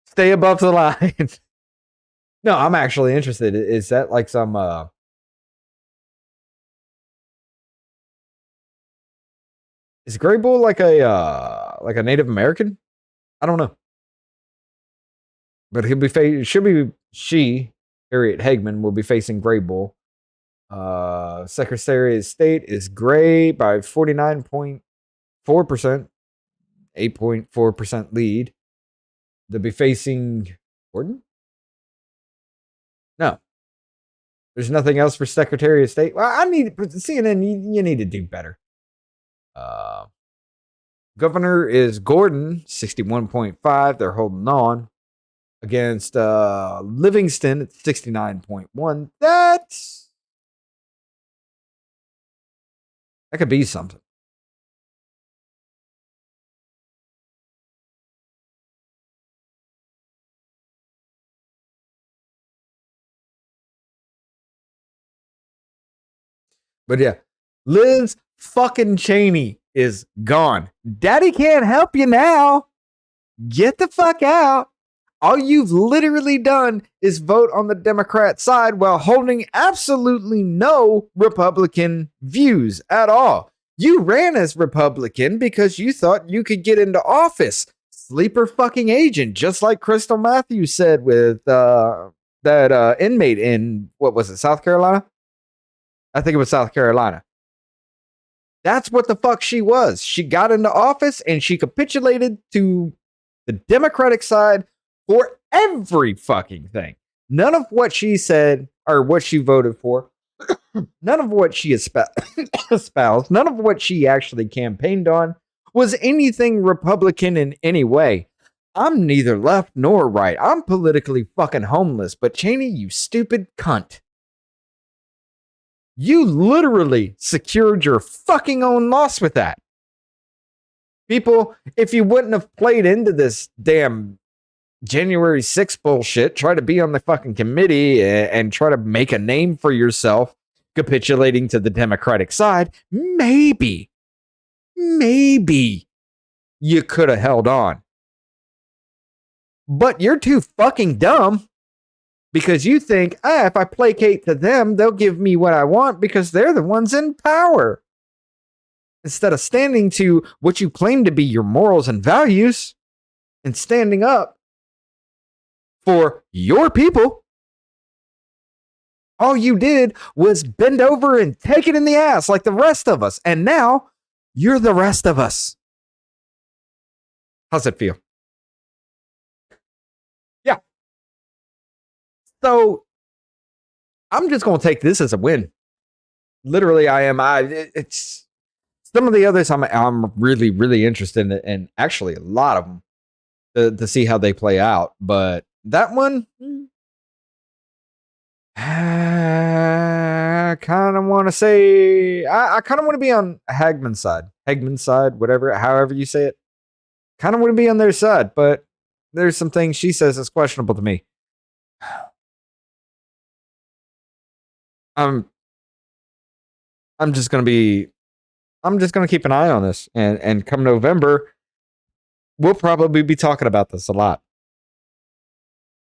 Stay above the line. No, I'm actually interested. Is that like some is Graybull like a Native American? I don't know. But she, Harriet Hagman, will be facing Graybull. Secretary of State is Gray by 49.4%, 8.4% lead. They'll be facing Gordon? No. There's nothing else for Secretary of State. Well, CNN, you need to do better. Governor is Gordon, 61.5. They're holding on. Against Livingston at 69.1. That could be something. But yeah, Liz fucking Cheney is gone. Daddy can't help you now. Get the fuck out. All you've literally done is vote on the Democrat side while holding absolutely no Republican views at all. You ran as Republican because you thought you could get into office. Sleeper fucking agent, just like Crystal Matthews said with that inmate in, what was it, South Carolina? I think it was South Carolina. That's what the fuck she was. She got into office and she capitulated to the Democratic side for every fucking thing. None of what she said or what she voted for None of what she espoused, none of what she actually campaigned on was anything Republican in any way. I'm neither left nor right. I'm politically fucking homeless. But Cheney, you stupid cunt. You literally secured your fucking own loss with that. People, if you wouldn't have played into this damn January 6th bullshit, try to be on the fucking committee and try to make a name for yourself, capitulating to the Democratic side, maybe you could have held on. But you're too fucking dumb because you think, if I placate to them, they'll give me what I want because they're the ones in power. Instead of standing to what you claim to be your morals and values and standing up for your people, all you did was bend over and take it in the ass like the rest of us. And now you're the rest of us. How's it feel? Yeah. So I'm just going to take this as a win. Literally, I am. It's some of the others I'm really, really interested in, and actually a lot of them to see how they play out. But that one, I kind of want to say, I kind of want to be on Hagman's side, whatever, however you say it. Kind of want to be on their side, but there's some things she says that's questionable to me. I'm just gonna keep an eye on this, and come November, we'll probably be talking about this a lot.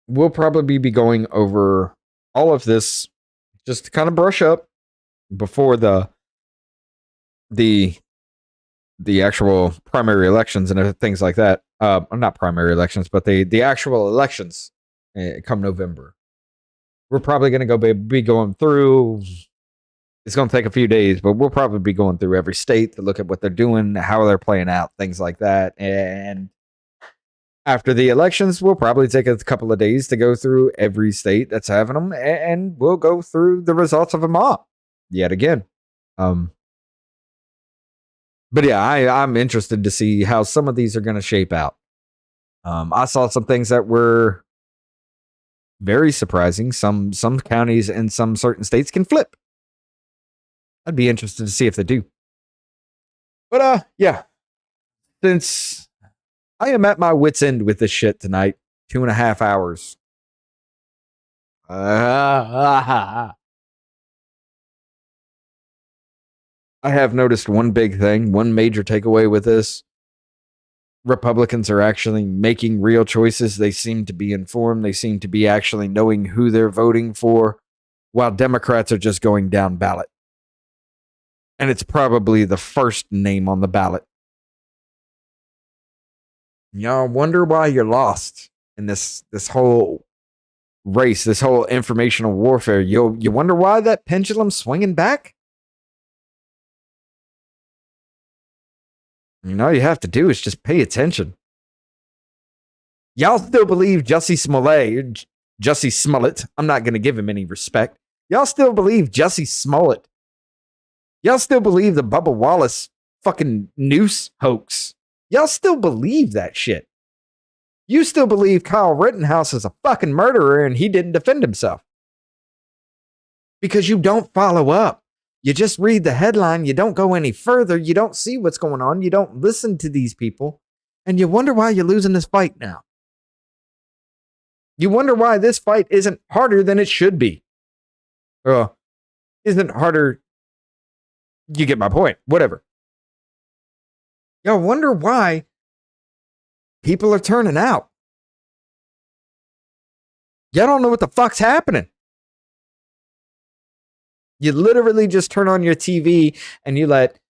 We'll probably be going over all of this just to kind of brush up before the actual primary elections and things like that. Not primary elections, but the actual elections come November. We're probably going to be going through. It's going to take a few days, but we'll probably be going through every state to look at what they're doing, how they're playing out, things like that. And after the elections, we'll probably take a couple of days to go through every state that's having them, and we'll go through the results of them all yet again. But yeah, I'm interested to see how some of these are going to shape out. I saw some things that were very surprising. Some counties and some certain states can flip. I'd be interested to see if they do. But yeah, since I am at my wit's end with this shit tonight, 2.5 hours. I have noticed one big thing, one major takeaway with this. Republicans are actually making real choices. They seem to be informed. They seem to be actually knowing who they're voting for, while Democrats are just going down ballot. And it's probably the first name on the ballot. Y'all wonder why you're lost in this whole race, this whole informational warfare. You wonder why that pendulum's swinging back? All you have to do is just pay attention. Y'all still believe Jussie Smollett. I'm not going to give him any respect. Y'all still believe Jussie Smollett. Y'all still believe the Bubba Wallace fucking noose hoax. Y'all still believe that shit. You still believe Kyle Rittenhouse is a fucking murderer and he didn't defend himself. Because you don't follow up. You just read the headline. You don't go any further. You don't see what's going on. You don't listen to these people. And you wonder why you're losing this fight now. You wonder why this fight isn't harder than it should be. Isn't harder. You get my point. Whatever. Y'all wonder why people are turning out. Y'all don't know what the fuck's happening. You literally just turn on your TV and you let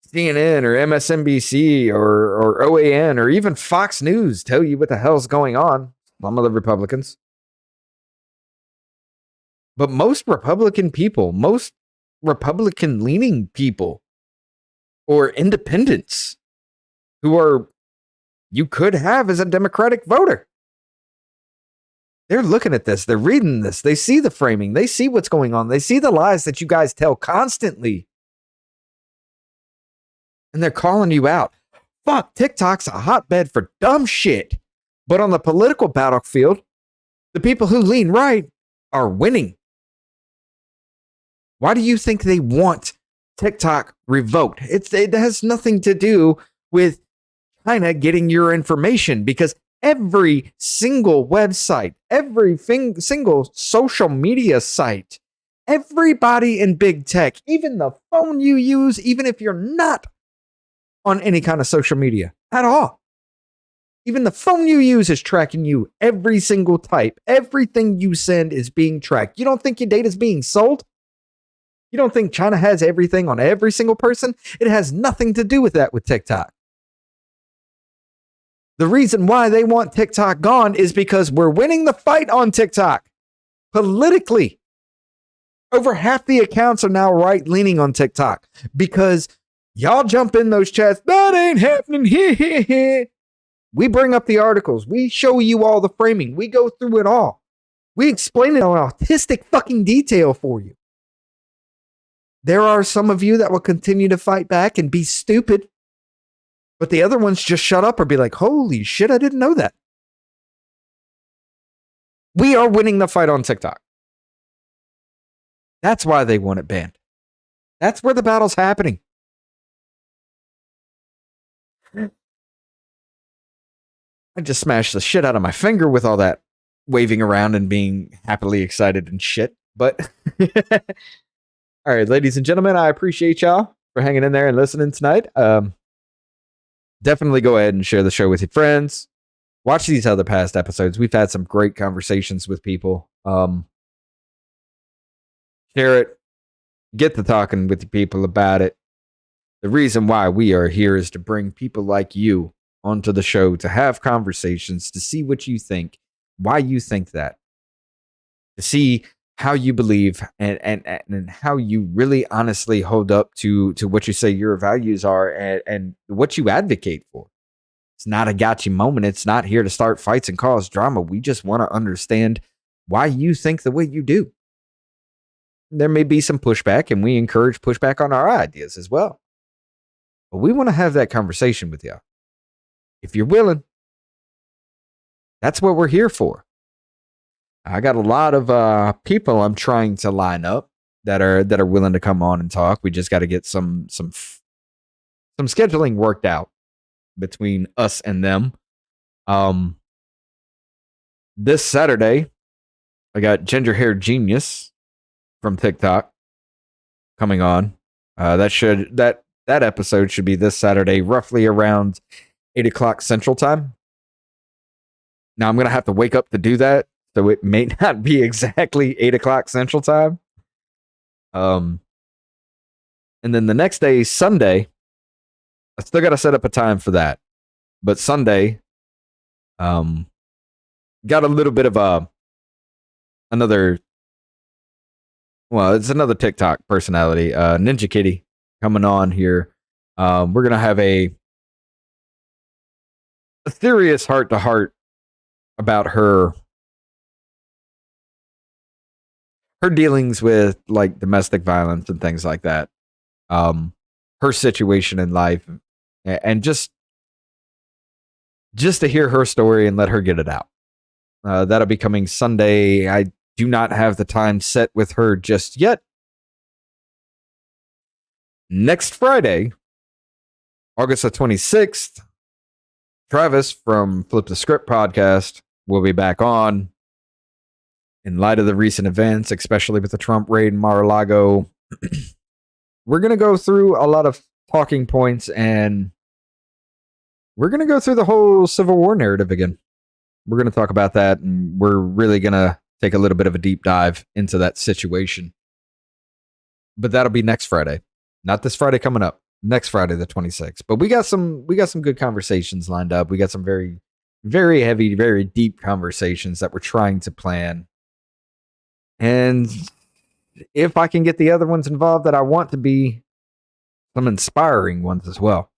CNN or MSNBC or OAN or even Fox News tell you what the hell's going on. Some of the Republicans. But most Republican people, most Republican-leaning people or independents who you could have as a Democratic voter, They're looking at this. They're reading this. They see the framing. They see what's going on. They see the lies that you guys tell constantly. And they're calling you out. Fuck, TikTok's a hotbed for dumb shit. But on the political battlefield, the people who lean right are winning. Why do you think they want TikTok revoked? It has nothing to do with China getting your information, because every single website, every single social media site, everybody in big tech, even the phone you use, even if you're not on any kind of social media at all, even the phone you use is tracking you. Every single type, everything you send is being tracked. You don't think your data is being sold? You don't think China has everything on every single person? It has nothing to do with that with TikTok. The reason why they want TikTok gone is because we're winning the fight on TikTok politically. Over half the accounts are now right-leaning on TikTok because y'all jump in those chats. That ain't happening here. We bring up the articles. We show you all the framing. We go through it all. We explain it in autistic fucking detail for you. There are some of you that will continue to fight back and be stupid. But the other ones just shut up or be like, holy shit, I didn't know that. We are winning the fight on TikTok. That's why they want it banned. That's where the battle's happening. I just smashed the shit out of my finger with all that waving around and being happily excited and shit. But all right, ladies and gentlemen, I appreciate y'all for hanging in there and listening tonight. Definitely go ahead and share the show with your friends. Watch these other past episodes. We've had some great conversations with people. Share it. Get to talking with the people about it. The reason why we are here is to bring people like you onto the show to have conversations, to see what you think, why you think that, to see how you believe and how you really honestly hold up to what you say your values are and what you advocate for. It's not a gotcha moment. It's not here to start fights and cause drama. We just want to understand why you think the way you do. There may be some pushback, and we encourage pushback on our ideas as well. But we want to have that conversation with you. If you're willing, that's what we're here for. I got a lot of people I'm trying to line up that are willing to come on and talk. We just got to get some scheduling worked out between us and them. This Saturday, I got Ginger Hair Genius from TikTok coming on. That episode should be this Saturday, roughly around 8 o'clock Central Time. Now I'm gonna have to wake up to do that. So it may not be exactly 8 o'clock Central Time. And then the next day, Sunday, I still got to set up a time for that. But Sunday, got a little bit of another TikTok personality, Ninja Kitty, coming on here. We're going to have a serious heart-to-heart about her dealings with like domestic violence and things like that. Her situation in life, and just to hear her story and let her get it out. That'll be coming Sunday. I do not have the time set with her just yet. Next Friday, August the 26th, Travis from Flip the Script podcast will be back on. In light of the recent events, especially with the Trump raid in Mar-a-Lago, we're going to go through a lot of talking points, and we're going to go through the whole Civil War narrative again. We're going to talk about that, and we're really going to take a little bit of a deep dive into that situation. But that'll be next Friday. Not this Friday coming up. Next Friday, the 26th. But we got some good conversations lined up. We got some very, very heavy, very deep conversations that we're trying to plan. And if I can get the other ones involved that I want to be, some inspiring ones as well.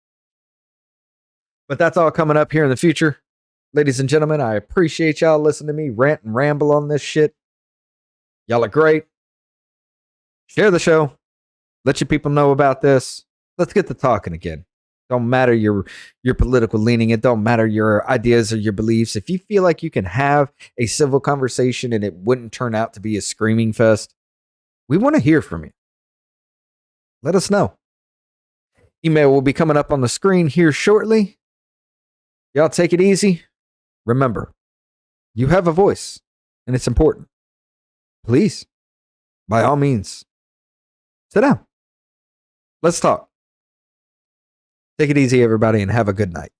But that's all coming up here in the future. Ladies and gentlemen, I appreciate y'all listening to me rant and ramble on this shit. Y'all are great. Share the show. Let your people know about this. Let's get to talking again. Don't matter your political leaning. It don't matter your ideas or your beliefs. If you feel like you can have a civil conversation and it wouldn't turn out to be a screaming fest, we want to hear from you. Let us know. Email will be coming up on the screen here shortly. Y'all take it easy. Remember, you have a voice, and it's important. Please, by all means, sit down. Let's talk. Take it easy, everybody, and have a good night.